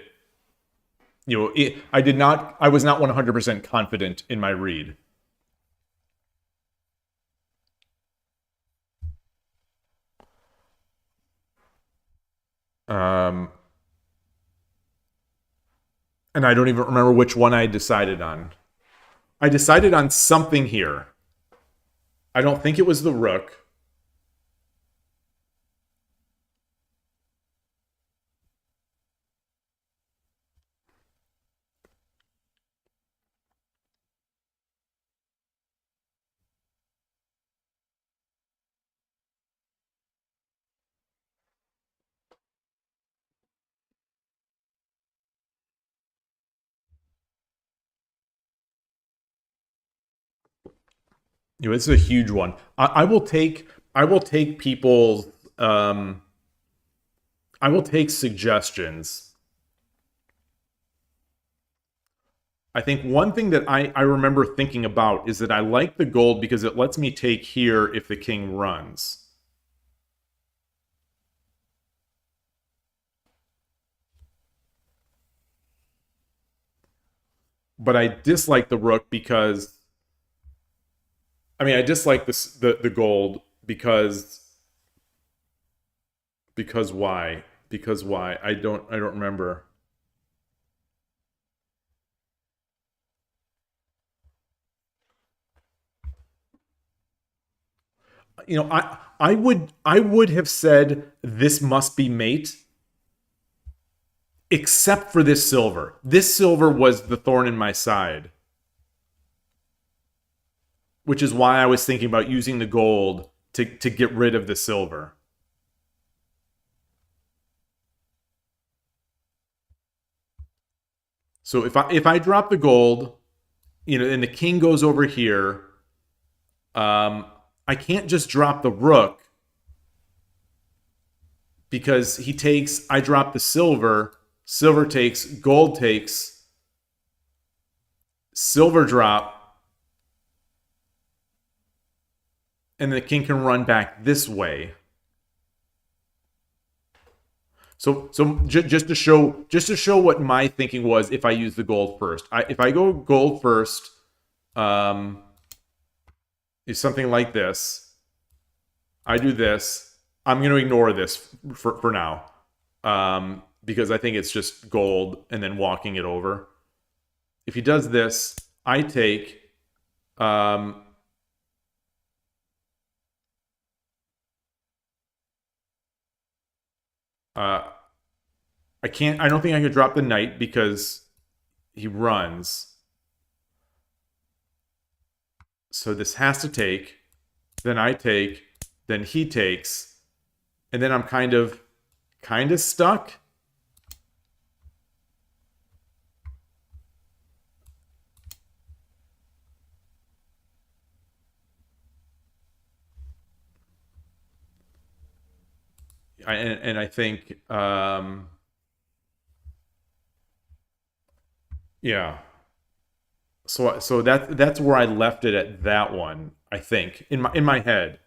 I was not 100% confident in my read. And I don't even remember which one I decided on. I decided on something here. I don't think it was the rook. It's a huge one. I will take people's I will take suggestions. I think one thing that I remember thinking about is that I like the gold because it lets me take here if the king runs. But I dislike the rook because I dislike the gold because why? Because why? I don't remember. you know, I would have said this must be mate, except for this silver. This silver was the thorn in my side, which is why I was thinking about using the gold to get rid of the silver. So if I drop the gold, you know, and the king goes over here, I can't just drop the rook because he takes, I drop the silver, silver takes, gold takes, silver drop, and the king can run back this way. So just to show what my thinking was if I use the gold first. If I go gold first, is something like this. I do this. I'm going to ignore this for now, because I think it's just gold and then walking it over. If he does this, I take, I can't, I don't think I could drop the knight because he runs. So this has to take, then I take, then he takes, and then I'm kind of stuck. And I think, yeah. So that's where I left it at that one. I think in my head.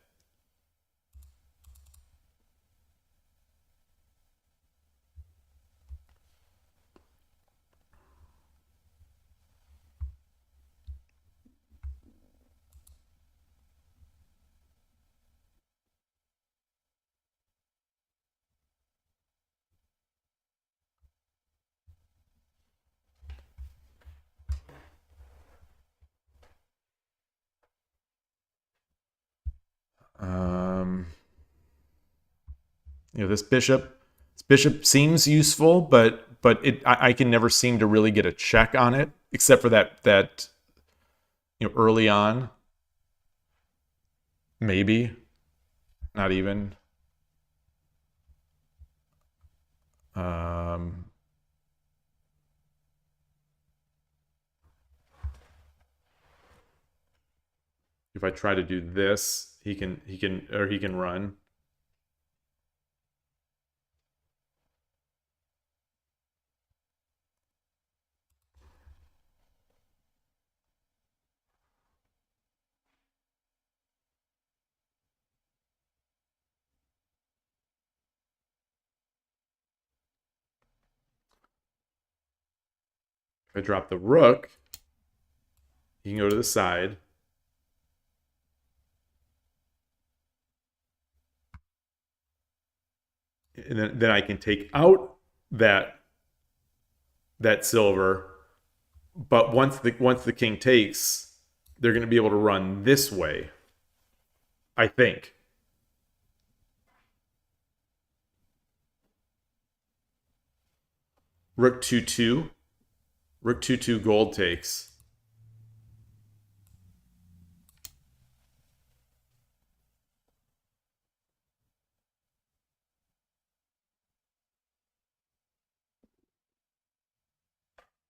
You know, this bishop seems useful, but I can never seem to really get a check on it, except for that you know, early on. Maybe. Not even. If I try to do this, he can run. If I drop the rook, he can go to the side. And then I can take out that silver. But once the king takes, they're going to be able to run this way, I think. Rook 2-2. Rook 2-2 gold takes.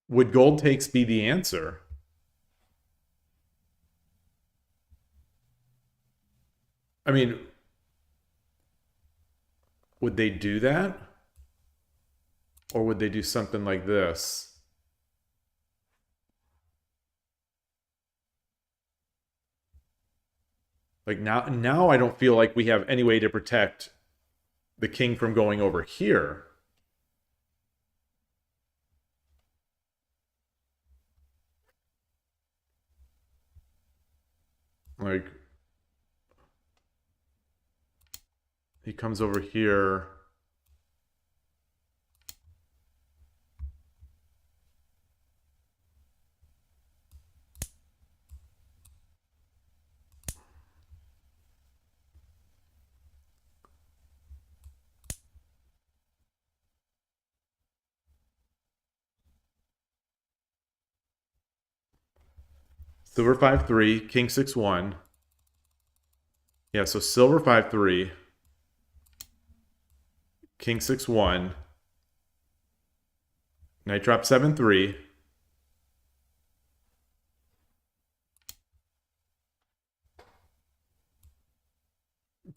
Would gold takes be the answer? I mean, would they do that? Or would they do something like this? Like now I don't feel like we have any way to protect the king from going over here. Like, he comes over here. Silver 5-3, king 6-1. Yeah, so silver 5-3, king 6-1. Knight drop 7-3.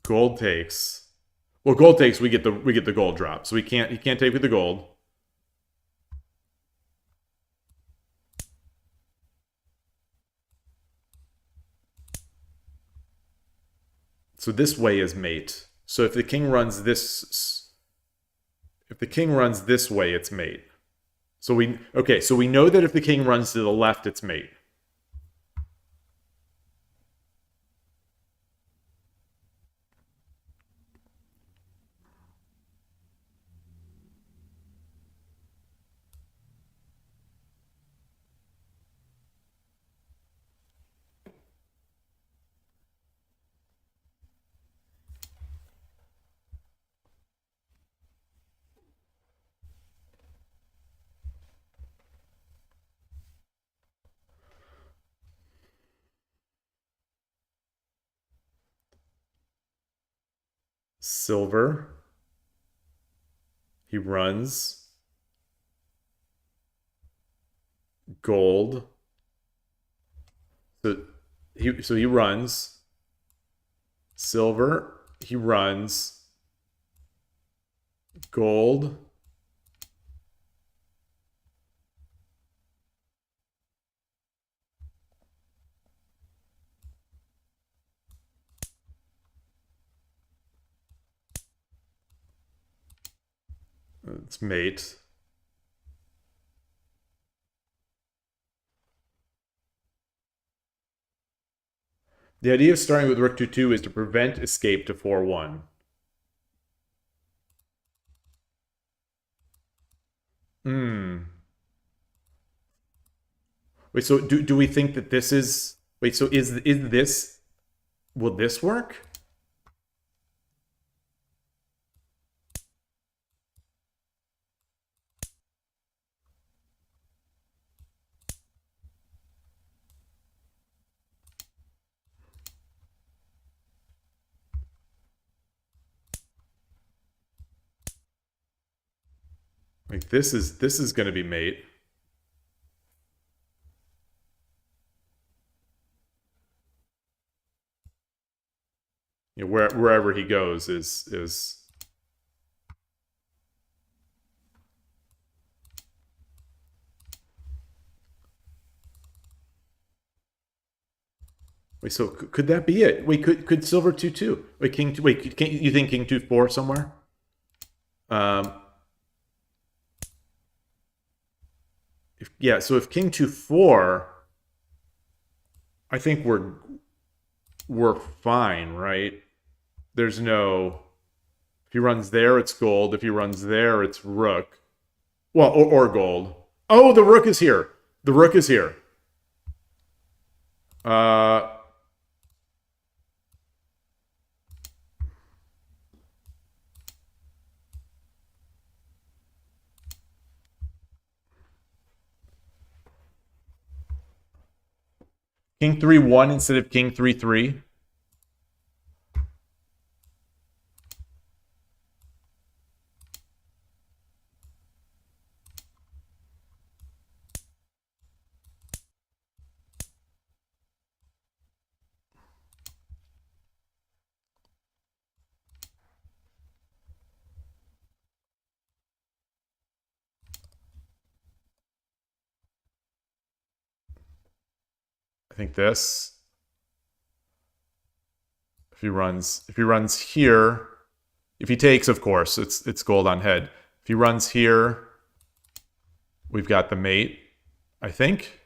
Gold takes. Well, gold takes, we get the gold drop. So he can't take with the gold. So this way is mate. So if the king runs this way, it's mate. So we know that if the king runs to the left, it's mate. Silver. He runs. Gold. So he runs. Silver. He runs. Gold. It's mate. The idea of starting with rook 2-2 is to prevent escape to 4-1. Wait, so do we think that this is... Wait, so is this... Will this work? Like this is going to be mate. You know, wherever he goes is Wait, so could that be it? Wait, could silver 2-2? Wait, king 2, wait, can't you think king 2-4 somewhere? Yeah, so if king 2-4, I think we're fine, right? There's no... If he runs there, it's gold. If he runs there, it's rook. Well, or gold. Oh, the rook is here. The rook is here. King 3-1 instead of king 3-3. I think this. If he runs here, if he takes, of course, it's gold on head. If he runs here, we've got the mate, I think.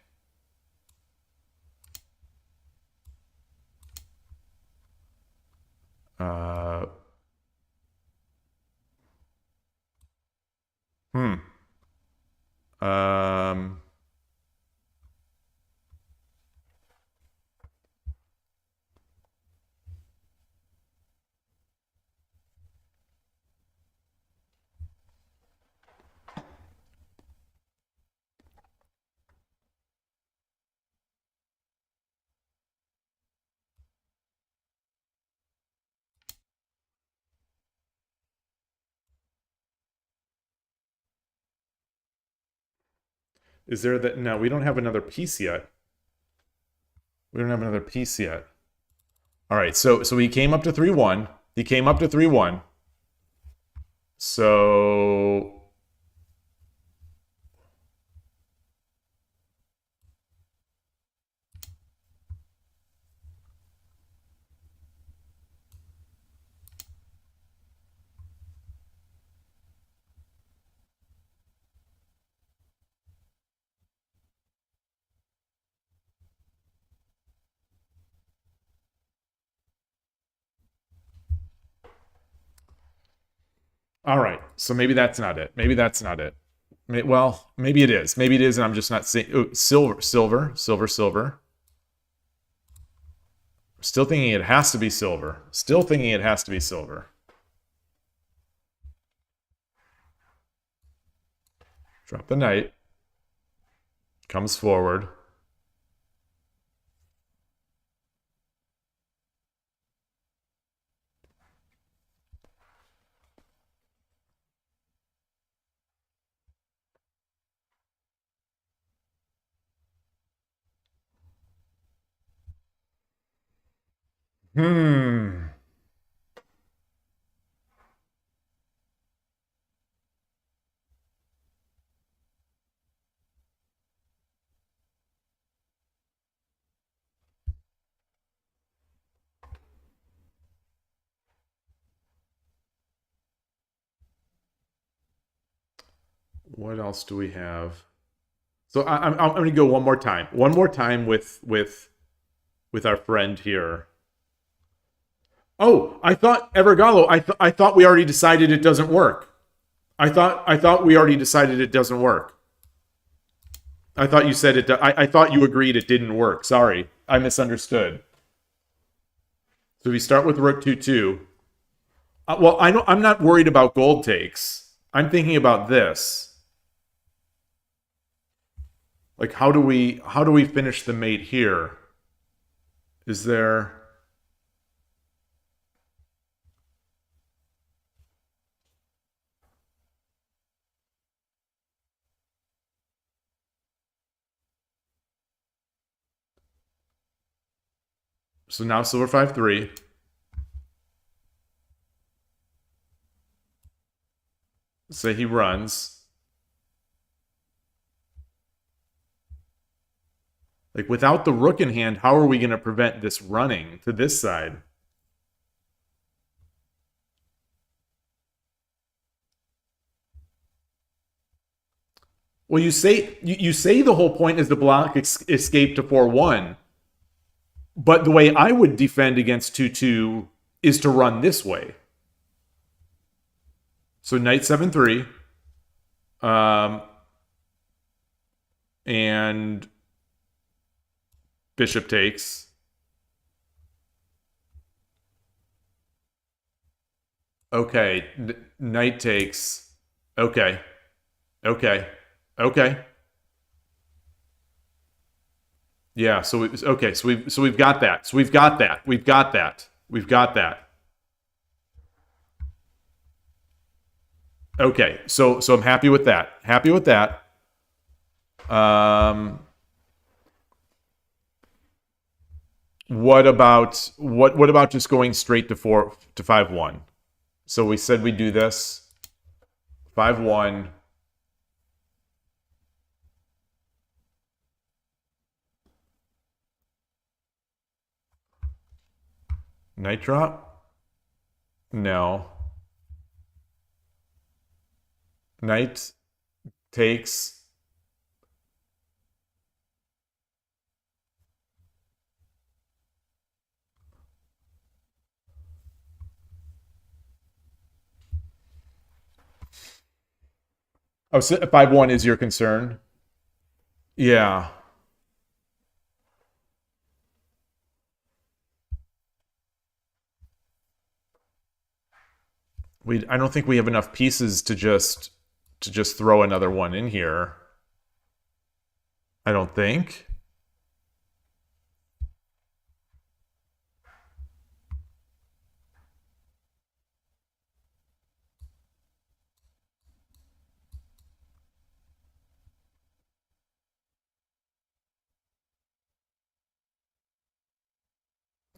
Is there that? No, we don't have another piece yet. We don't have another piece yet. All right, so he came up to 3-1. He came up to 3-1. So all right, so maybe that's not it. Maybe that's not it. Well, maybe it is. Maybe it is, and I'm just not seeing. Ooh, silver. Still thinking it has to be silver. Still thinking it has to be silver. Drop the knight. Comes forward. Hmm. What else do we have? So I'm going to go one more time. One more time with our friend here. Oh, I thought Evergallo. I thought we already decided it doesn't work. I thought we already decided it doesn't work. I thought you said it. I thought you agreed it didn't work. Sorry, I misunderstood. So we start with Rook 2-2. Well, I'm not worried about gold takes. I'm thinking about this. Like, how do we finish the mate here? Is there? So now silver 5-3. Say he runs. Like, without the rook in hand, how are we going to prevent this running to this side? Well, you say the whole point is the block escape to 4-1. But the way I would defend against 2-2 is to run this way. So knight 7-3. And bishop takes. Okay, knight takes. Okay. Yeah, so we've got that. We've got that. Okay, so I'm happy with that. What about just going straight to 5-1? So we said we do this 5-1. Knight drop? No. Knight takes. Oh, so 5-1 is your concern? Yeah. I don't think we have enough pieces to just throw another one in here. I don't think.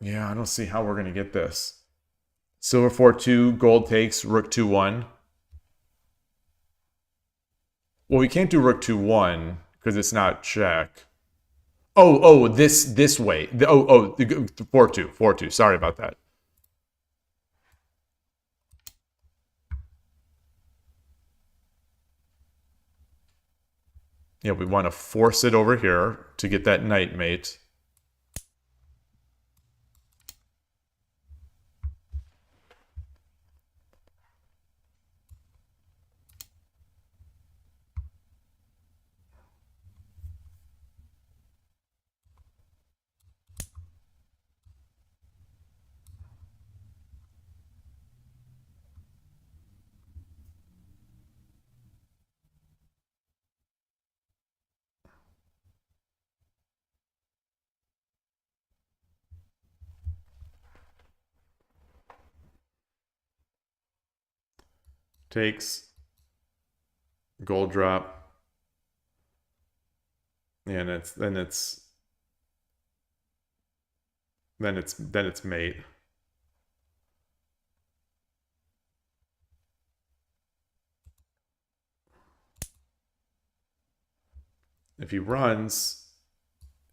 Yeah, I don't see how we're going to get this. Silver 4-2, gold takes, rook 2-1. Well, we can't do rook 2-1 because it's not check. Oh, this way. 4-2, 4-2. Sorry about that. Yeah, we want to force it over here to get that knight mate. Takes. Gold drop. And then it's mate. If he runs,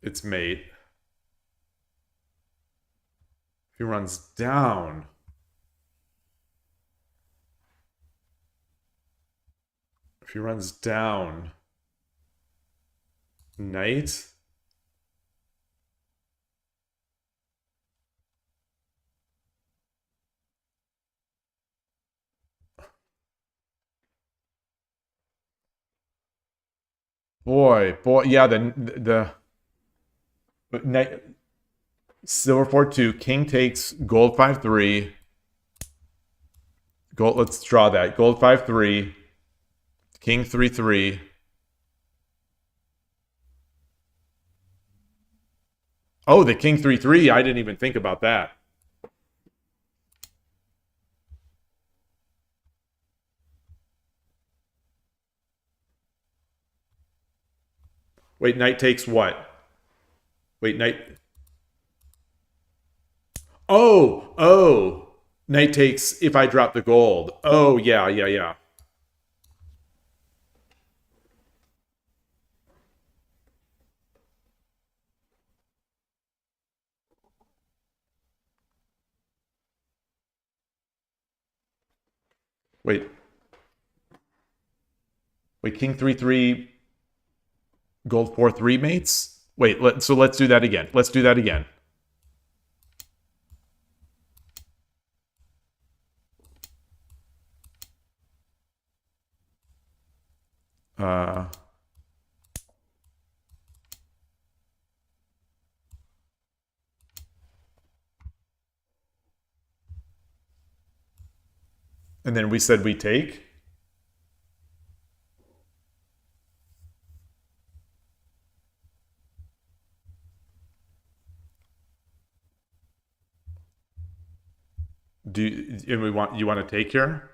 it's mate. If he runs down, knight. Boy, yeah. The knight, silver 4-2, king takes, gold 5-3. Gold. Let's draw that. Gold 5-3, king 3-3. Oh, the king 3-3. I didn't even think about that. Wait, knight takes what? Wait, knight. Oh. Knight takes if I drop the gold. Oh, yeah. Wait, king 3-3, gold 4-3 mates? Wait, so let's do that again. Let's do that again. And then we said we take. And you want to take here?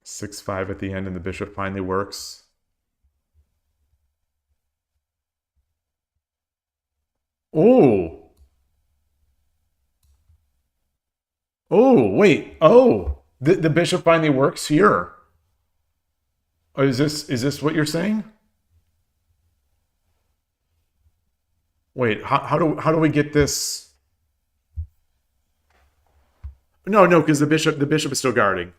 Six-five at the end, and the bishop finally works. Oh, wait. Oh, the bishop finally works here. Oh, is this what you're saying? Wait, how do we get this? No, because the bishop is still guarding.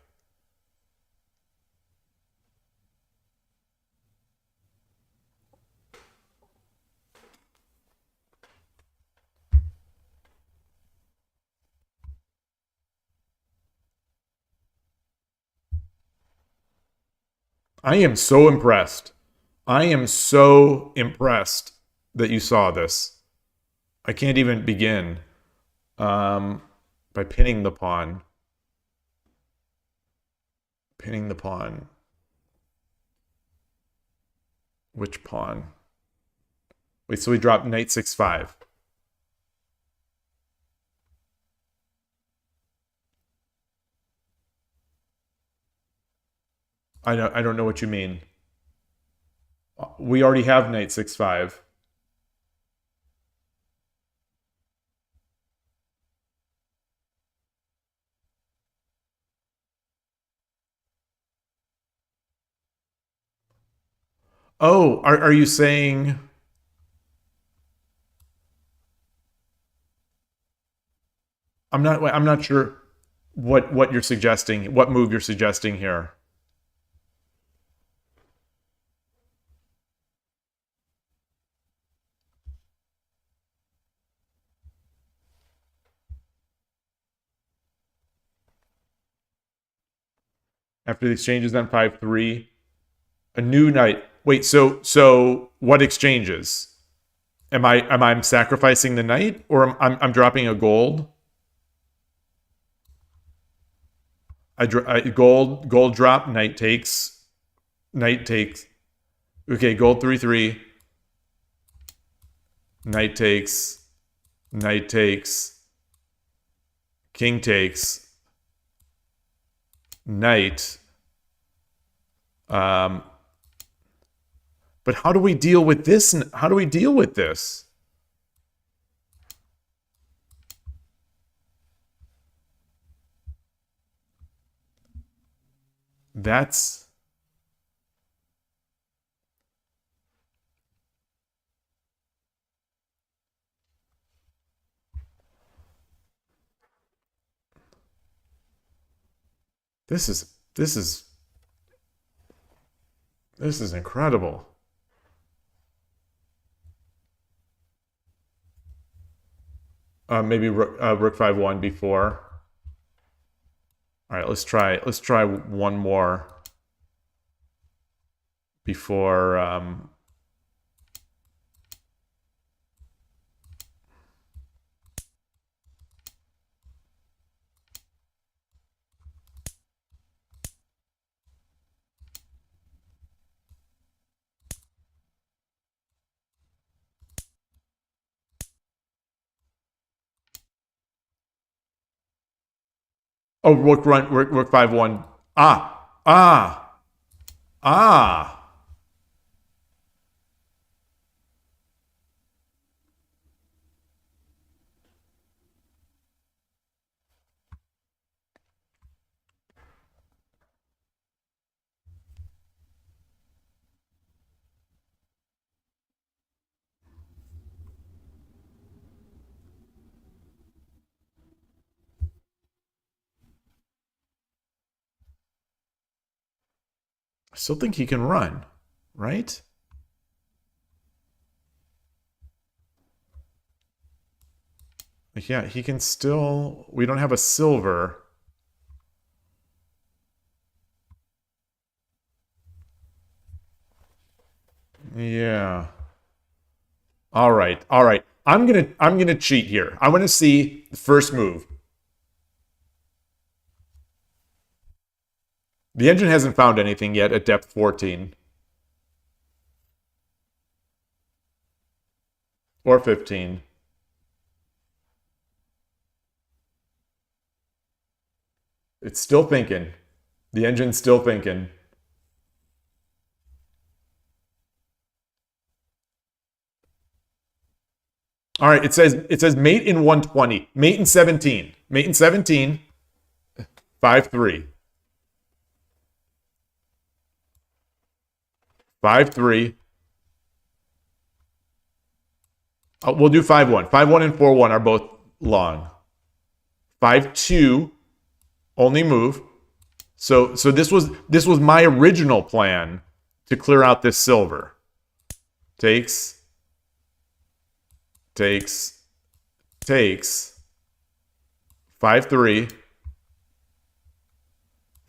I am so impressed. I am so impressed that you saw this. I can't even begin. By pinning the pawn. Pinning the pawn. Which pawn? Wait, so we dropped knight 6-5. I don't know what you mean. We already have knight 6-5. Oh, are you saying... I'm not sure what you're suggesting, what move you're suggesting here. After the exchanges on 5-3, a new knight. Wait, so what exchanges? Am I sacrificing the knight, or I'm dropping a gold? Gold drop, knight takes. Okay, gold 3-3. Knight takes. King takes. Knight. But how do we deal with this? How do we deal with this? That's... This is incredible. Maybe rook 5-1 before. All right, let's try one more before oh, rook 5-1. Ah. I still think he can run, right? Yeah, he can still... We don't have a silver. Yeah. All right. I'm gonna cheat here. I want to see the first move. The engine hasn't found anything yet at depth 14. Or 15. It's still thinking. The engine's still thinking. All right, it says mate in 120. Mate in 17. Mate in 17. 5-3. 5-3. We'll do 5-1. 5-1 and 4-1 are both long. 5-2, only move. So this was my original plan to clear out this silver. Takes. 5-3.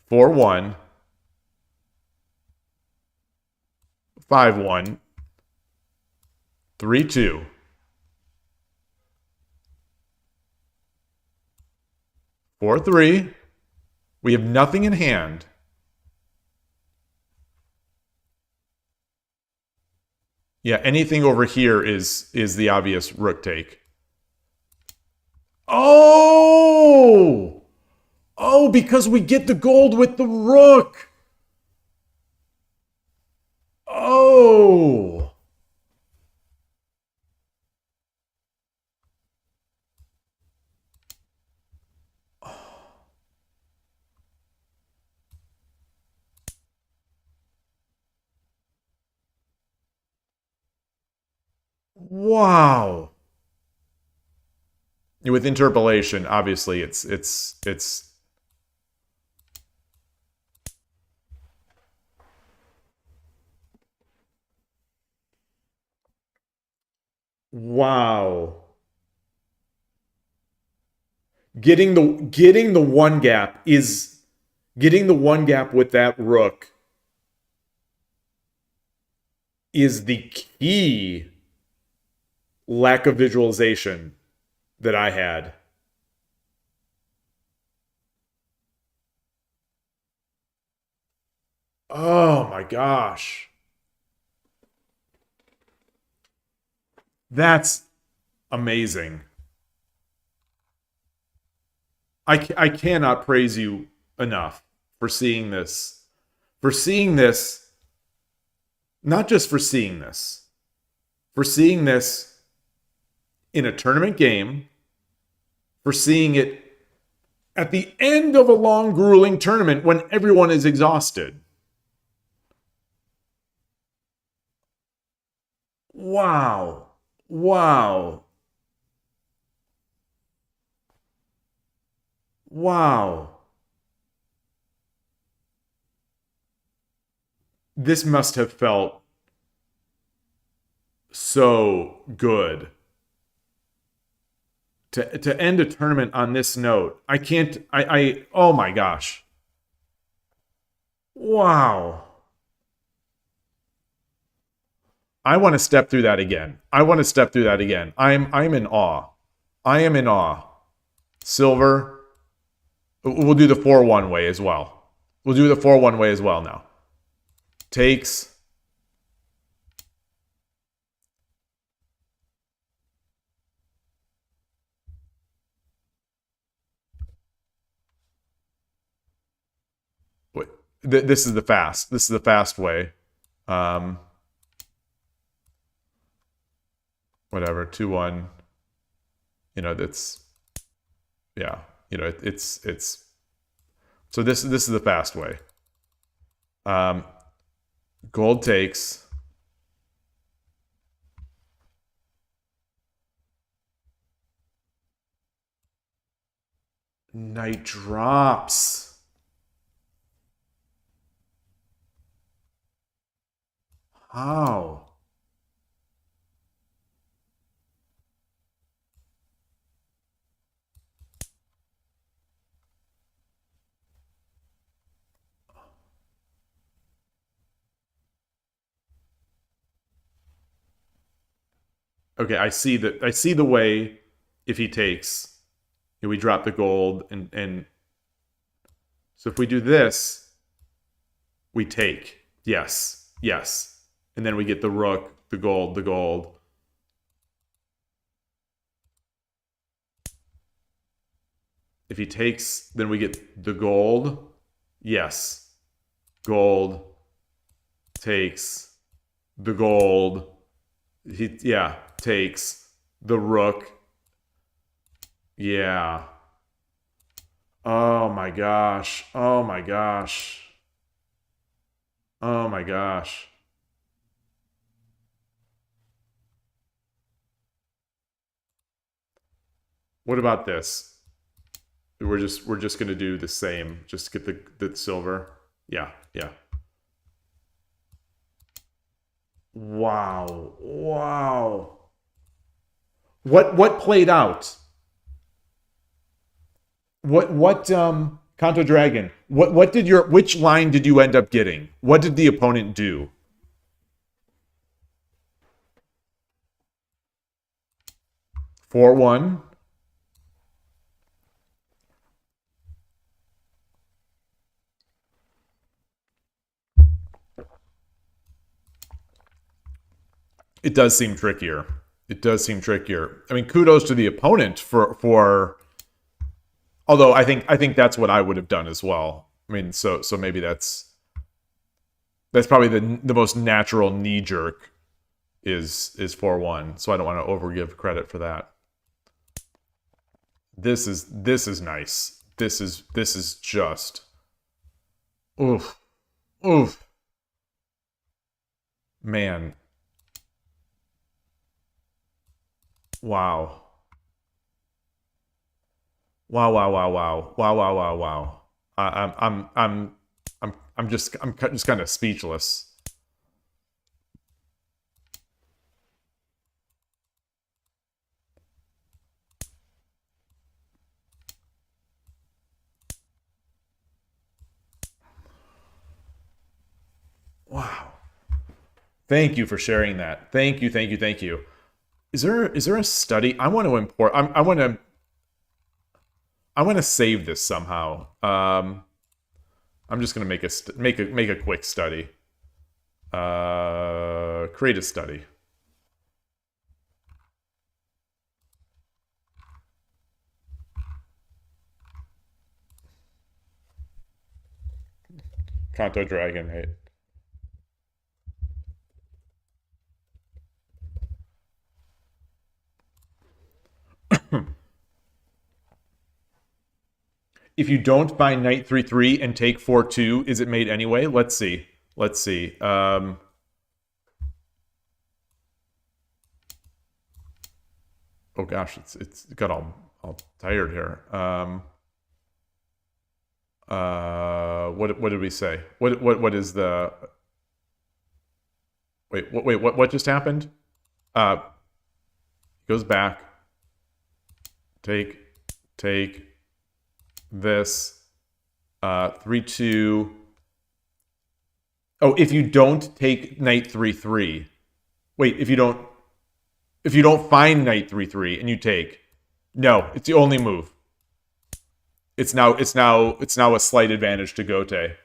4-1. 5-1. 3-2. 4-3. We have nothing in hand. Yeah, anything over here is the obvious rook take. Oh! Oh, because we get the gold with the rook. Wow. With interpolation, obviously, it's. Wow. Getting the one gap is getting the one gap with that rook is the key lack of visualization that I had. Oh my gosh. That's amazing. I cannot praise you enough for seeing this. For seeing this, not just for seeing this, for seeing this in a tournament game, for seeing it at the end of a long, grueling tournament when everyone is exhausted. Wow. Wow. Wow. This must have felt so good. To end a tournament on this note. I can't oh my gosh. Wow. I want to step through that again. I want to step through that again. I'm in awe. I am in awe. Silver. We'll do the 4-1 way as well. We'll do the 4-1 way as well now. Takes. Wait, this is the fast. This is the fast way. Whatever, 2-1. You know, that's, yeah. You know, it's so this is the fast way. Gold takes. Knight drops. How? Okay, I see the way if he takes, we drop the gold and so if we do this, we take. Yes. Yes. And then we get the rook, the gold, the gold. If he takes, then we get the gold. Yes. Gold takes the gold. Yeah, takes the rook. Yeah. Oh my gosh. Oh my gosh. Oh my gosh. What about this? We're just gonna do the same. Just get the silver. Yeah, yeah. Wow. Wow. What played out? What Kanto Dragon, what did which line did you end up getting? What did the opponent do? Four one. It does seem trickier. It does seem trickier. I mean, kudos to the opponent for although I think that's what I would have done as well. I mean, so maybe that's probably the most natural knee jerk is 4-1. So I don't want to overgive credit for that. This is nice. This is just oof. Oof. Man. Wow. Wow, wow, wow, wow. Wow, wow, wow, wow. I'm just kind of speechless. Wow. Thank you for sharing that. Thank you, thank you, thank you. Is there a study? I want to import. I want to save this somehow. I'm just gonna make a quick study. Create a study. Kanto Dragon, right? If you don't find knight 3/3 and take 4/2, is it mate anyway? Let's see. Let's see. Oh gosh, it's got all tired here. What did we say? What is the? Wait, what just happened? Goes back. Take this. 3/2. Oh, if you don't take knight 3/3. Wait, if you don't find knight 3/3 and you take, no, it's the only move. It's now a slight advantage to Gote.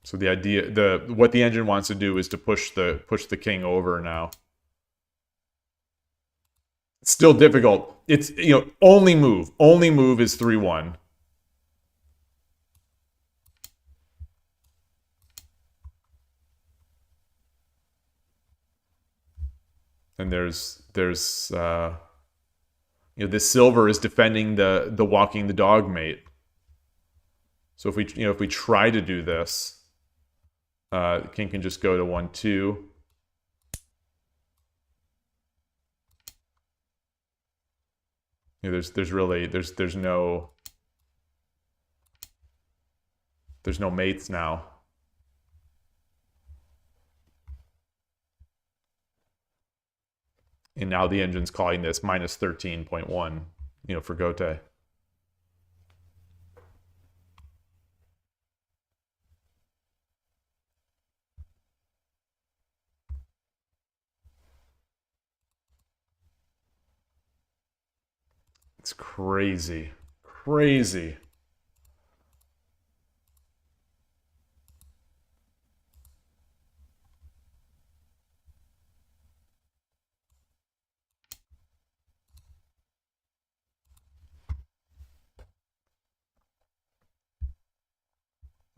So the idea, what the engine wants to do is to push the king over now. It's still difficult. It's only move is 3/1. And there's this silver is defending the walking the dog mate. So if we try to do this, the king can just go to 1/2. There's no mates now. And now the engine's calling this minus 13.1, for Gote. It's crazy. Crazy.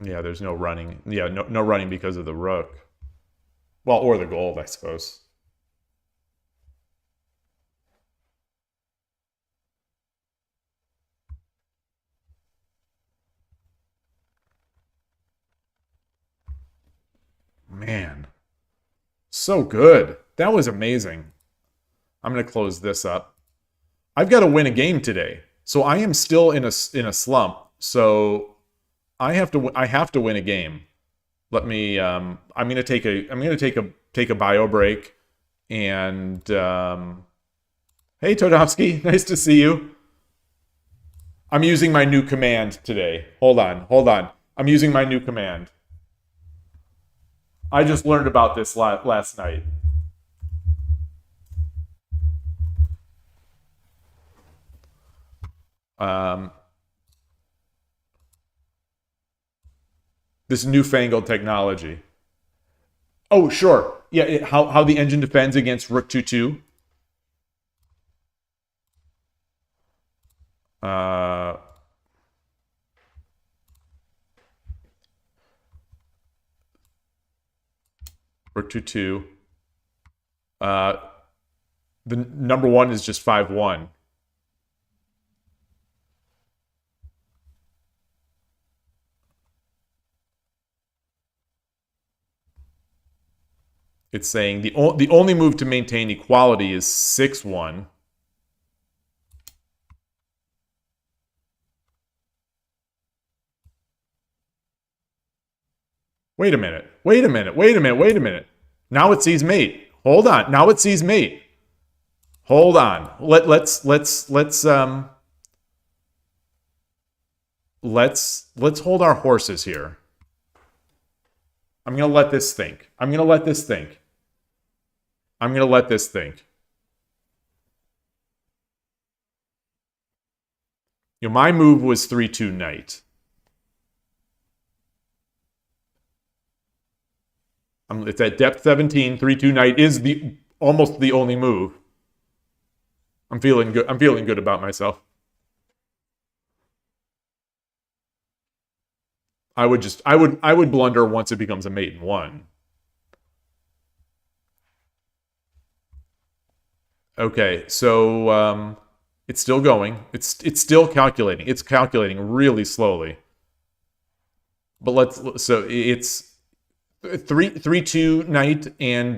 Yeah, there's no running. Yeah, no running because of the rook. Well, or the gold, I suppose. Man. So good. That was amazing. I'm going to close this up. I've got to win a game today. So I am still in a slump. So I have to win a game. Let me I'm going to take a bio break and hey Todovsky, nice to see you. I'm using my new command today. Hold on. I'm using my new command. I just learned about this last night. This newfangled technology. Oh, sure. Yeah, how the engine defends against Rook 2/2. Rook 2/2. The number one is just 5-1. It's saying the only move to maintain equality is 6-1. Wait a minute. Wait a minute. Wait a minute. Wait a minute. Now it sees mate. Hold on. Now it sees mate. Hold on. Let's hold our horses here. I'm going to let this think. I'm going to let this think. I'm going to let this think. You know, my move was 3-2 knight. It's at depth 17. 3-2 knight is almost the only move. I'm feeling good. I'm feeling good about myself. I would blunder once it becomes a mate in one. Okay, so it's still going. It's still calculating. It's calculating really slowly. But so it's 3-2 knight and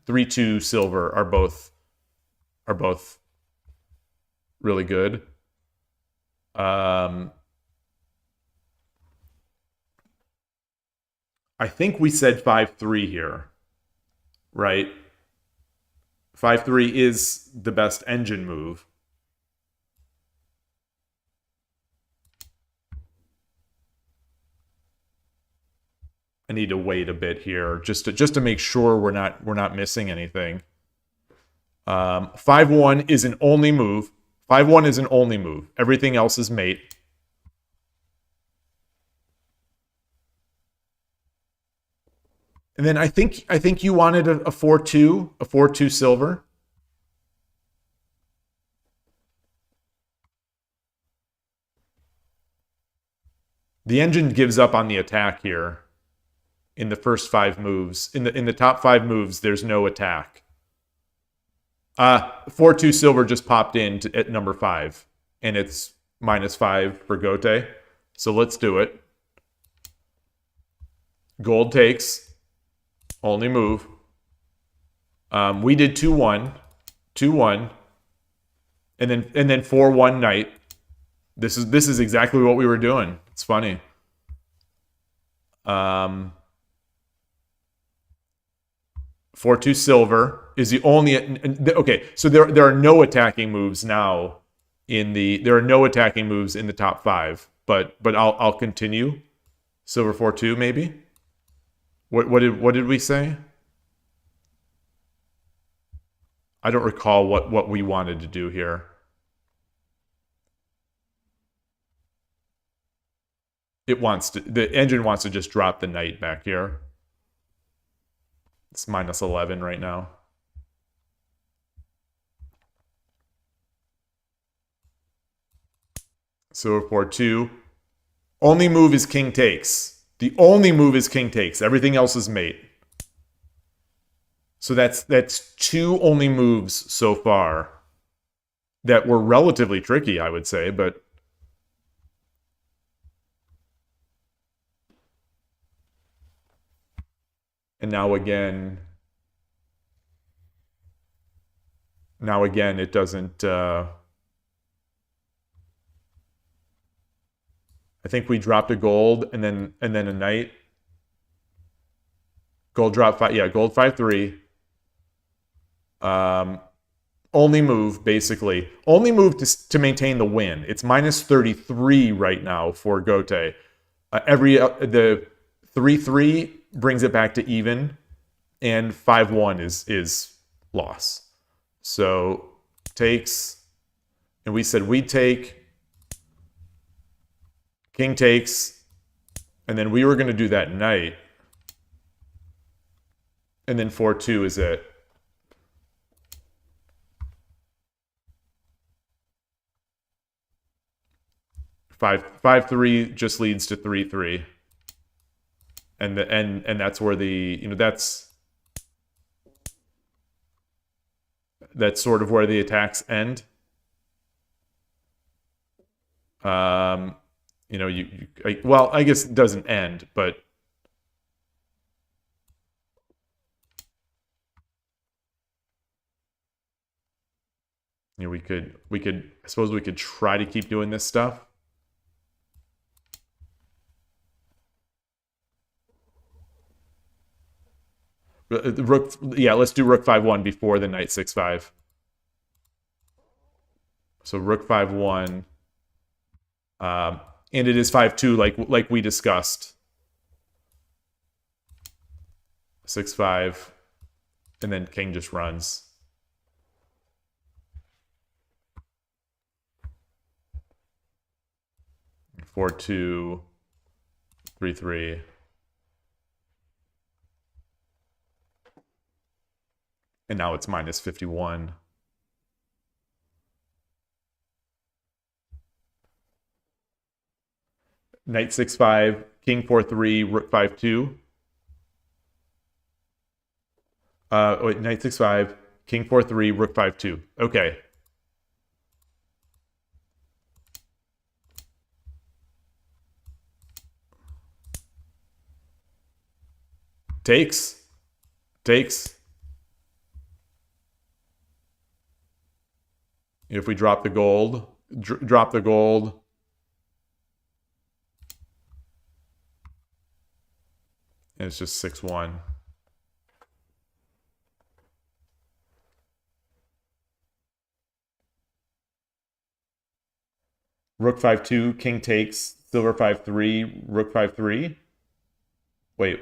3-2 silver are both really good. I think we said 5-3 here, right? 5-3 is the best engine move. I need to wait a bit here just to make sure we're not missing anything. 5-1 is an only move. 5-1 is an only move. Everything else is mate. And then I think you wanted a 4-2 silver. The engine gives up on the attack here in the first 5 moves. In the top 5 moves, there's no attack. 4-2 silver just popped in at number 5, and it's -5 for Gote. So let's do it. Gold takes. Only move. We did 2-1, and then 4-1 knight. This is exactly what we were doing. It's funny. 4-2 silver is the only. Okay, so there are no attacking moves now there are no attacking moves in the top 5. But I'll continue. Silver 4-2 maybe. What did we say? I don't recall what we wanted to do here. The engine wants to just drop the knight back here. It's -11 right now. Silver 4-2. Only move is king takes. The only move is king takes. Everything else is mate. So that's 2 only moves so far that were relatively tricky, I would say, but and now again it doesn't I think we dropped a gold and then a knight. Gold drop 5. Yeah, gold 5-3. Only move, basically. Only move to maintain the win. It's -33 right now for Gote. The 3-3 brings it back to even, and 5-1 is loss. So takes, and we said we take. King takes, and then we were going to do that knight. And then 4-2 is it. Five 3 just leads to 3-3. And that's where that's That's sort of where the attacks end. You know, well, I guess it doesn't end, but you know, I suppose we could try to keep doing this stuff. Rook, yeah, let's do Rook 5-1 before the Knight 6-5. So Rook 5-1, and it is 5-2, like we discussed. 6-5, and then King just runs. Four, 2, 3-3. And now it's minus 51. Knight 6-5, King 4-3, Rook 5-2. Wait, Knight 6-5, King 4-3, Rook 5-2. Okay. Takes. If we drop the gold, drop the gold. And it's just 6-1. Rook 5-2, King takes, Silver 5-3, Rook 5-3. Wait,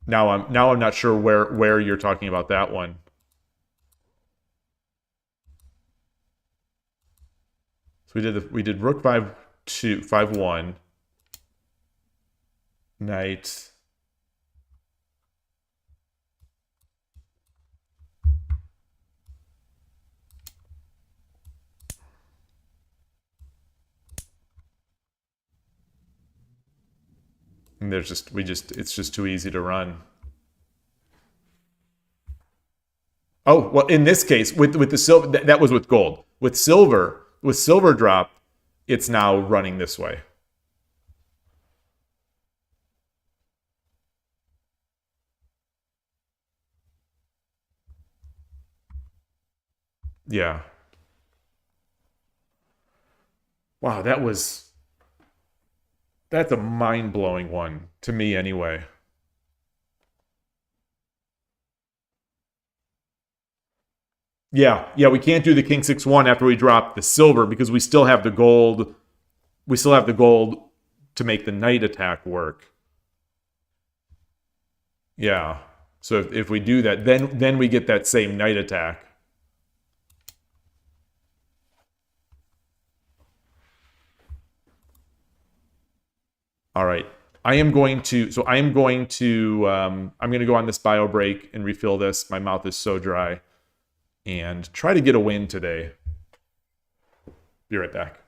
now I'm not sure where you're talking about that one. So we did Rook 5-2, 5-1, Knight. And it's just too easy to run. Oh, well, in this case, with the silver, that was with gold. With silver drop, it's now running this way. Yeah. Wow, that's a mind-blowing one to me anyway. Yeah, we can't do the King 6-1 after we drop the silver because we still have the gold. We still have the gold to make the knight attack work. Yeah. So if we do that, then we get that same knight attack. All right. I'm going to go on this bio break and refill this. My mouth is so dry. And try to get a win today. Be right back.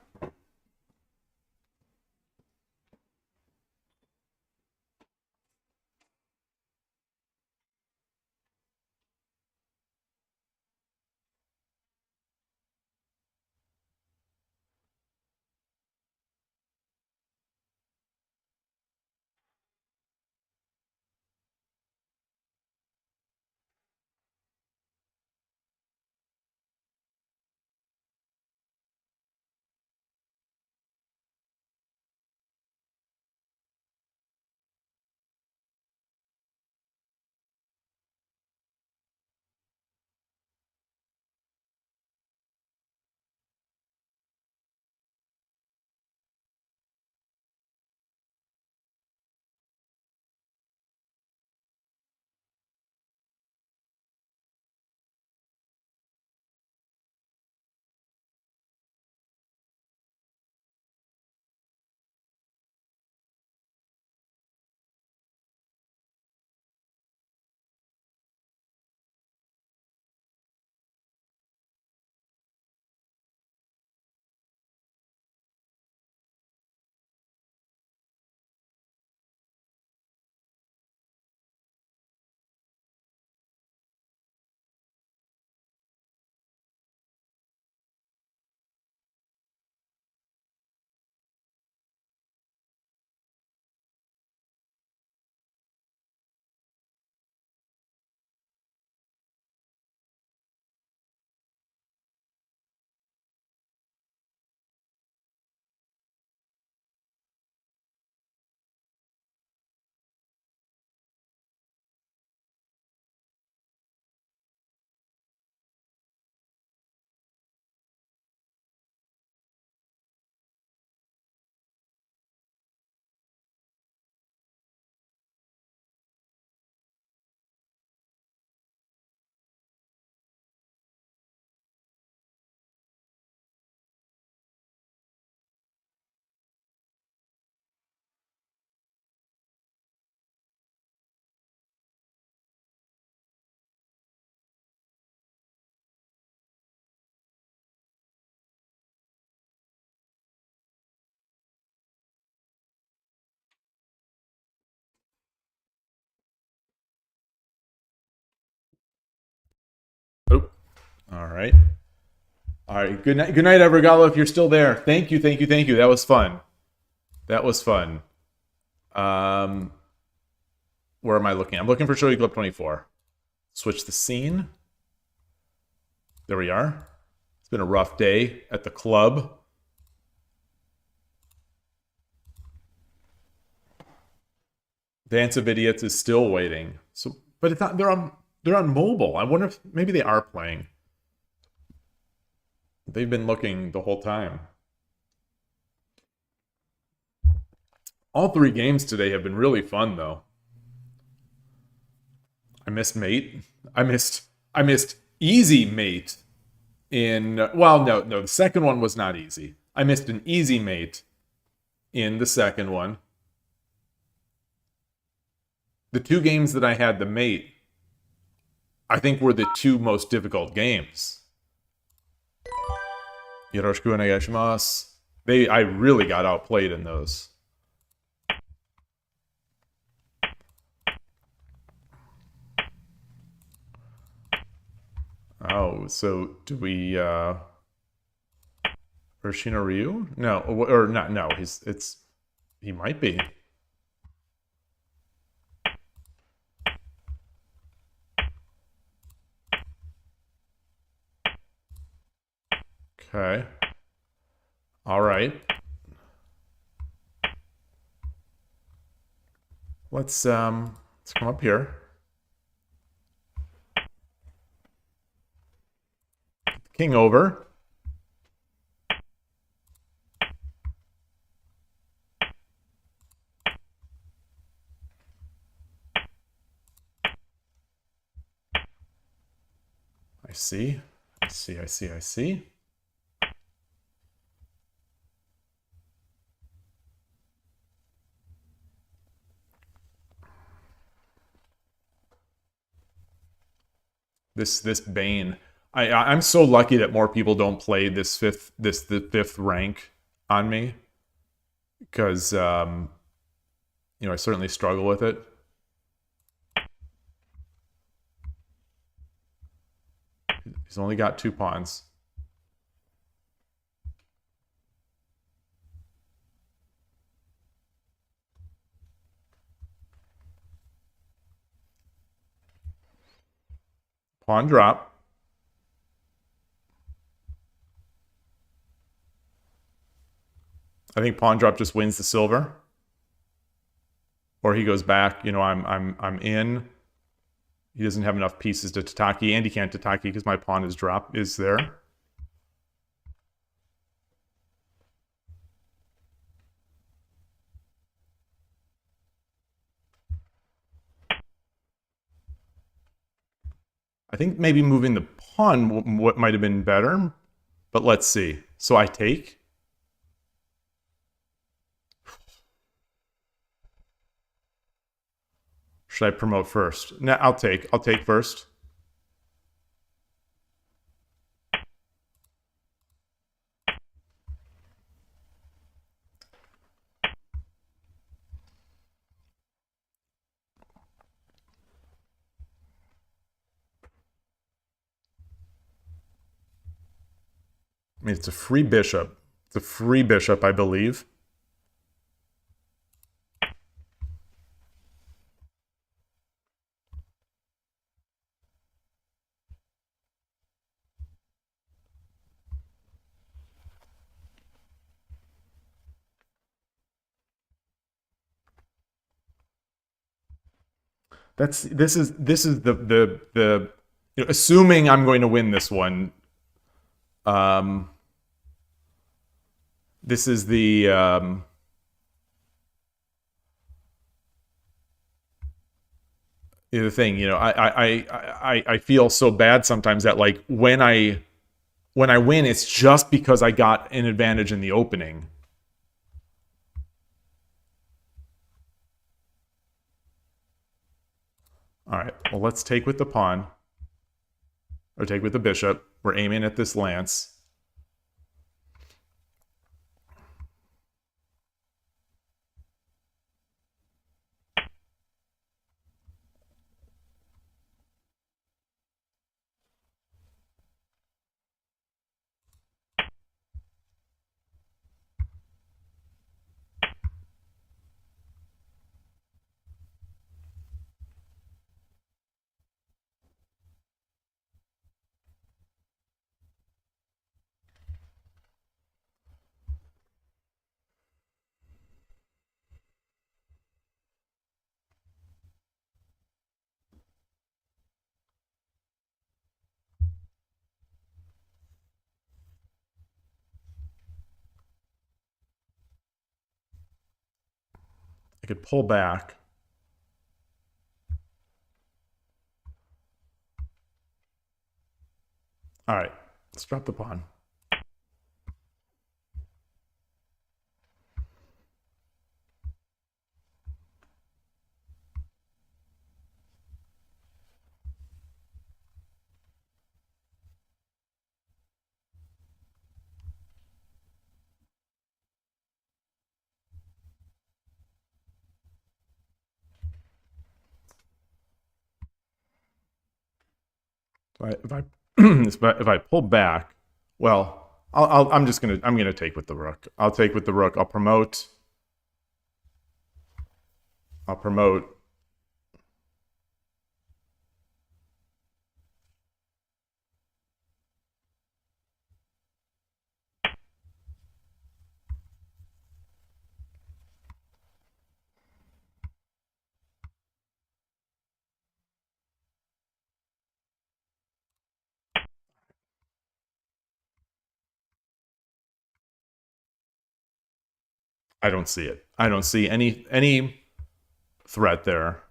All right. All right. Good night. Good night, Evergallo, if you're still there. Thank you. Thank you. Thank you. That was fun. That was fun. Where am I looking? I'm looking for Shogi Club 24. Switch the scene. There we are. It's been a rough day at the club. Dance of Idiots is still waiting. So, but it's not. They're on mobile. I wonder if maybe they are playing. They've been looking the whole time. All 3 games today have been really fun, though. I missed Mate. I missed Easy Mate in... Well, no, the second one was not easy. I missed an Easy Mate in the second one. The 2 games that I had the Mate, I think were the 2 most difficult games. Yoroshiku onegaishimasu. I really got outplayed in those. Oh, so do we Urshino Ryu? No, or not, no, he might be. Okay. All right. Let's come up here. King over. I see. This Bane. I'm so lucky that more people don't play the 5th rank on me, because I certainly struggle with it. He's only got 2 pawns. Pawn drop. I think pawn drop just wins the silver. Or he goes back, I'm in. He doesn't have enough pieces to tataki, and he can't tataki because my pawn is there. I think maybe moving the pawn what might have been better, but let's see. So I take. Should I promote first? No, I'll take first. I mean, it's a free bishop. It's a free bishop, I believe. This is the assuming I'm going to win this one. This is the thing. I feel so bad sometimes that like when I win, it's just because I got an advantage in the opening. All right, well, let's take with the pawn. Or take with the bishop. We're aiming at this lance. I could pull back. All right, let's drop the pawn. If I pull back, well, I'm gonna take with the rook. I'll take with the rook. I'll promote. I don't see it. I don't see any threat there.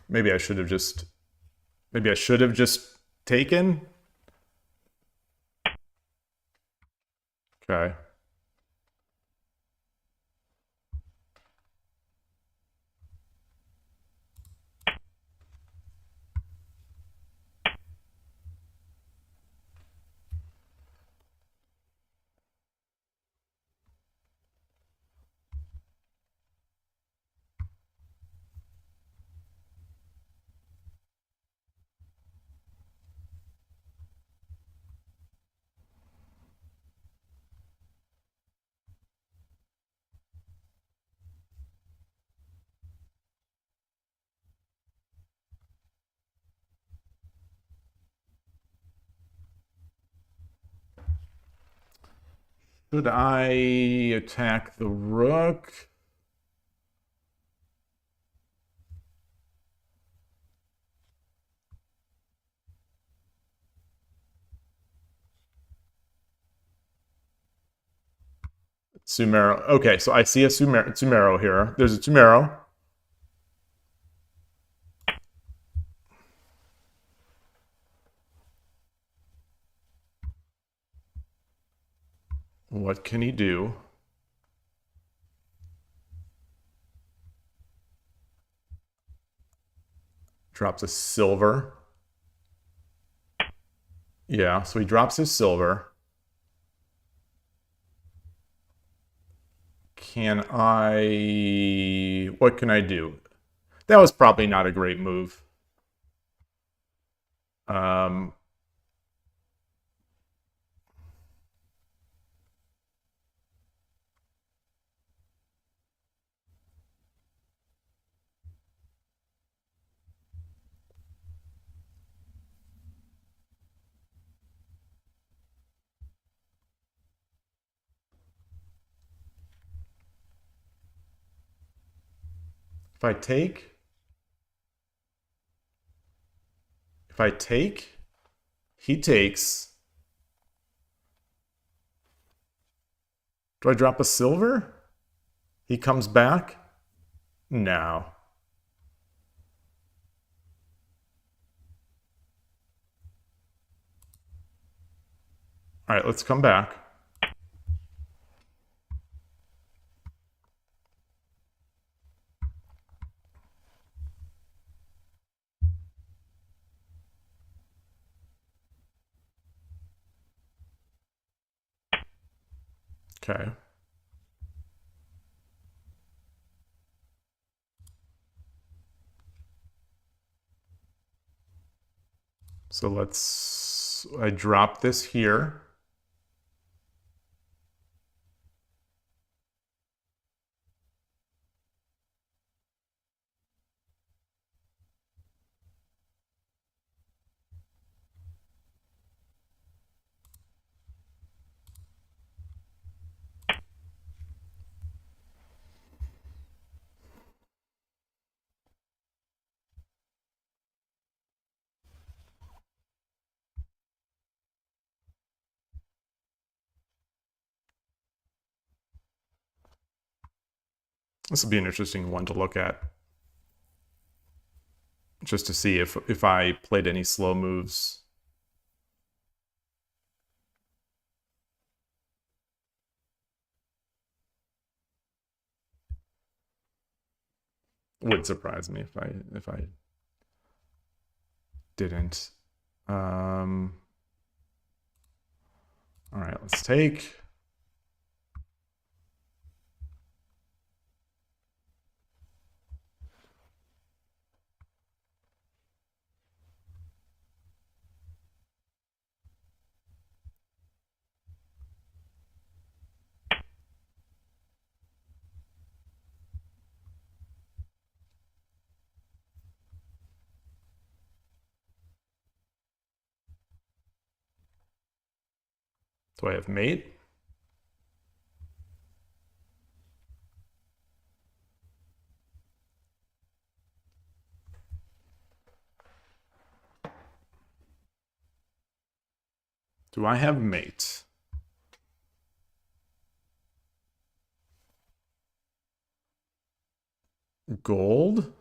Maybe I should have just taken. Okay. Should I attack the rook? Sumero. Okay, so I see a Sumero here. There's a Sumero. What can he do? Drops a silver. Yeah, so he drops his silver. What can I do? That was probably not a great move. Um, if I take, he takes. Do I drop a silver? He comes back? No. All right, let's come back. Okay. So I drop this here. This will be an interesting one to look at. Just to see if I played any slow moves. Would surprise me if I didn't. All right, let's take. Do I have mate? Do I have mate? Gold?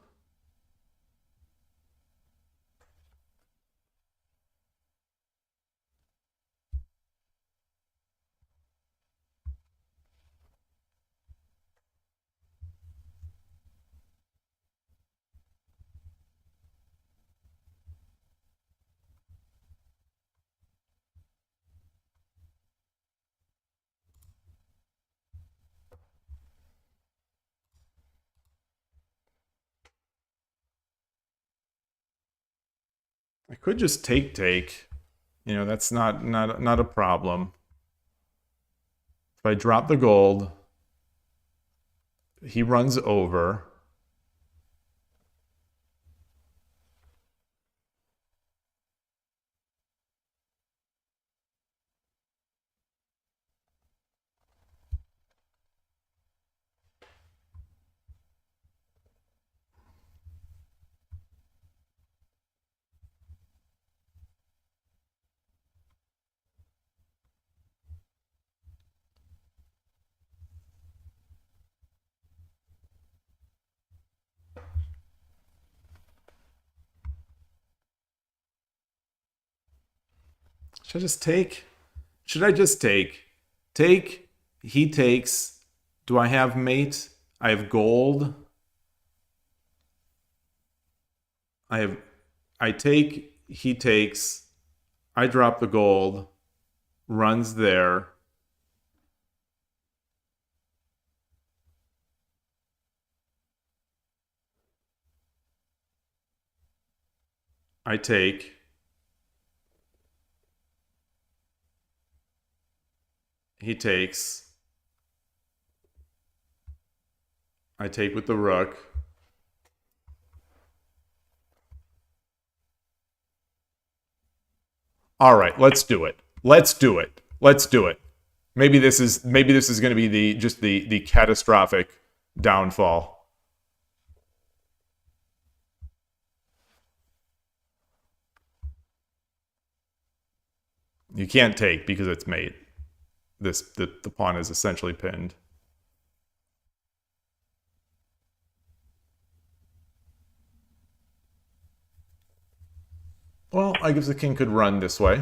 I could just take. You know, that's not a problem. If I drop the gold, he runs over. Should I just take? Should I just take? Take, he takes. Do I have mate? I have gold. I take, he takes. I drop the gold. Runs there. I take. He takes. I take with the rook. All right, let's do it. Let's do it. Let's do it. Maybe this is going to be the catastrophic downfall. You can't take because it's mate. The pawn is essentially pinned. Well, I guess the king could run this way.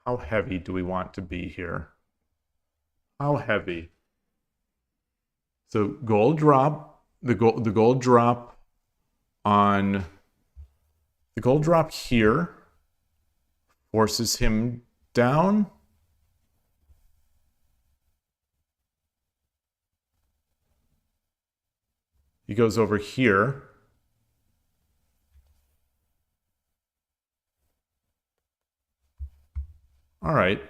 How heavy do we want to be here? How heavy? So gold drop, the gold drop on the gold drop here forces him down. He goes over here. All right.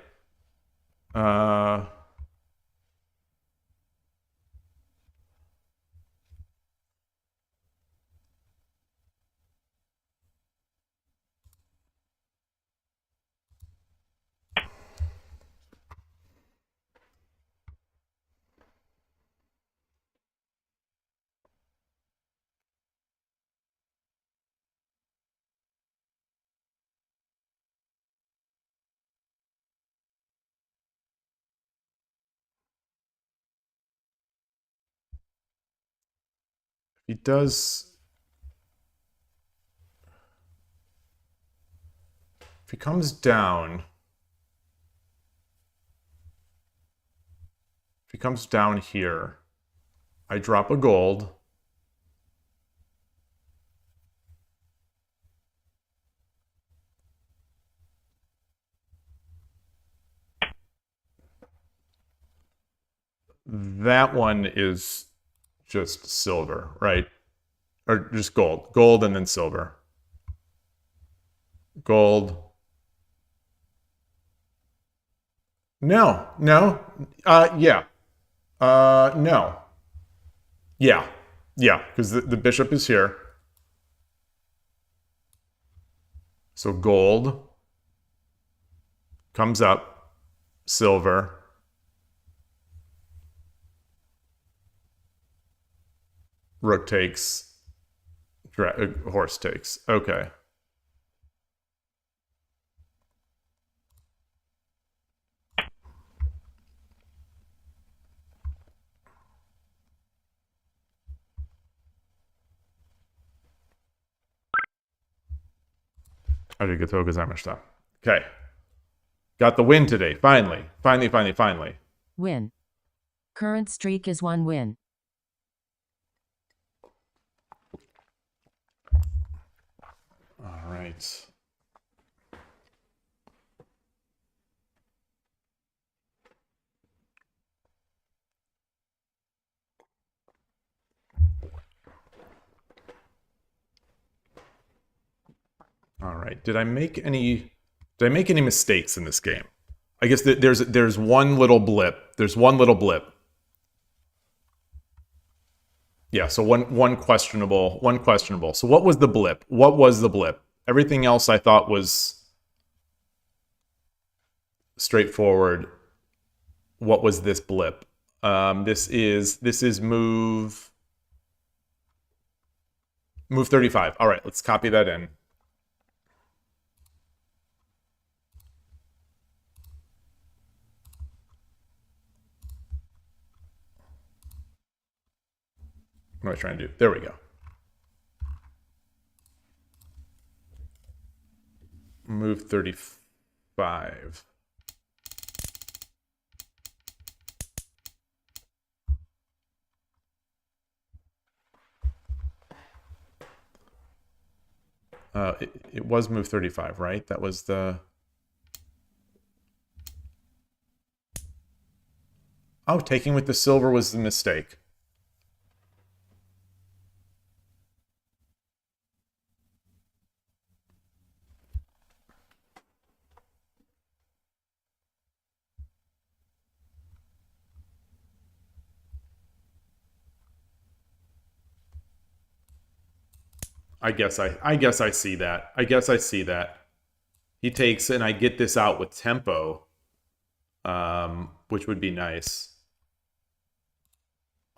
He does. If he comes down, if he comes down here, I drop a gold. That one is just silver, right? Or just gold. Gold and then silver. Gold. No. Yeah. No. Yeah. Yeah, because the bishop is here. So gold comes up, silver. Rook takes, horse takes. Okay. Arigatou gozaimashita. Okay. Got the win today. Finally. Finally.
Win. Current streak is 1 win.
All right. All right. Did I make any mistakes in this game? I guess there's one little blip. There's one little blip. Yeah, so one questionable. So what was the blip? Everything else I thought was straightforward. What was this blip? This is move 35. All right, let's copy that in. What am I trying to do? There we go. Move 35. It was move 35, right? That was the... Oh, taking with the silver was the mistake. I guess I see that. He takes, and I get this out with tempo, which would be nice.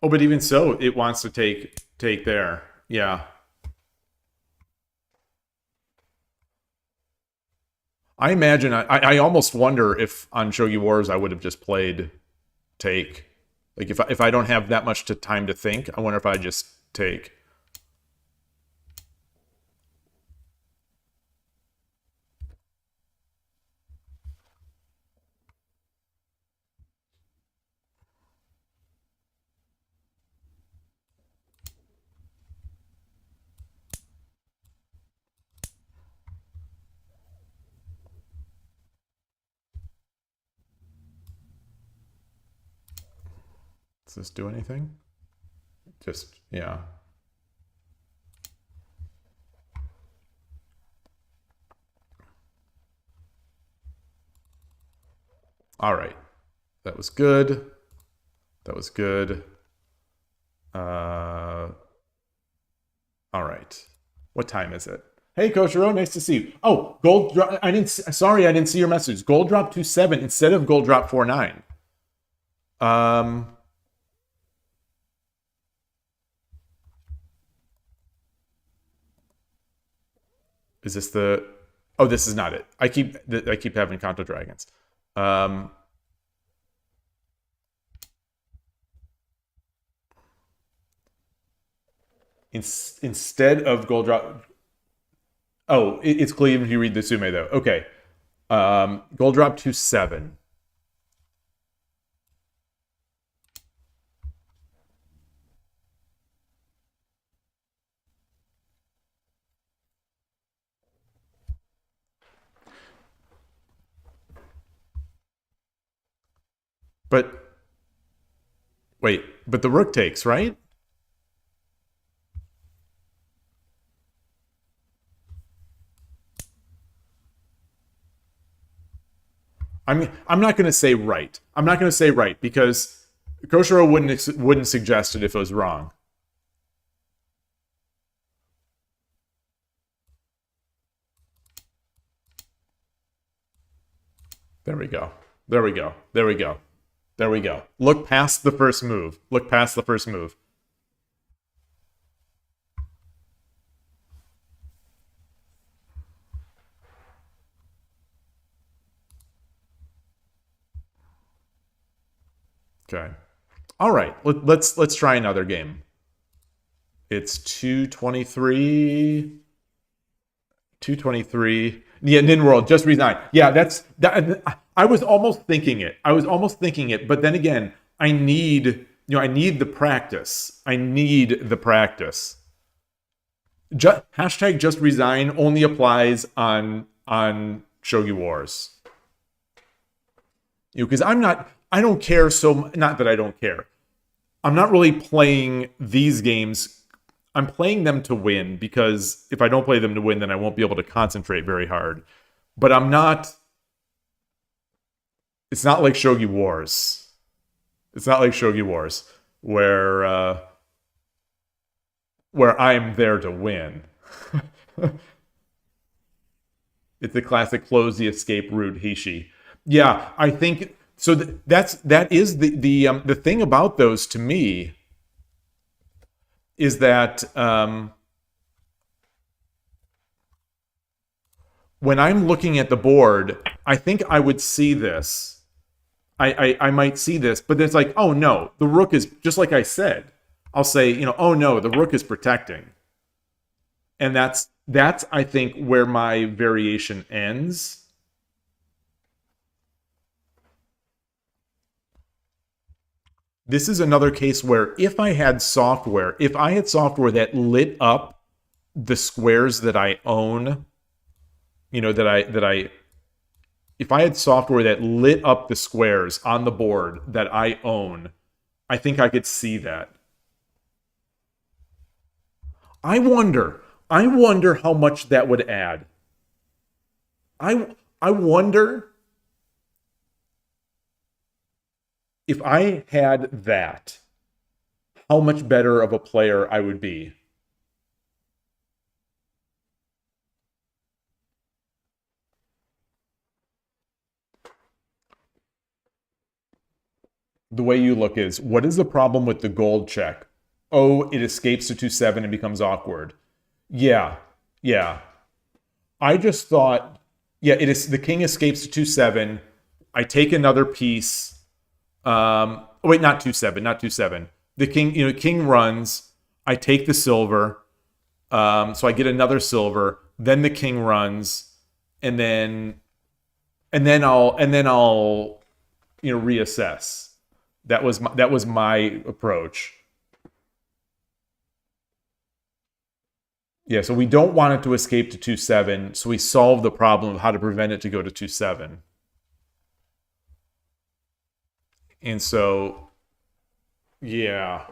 Oh, but even so, it wants to take there. Yeah. I imagine, I almost wonder if on Shogi Wars I would have just played take. Like if I don't have that much time to think, I wonder if I just take. this do anything? Just, yeah. All right. That was good. That was good. All right. What time is it? Hey, Coach Ro, nice to see you. Oh, gold drop. Sorry, I didn't see your message. Gold drop 2.7 instead of gold drop 4.9. Is this the? Oh, this is not it. I keep having Kanto Dragons. Instead of gold drop. Oh, it's cool even if you read the Sume though. Okay. Gold drop 2.7. But wait, but the rook takes, right? I'm not going to say right. I'm not going to say right because Koshiro wouldn't suggest it if it was wrong. There we go. There we go. There we go. There we go. Look past the first move. Look past the first move. Okay. All right. Let's try another game. It's 223. 223. Yeah, Nin World just resigned. Yeah, that. I was almost thinking it. But then again, I need the practice. Hashtag just resign only applies on Shogi Wars. Because I don't care not that I don't care. I'm not really playing these games. I'm playing them to win because if I don't play them to win, then I won't be able to concentrate very hard. But I'm not. It's not like Shogi Wars. It's not like Shogi Wars where I'm there to win. It's the classic close the escape route Hishi. Yeah, I think so. That is the thing about those to me is that when I'm looking at the board, I think I would see this. I might see this, but it's like, oh no, the rook is just like I said. I'll say, oh no, the rook is protecting, and that's I think where my variation ends. This is another case where if I had software that lit up the squares that I own, if I had software that lit up the squares on the board that I own, I think I could see that. I wonder how much that would add. I wonder if I had that, how much better of a player I would be. The way you look is, what is the problem with the gold check? Oh, it escapes to 2-7 and becomes awkward. Yeah. I just thought, it is the king escapes to 2-7. I take another piece. Wait, not 2-7. The king, king runs. I take the silver. So I get another silver. Then the king runs, and then I'll reassess. That was my approach. Yeah, so we don't want it to escape to 2-7, so we solve the problem of how to prevent it to go to 2-7. And so Yeah.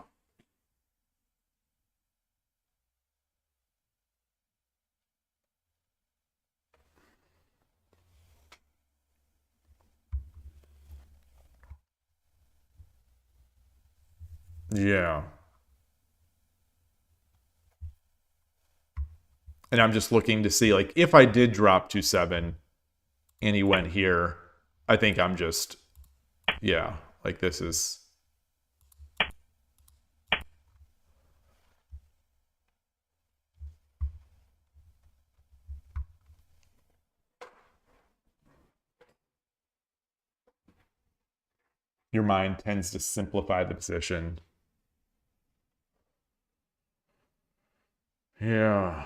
Yeah. And I'm just looking to see, like, if I did drop to 7 and he went here, I think I'm just, yeah, like this is... Your mind tends to simplify the position. Yeah.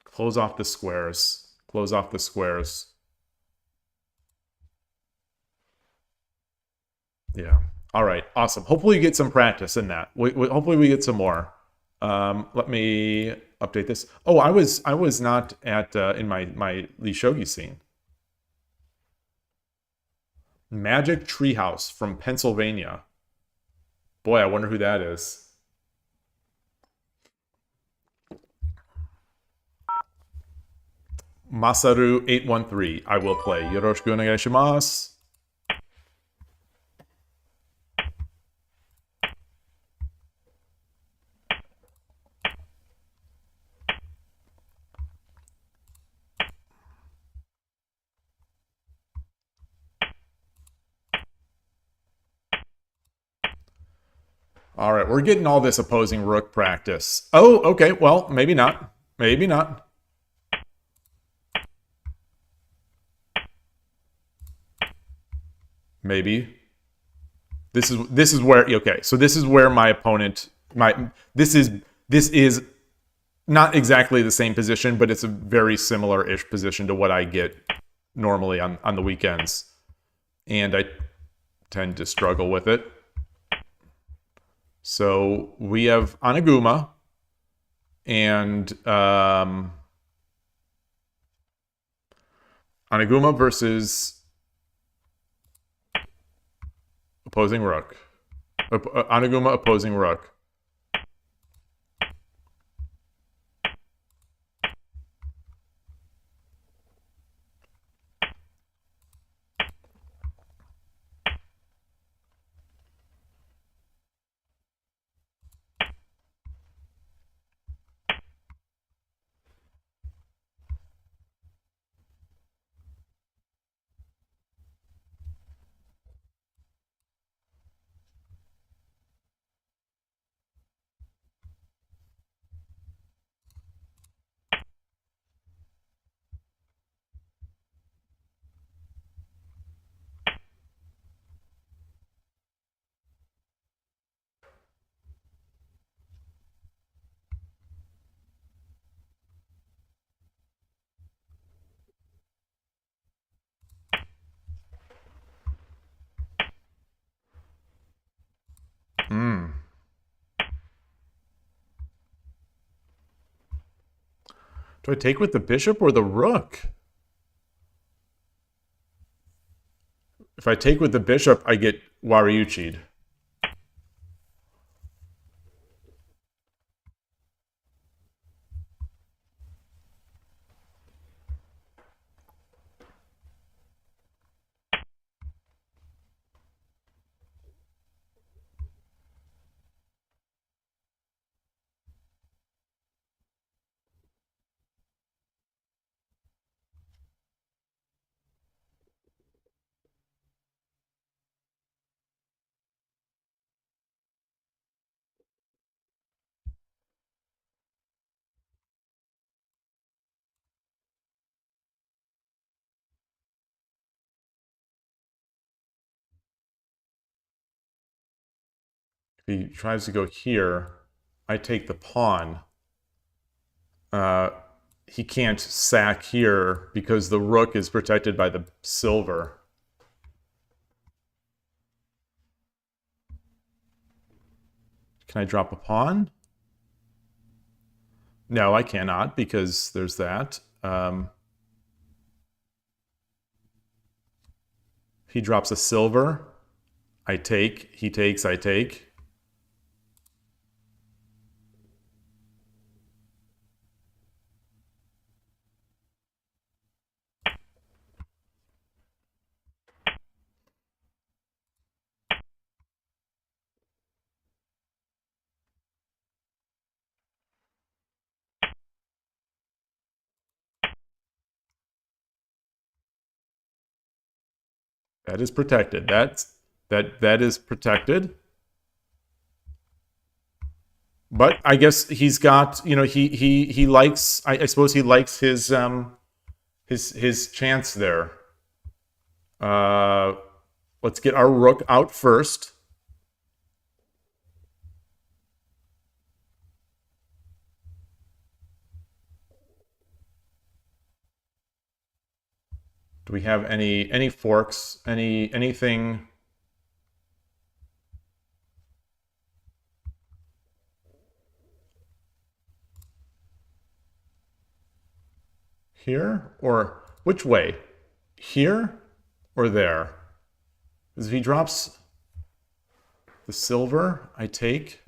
Close off the squares. Close off the squares. Yeah. All right. Awesome. Hopefully you get some practice in that. Hopefully we get some more. Let me update this. Oh, I was not at in my Lee Shogi scene. Magic Treehouse from Pennsylvania. Boy, I wonder who that is. Masaru813. I will play. Yoroshiku onegai shimasu. All right, we're getting all this opposing rook practice. Oh, okay. Well, maybe not. Maybe not. Maybe. This is where, okay. So this is where my opponent this is not exactly the same position, but it's a very similar-ish position to what I get normally on the weekends. And I tend to struggle with it. So we have Anaguma and Anaguma versus opposing rook. Anaguma opposing rook. Do I take with the bishop or the rook? If I take with the bishop, I get Wariuchi'd. If he tries to go here, I take the pawn. He can't sack here because the rook is protected by the silver. Can I drop a pawn? No, I cannot because there's that. He drops a silver. I take. He takes. I take. That is protected. That is protected. But I guess he's got, you know, he likes, I suppose he likes his chance there. Let's get our rook out first. Do we have any forks? Anything? Here? Or which way? Here or there? Because if he drops the silver, I take.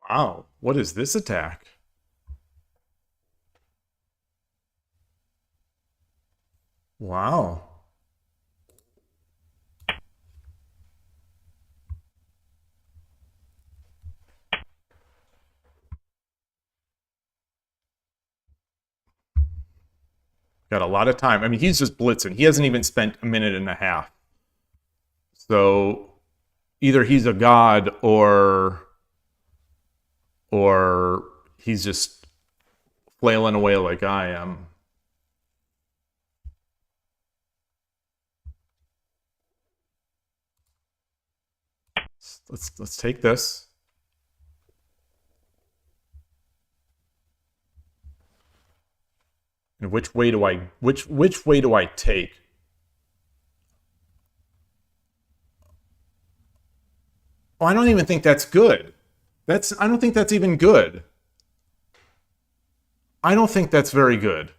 Wow, what is this attack? Wow. Got a lot of time. I mean, he's just blitzing. He hasn't even spent a minute and a half. So either he's a god or he's just flailing away like I am. Let's take this. And which way do I take? Oh, I don't even think that's good. I don't think that's even good. I don't think that's very good.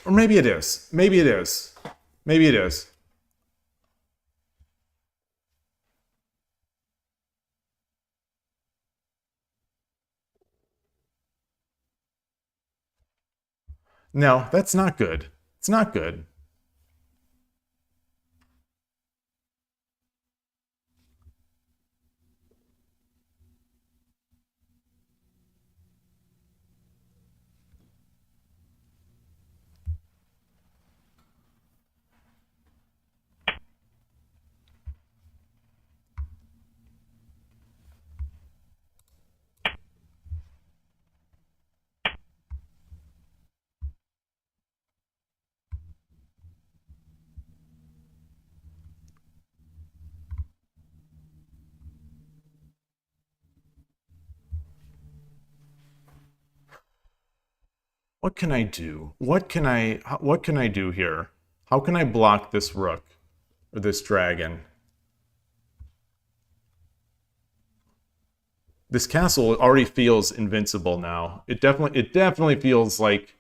Or maybe it is. Maybe it is. Maybe it is. No, that's not good. It's not good. What can I do? What can I do here? How can I block this rook or this dragon? This castle already feels invincible now. It definitely feels like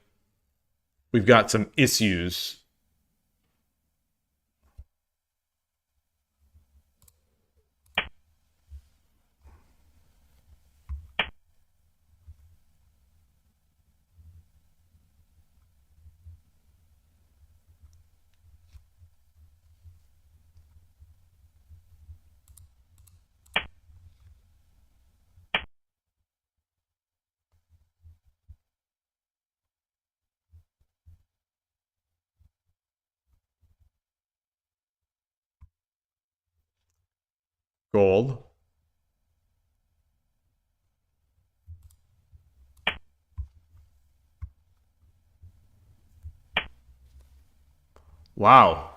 we've got some issues. Gold. Wow.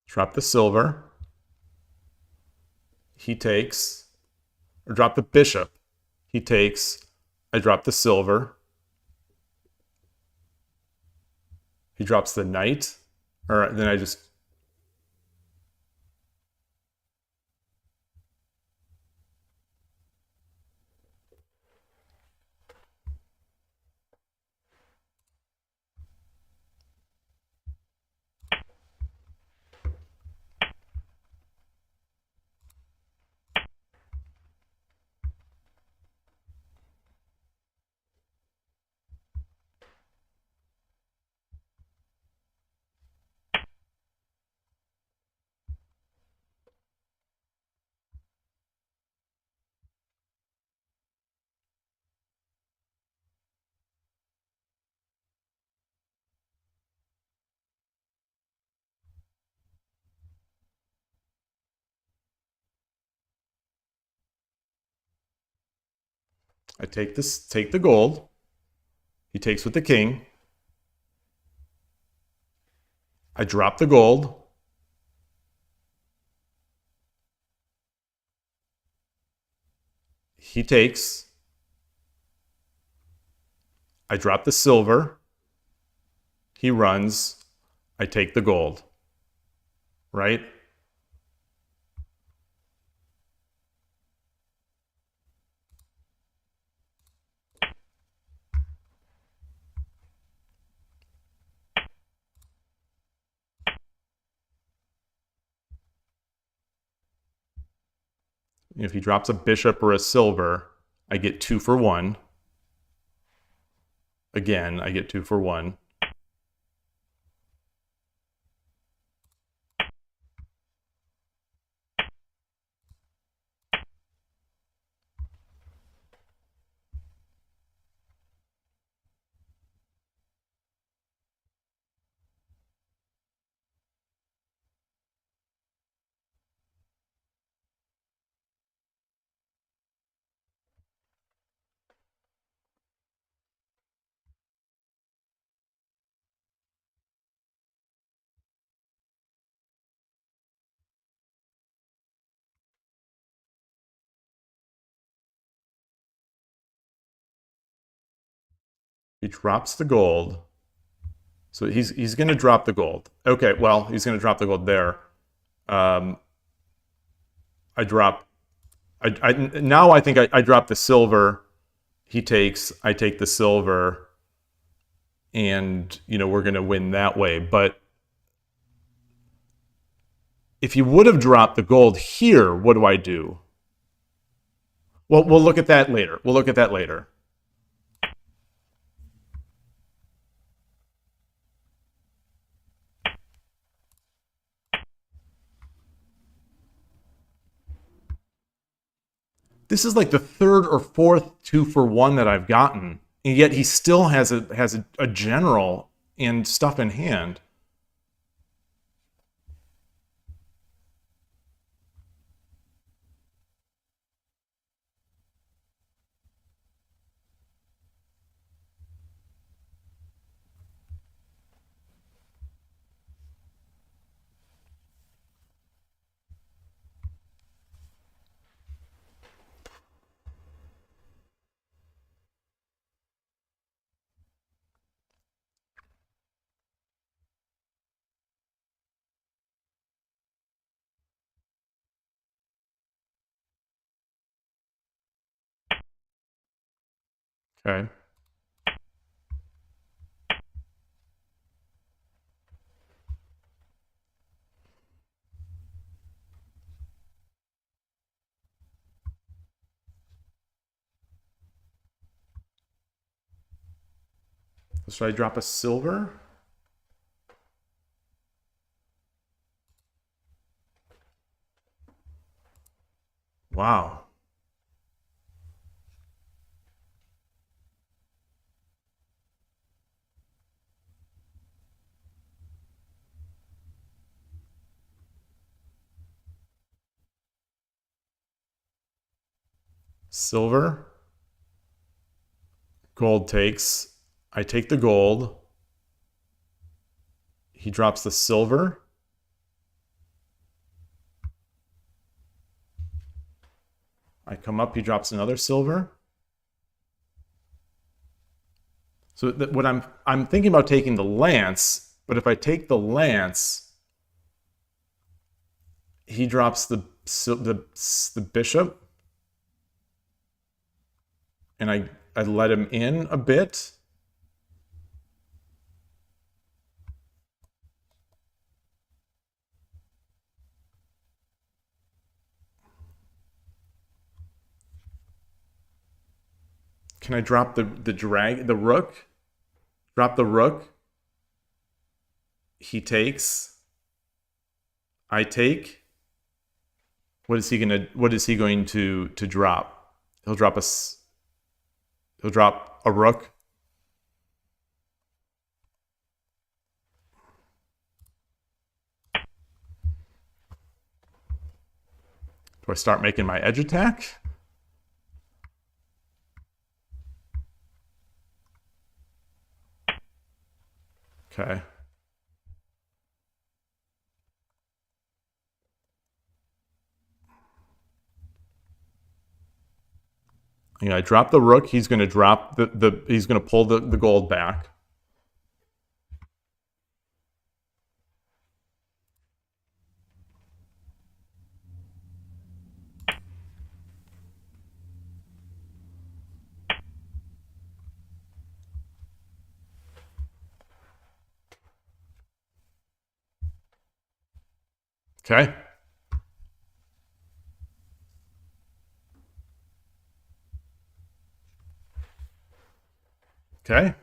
Drop the silver. He takes, or drop the bishop. He takes, I drop the silver. He drops the knight, or then I just, I take this, take the gold. He takes with the king. I drop the gold. He takes. I drop the silver. He runs. I take the gold. Right? If he drops a bishop or a silver, I get 2 for 1. Again, I get 2 for 1. He drops the gold. So he's going to drop the gold. Okay, well, he's going to drop the gold there. I drop. Now I think I drop the silver. He takes. I take the silver, and we're going to win that way. But if you would have dropped the gold here, what do I do? Well, we'll look at that later. We'll look at that later. This is like the third or fourth 2 for 1 that I've gotten, and yet he still has a general and stuff in hand. Okay. Should I drop a silver? Wow. Silver. Gold takes. I take the gold. He drops the silver. I come up, he drops another silver. So what I'm thinking about taking the lance, but if I take the lance, he drops the bishop, and I let him in a bit. Can I drop the rook? Drop the rook. He takes. I take. What is he going to drop? He'll drop a rook. Do I start making my edge attack? Okay. I drop the rook. He's going to drop he's going to pull the gold back. Okay. Okay.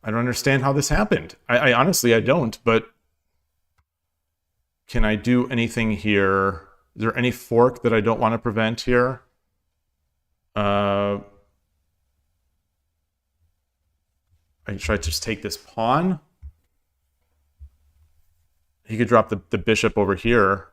I don't understand how this happened. I honestly, I don't, but can I do anything here? Is there any fork that I don't want to prevent here? Should I just take this pawn? He could drop the bishop over here.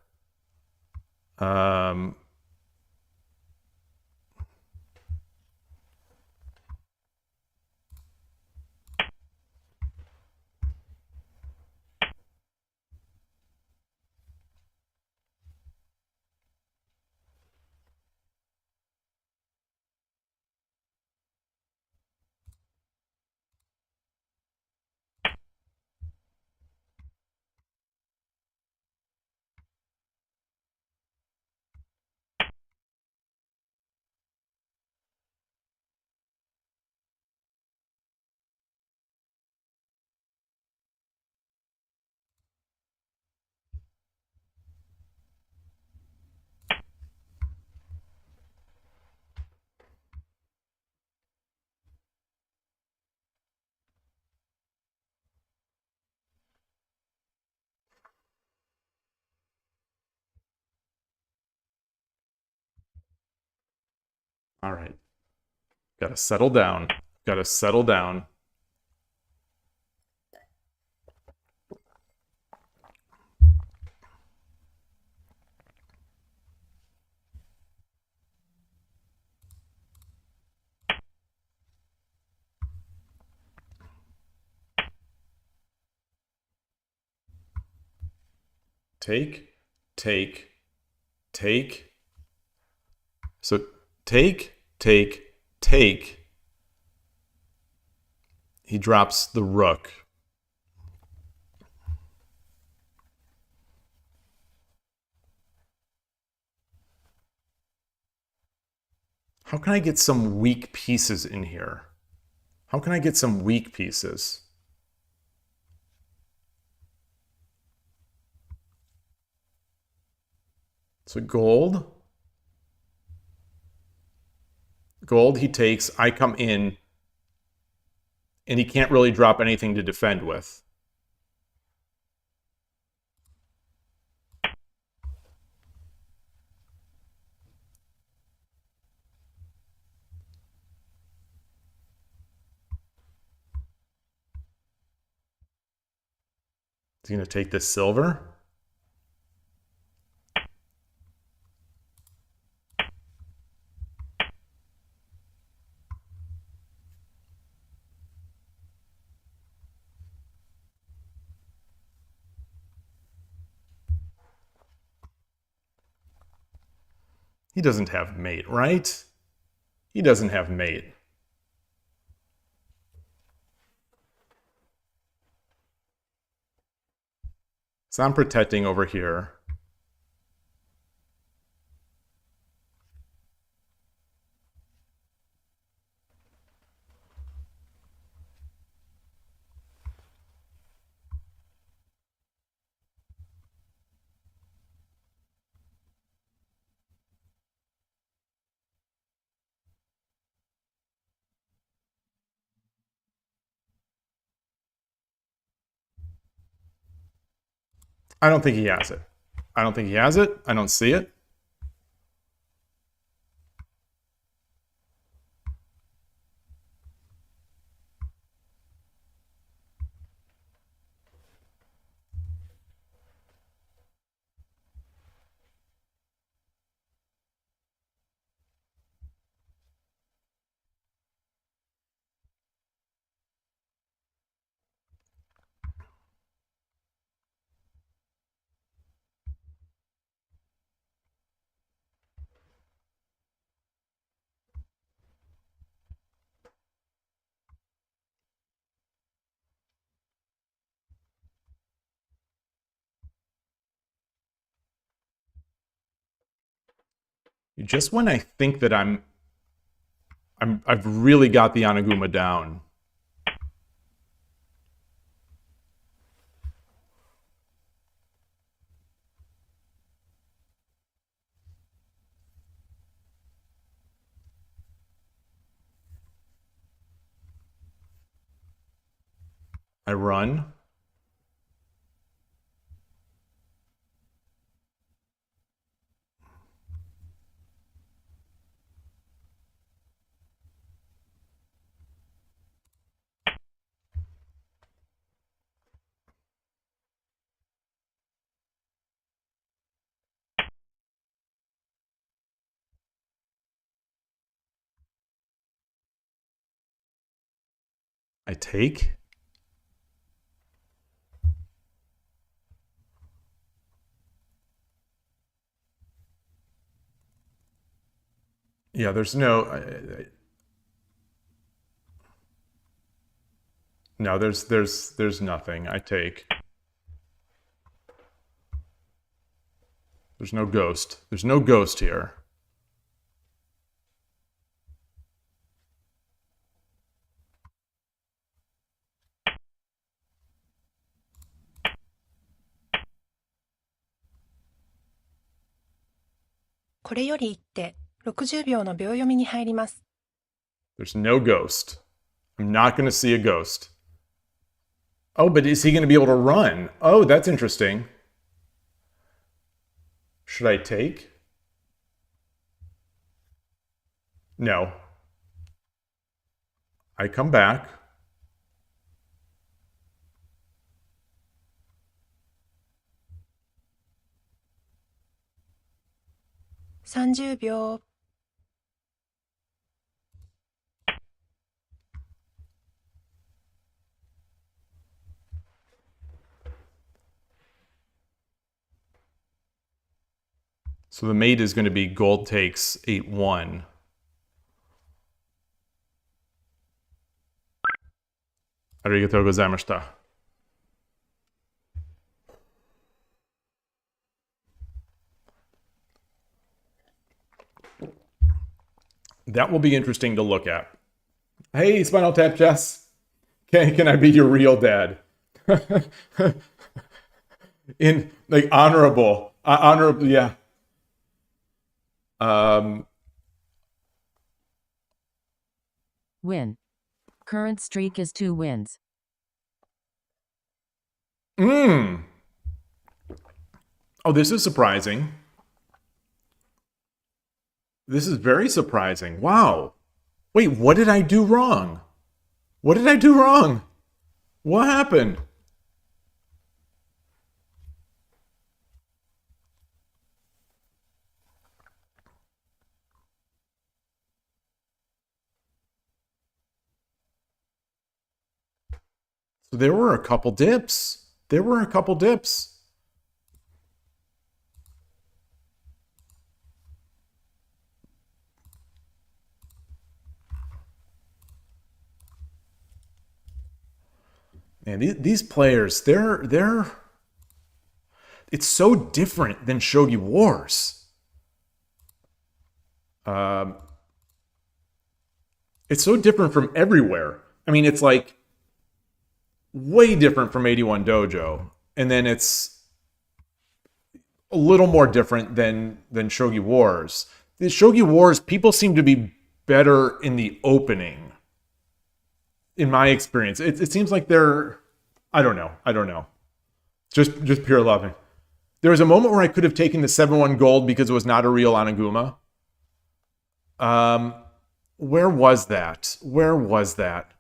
All right. Gotta settle down. Gotta settle down. Take, take, take. So take, take, take. He drops the rook. How can I get some weak pieces in here? How can I get some weak pieces? So gold. Gold he takes, I come in, and he can't really drop anything to defend with. Is he going to take this silver? He doesn't have mate, right? He doesn't have mate. So I'm protecting over here. I don't think he has it. I don't think he has it. I don't see it. Just when I think that I've really got the Anaguma down. I run. I take. Yeah, there's no... no, there's nothing. I take. There's no ghost. There's no ghost here. There's no ghost. I'm not going to see a ghost. Oh, but is he going to be able to run? Oh, that's interesting. Should I take? No. I come back.
$30.
So the mate is going to be gold takes 8-1. Arigatou gozaimashita. That will be interesting to look at. Hey, Spinal Tap Jess. Can I be your real dad? In like honorable, honorable, yeah.
Win. Current streak is 2 wins.
Oh, this is surprising. This is very surprising. Wow. Wait, what did I do wrong? What did I do wrong? What happened? So there were a couple dips. There were a couple dips. Man, these players, they're it's so different than Shogi Wars. It's so different from everywhere. I mean, it's like way different from 81 Dojo, and then it's a little more different than Shogi Wars. The Shogi Wars, people seem to be better in the opening. In my experience, it seems like they're, I don't know. Just pure loving. There was a moment where I could have taken the 7-1 gold because it was not a real Anaguma. Where was that? Where was that?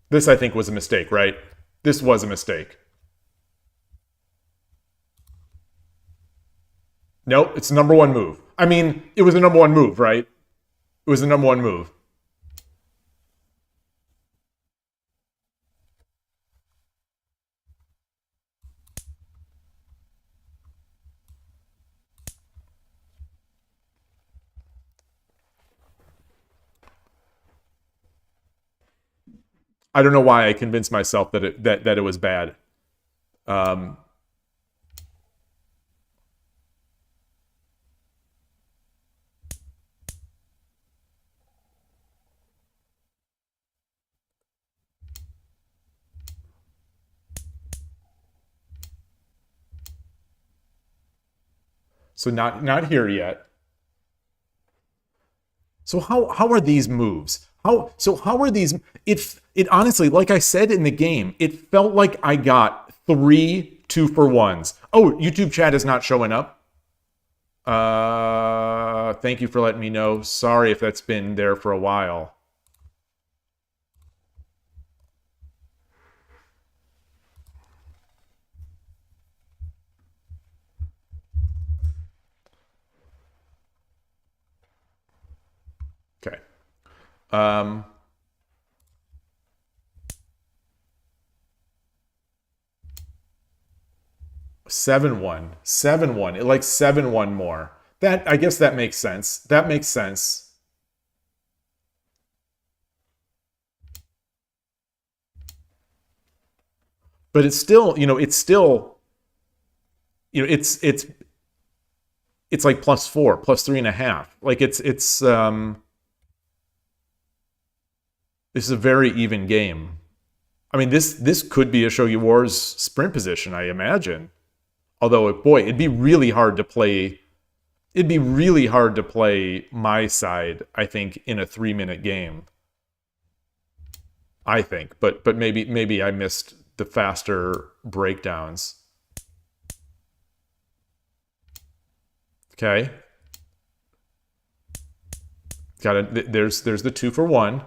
This, I think, was a mistake, right? This was a mistake. Nope, it's the number one move. I mean, it was the number one move, right? It was the number one move. I don't know why I convinced myself that it was bad. So not here yet. So how are these moves? How are these? It honestly, like I said in the game, it felt like I got 3 2-for-1s. Oh, YouTube chat is not showing up. Thank you for letting me know. Sorry if that's been there for a while. Okay. 7-1. 7-1. It like 7-1 more. That, I guess that makes sense. That makes sense. But it's still, it's like +4, +3.5. Like this is a very even game. I mean, this could be a Shogi Wars sprint position, I imagine. Although, boy, it'd be really hard to play. It'd be really hard to play my side, I think, in a 3-minute game. I think, but maybe I missed the faster breakdowns. Okay. Got it. There's the 2-for-1.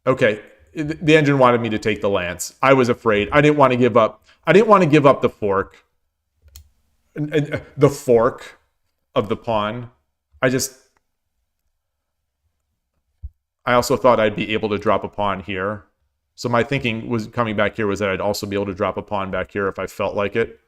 Okay. The engine wanted me to take the lance. I was afraid. I didn't want to give up. I didn't want to give up the fork. The fork of the pawn. I also thought I'd be able to drop a pawn here. So my thinking was coming back here was that I'd also be able to drop a pawn back here if I felt like it.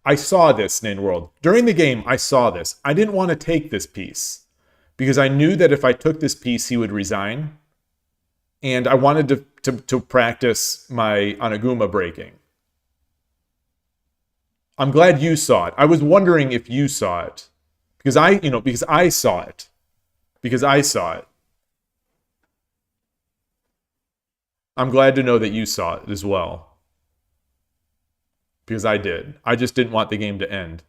I saw this, Nin World. During the game, I saw this. I didn't want to take this piece because I knew that if I took this piece, he would resign. And I wanted to practice my Anaguma breaking. I'm glad you saw it. I was wondering if you saw it. Because because I saw it. Because I saw it. I'm glad to know that you saw it as well. Because I did. I just didn't want the game to end.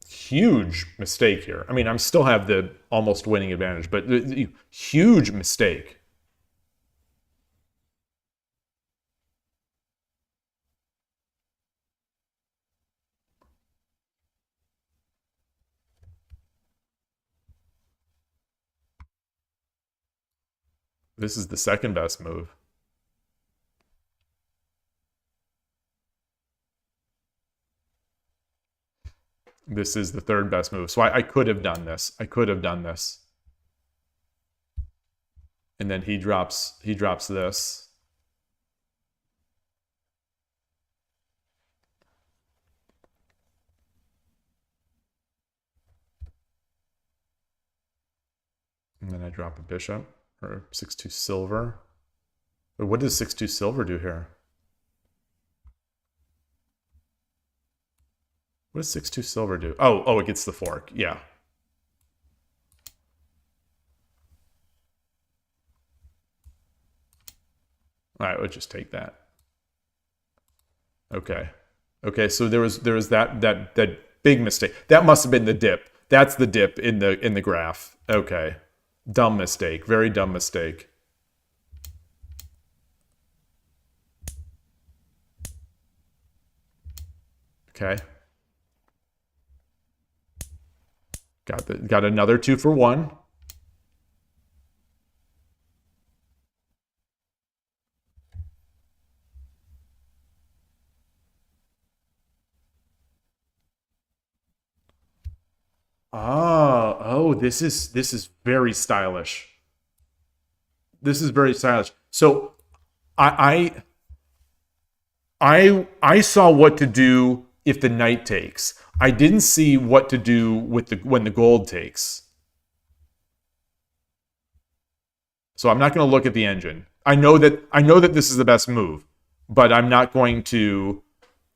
Huge mistake here. I mean, I still have the almost winning advantage, but huge mistake. This is the second best move. This is the third best move. So I could have done this. I could have done this. And then he drops this. And then I drop a bishop or 6-2 silver. But what does 6-2 silver do here? What does 6-2 silver do? Oh, it gets the fork. Yeah. All right, we'll just take that. Okay. Okay, so there was that big mistake. That must have been the dip. That's the dip in the graph. Okay. Dumb mistake. Very dumb mistake. Okay. Got another 2 for 1. Oh, this is very stylish. This is very stylish. So I saw what to do if the knight takes. I didn't see what to do with when the gold takes. So I'm not going to look at the engine. I know that this is the best move, but I'm not going to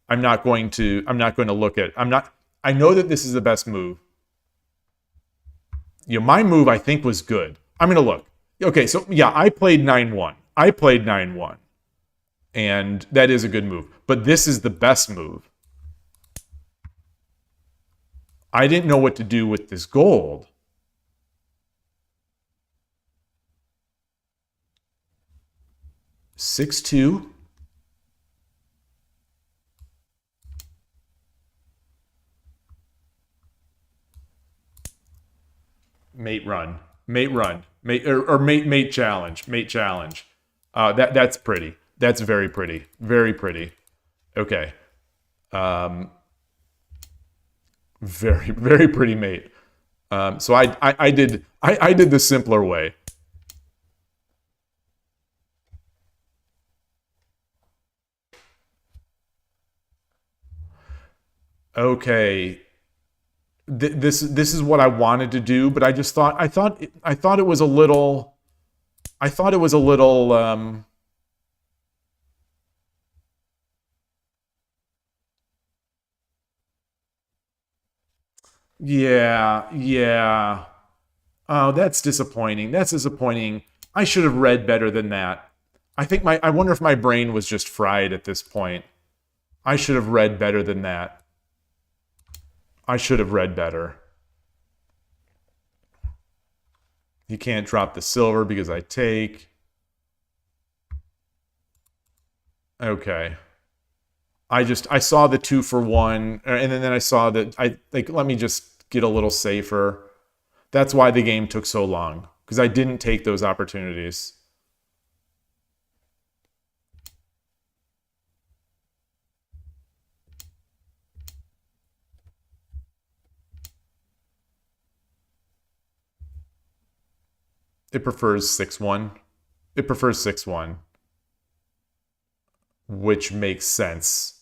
look at I know that this is the best move. My move I think was good. I'm going to look. Okay, so yeah, I played 9-1. I played 9-1. And that is a good move, but this is the best move. I didn't know what to do with this gold. Six-two. Mate run. Mate run. Mate challenge. Mate challenge. That's pretty. That's very pretty. Very pretty. Okay. Very, very pretty mate. So I did the simpler way. Okay. This is what I wanted to do, but I thought it was a little. Yeah. Oh, that's disappointing. That's disappointing. I should have read better than that. I wonder if my brain was just fried at this point. I should have read better than that. I should have read better. You can't drop the silver because I take. Okay. I saw the 2 for 1, and then I saw that let me just get a little safer. That's why the game took so long, because I didn't take those opportunities. It prefers 6-1. It prefers 6-1. Which makes sense.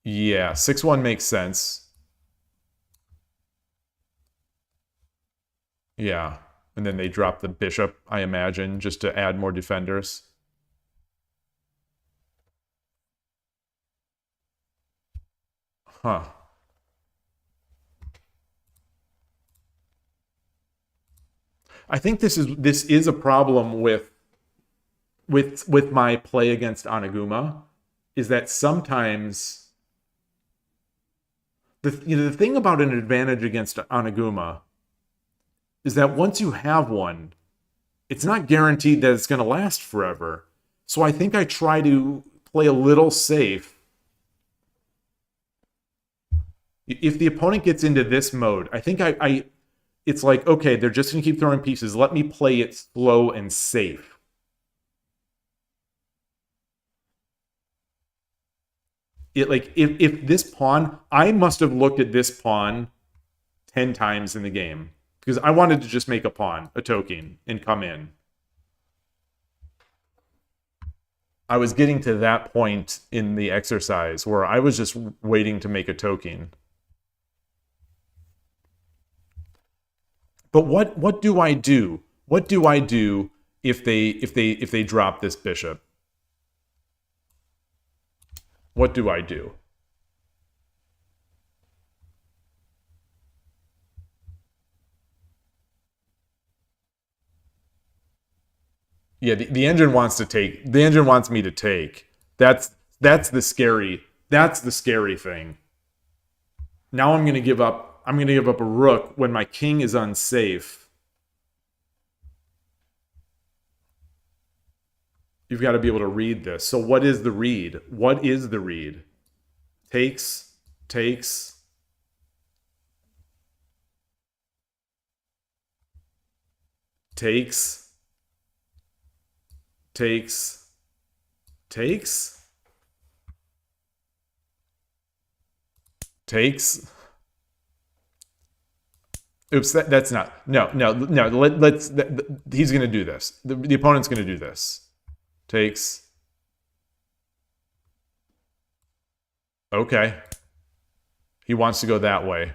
Yeah, 6-1 makes sense. Yeah. And then they drop the bishop, I imagine, just to add more defenders. Huh. I think this is a problem with my play against Anaguma, is that sometimes the thing about an advantage against Anaguma is that once you have one, it's not guaranteed that it's going to last forever. So I think I try to play a little safe. If the opponent gets into this mode, I think it's like, okay, they're just going to keep throwing pieces. Let me play it slow and safe. If this pawn, I must have looked at this pawn 10 times in the game because I wanted to just make a pawn, a token, and come in. I was getting to that point in the exercise where I was just waiting to make a token. But what do I do? What do I do if they drop this bishop? What do I do? Yeah, the engine wants to take. The engine wants me to take. That's the scary thing. Now I'm gonna give up. I'm gonna give up a rook when my king is unsafe. You've got to be able to read this. So what is the read? What is the read? Takes. Takes. Takes. Oops, that's not. No. He's going to do this. The opponent's going to do this. Takes. Okay. He wants to go that way.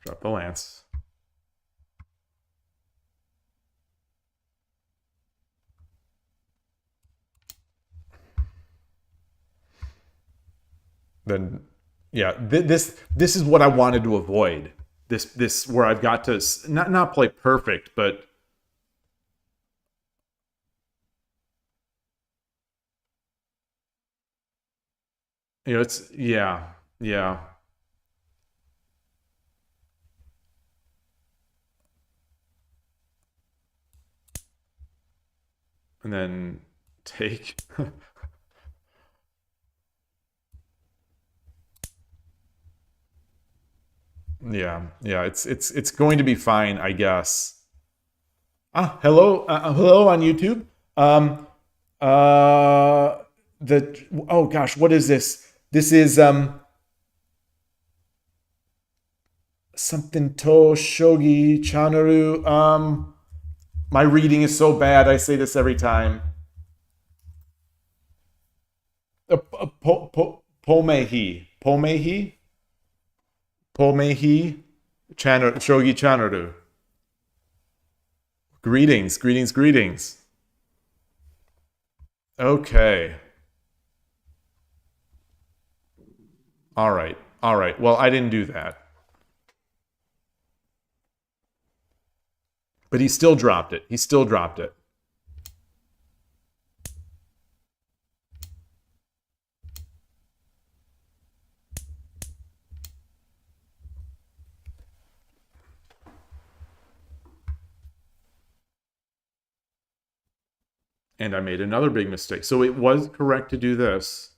Drop the lance. Then, yeah, this is what I wanted to avoid. This where I've got to not play perfect, but it's yeah. And then take. Yeah, it's going to be fine, I guess. Hello on YouTube. Oh gosh, what is this? This is something to Shogi Chanaru. My reading is so bad. I say this every time. Pomehi. Shogi Chanaru. Greetings. Okay. All right. Well, I didn't do that. But he still dropped it. And I made another big mistake. So it was correct to do this.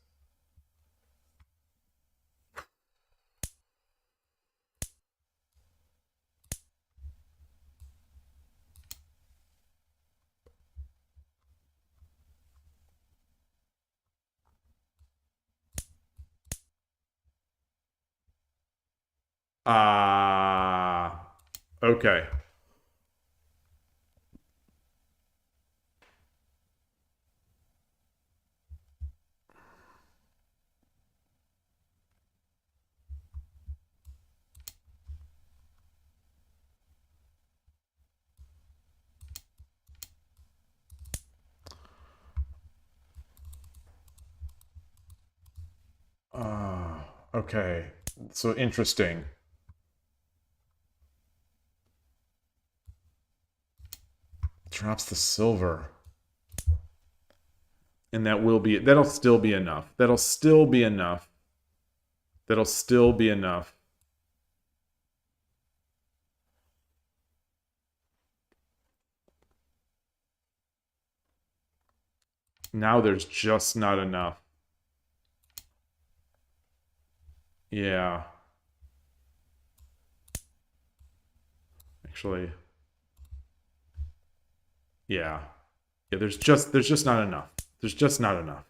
Okay. Okay. So interesting. Drops the silver. And that'll still be enough. That'll still be enough. That'll still be enough. Now there's just not enough. Yeah. Actually. Yeah. Yeah, there's just not enough. There's just not enough.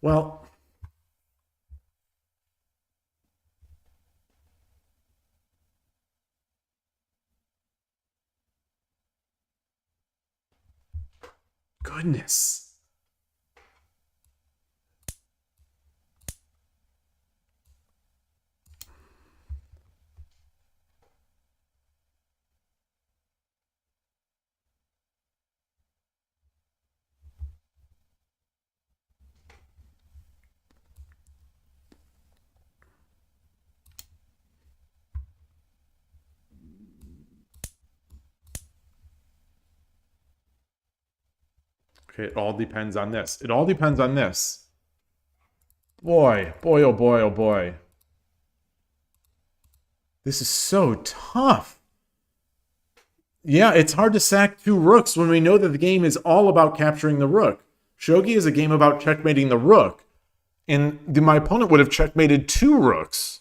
Well, goodness. Okay, it all depends on this. It all depends on this. Boy, boy, oh boy, oh boy. This is so tough. Yeah, it's hard to sack 2 rooks when we know that the game is all about capturing the rook. Shogi is a game about checkmating the rook. And my opponent would have checkmated 2 rooks.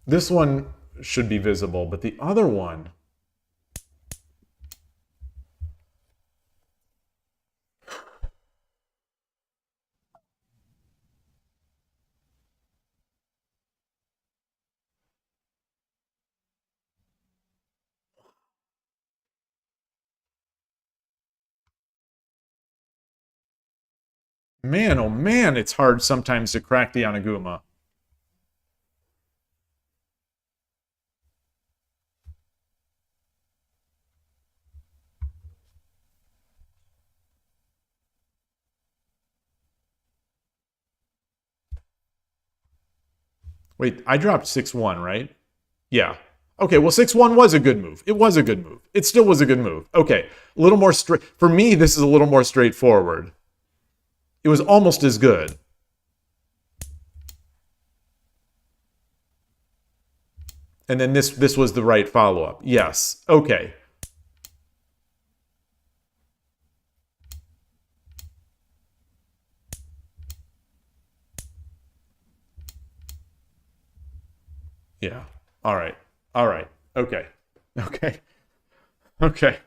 This one should be visible, but the other one... Man, oh man, it's hard sometimes to crack the Anaguma. Wait, I dropped 6-1, right? Yeah. Okay, well, 6-1 was a good move. It was a good move. It still was a good move. Okay, a little more straight. For me, this is a little more straightforward. It was almost as good. And then this was the right follow-up. Yes. Okay. Yeah. All right. All right. Okay. Okay. Okay.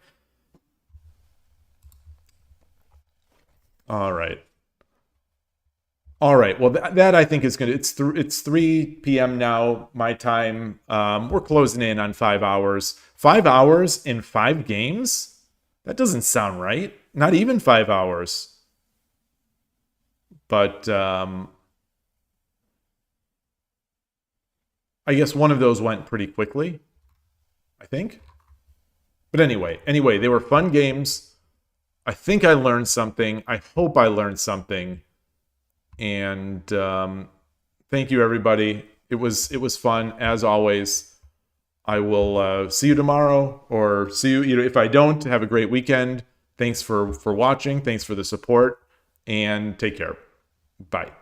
All right. All right. Well, that I think is gonna. It's 3 p.m. now, my time. We're closing in on 5 hours. 5 hours in 5 games? That doesn't sound right. Not even 5 hours. But I guess one of those went pretty quickly, I think. But anyway, they were fun games. I think I learned something. I hope I learned something. And thank you, everybody. It was fun, as always. I will see you tomorrow, or see you if I don't. Have a great weekend. Thanks for watching. Thanks for the support. And take care. Bye.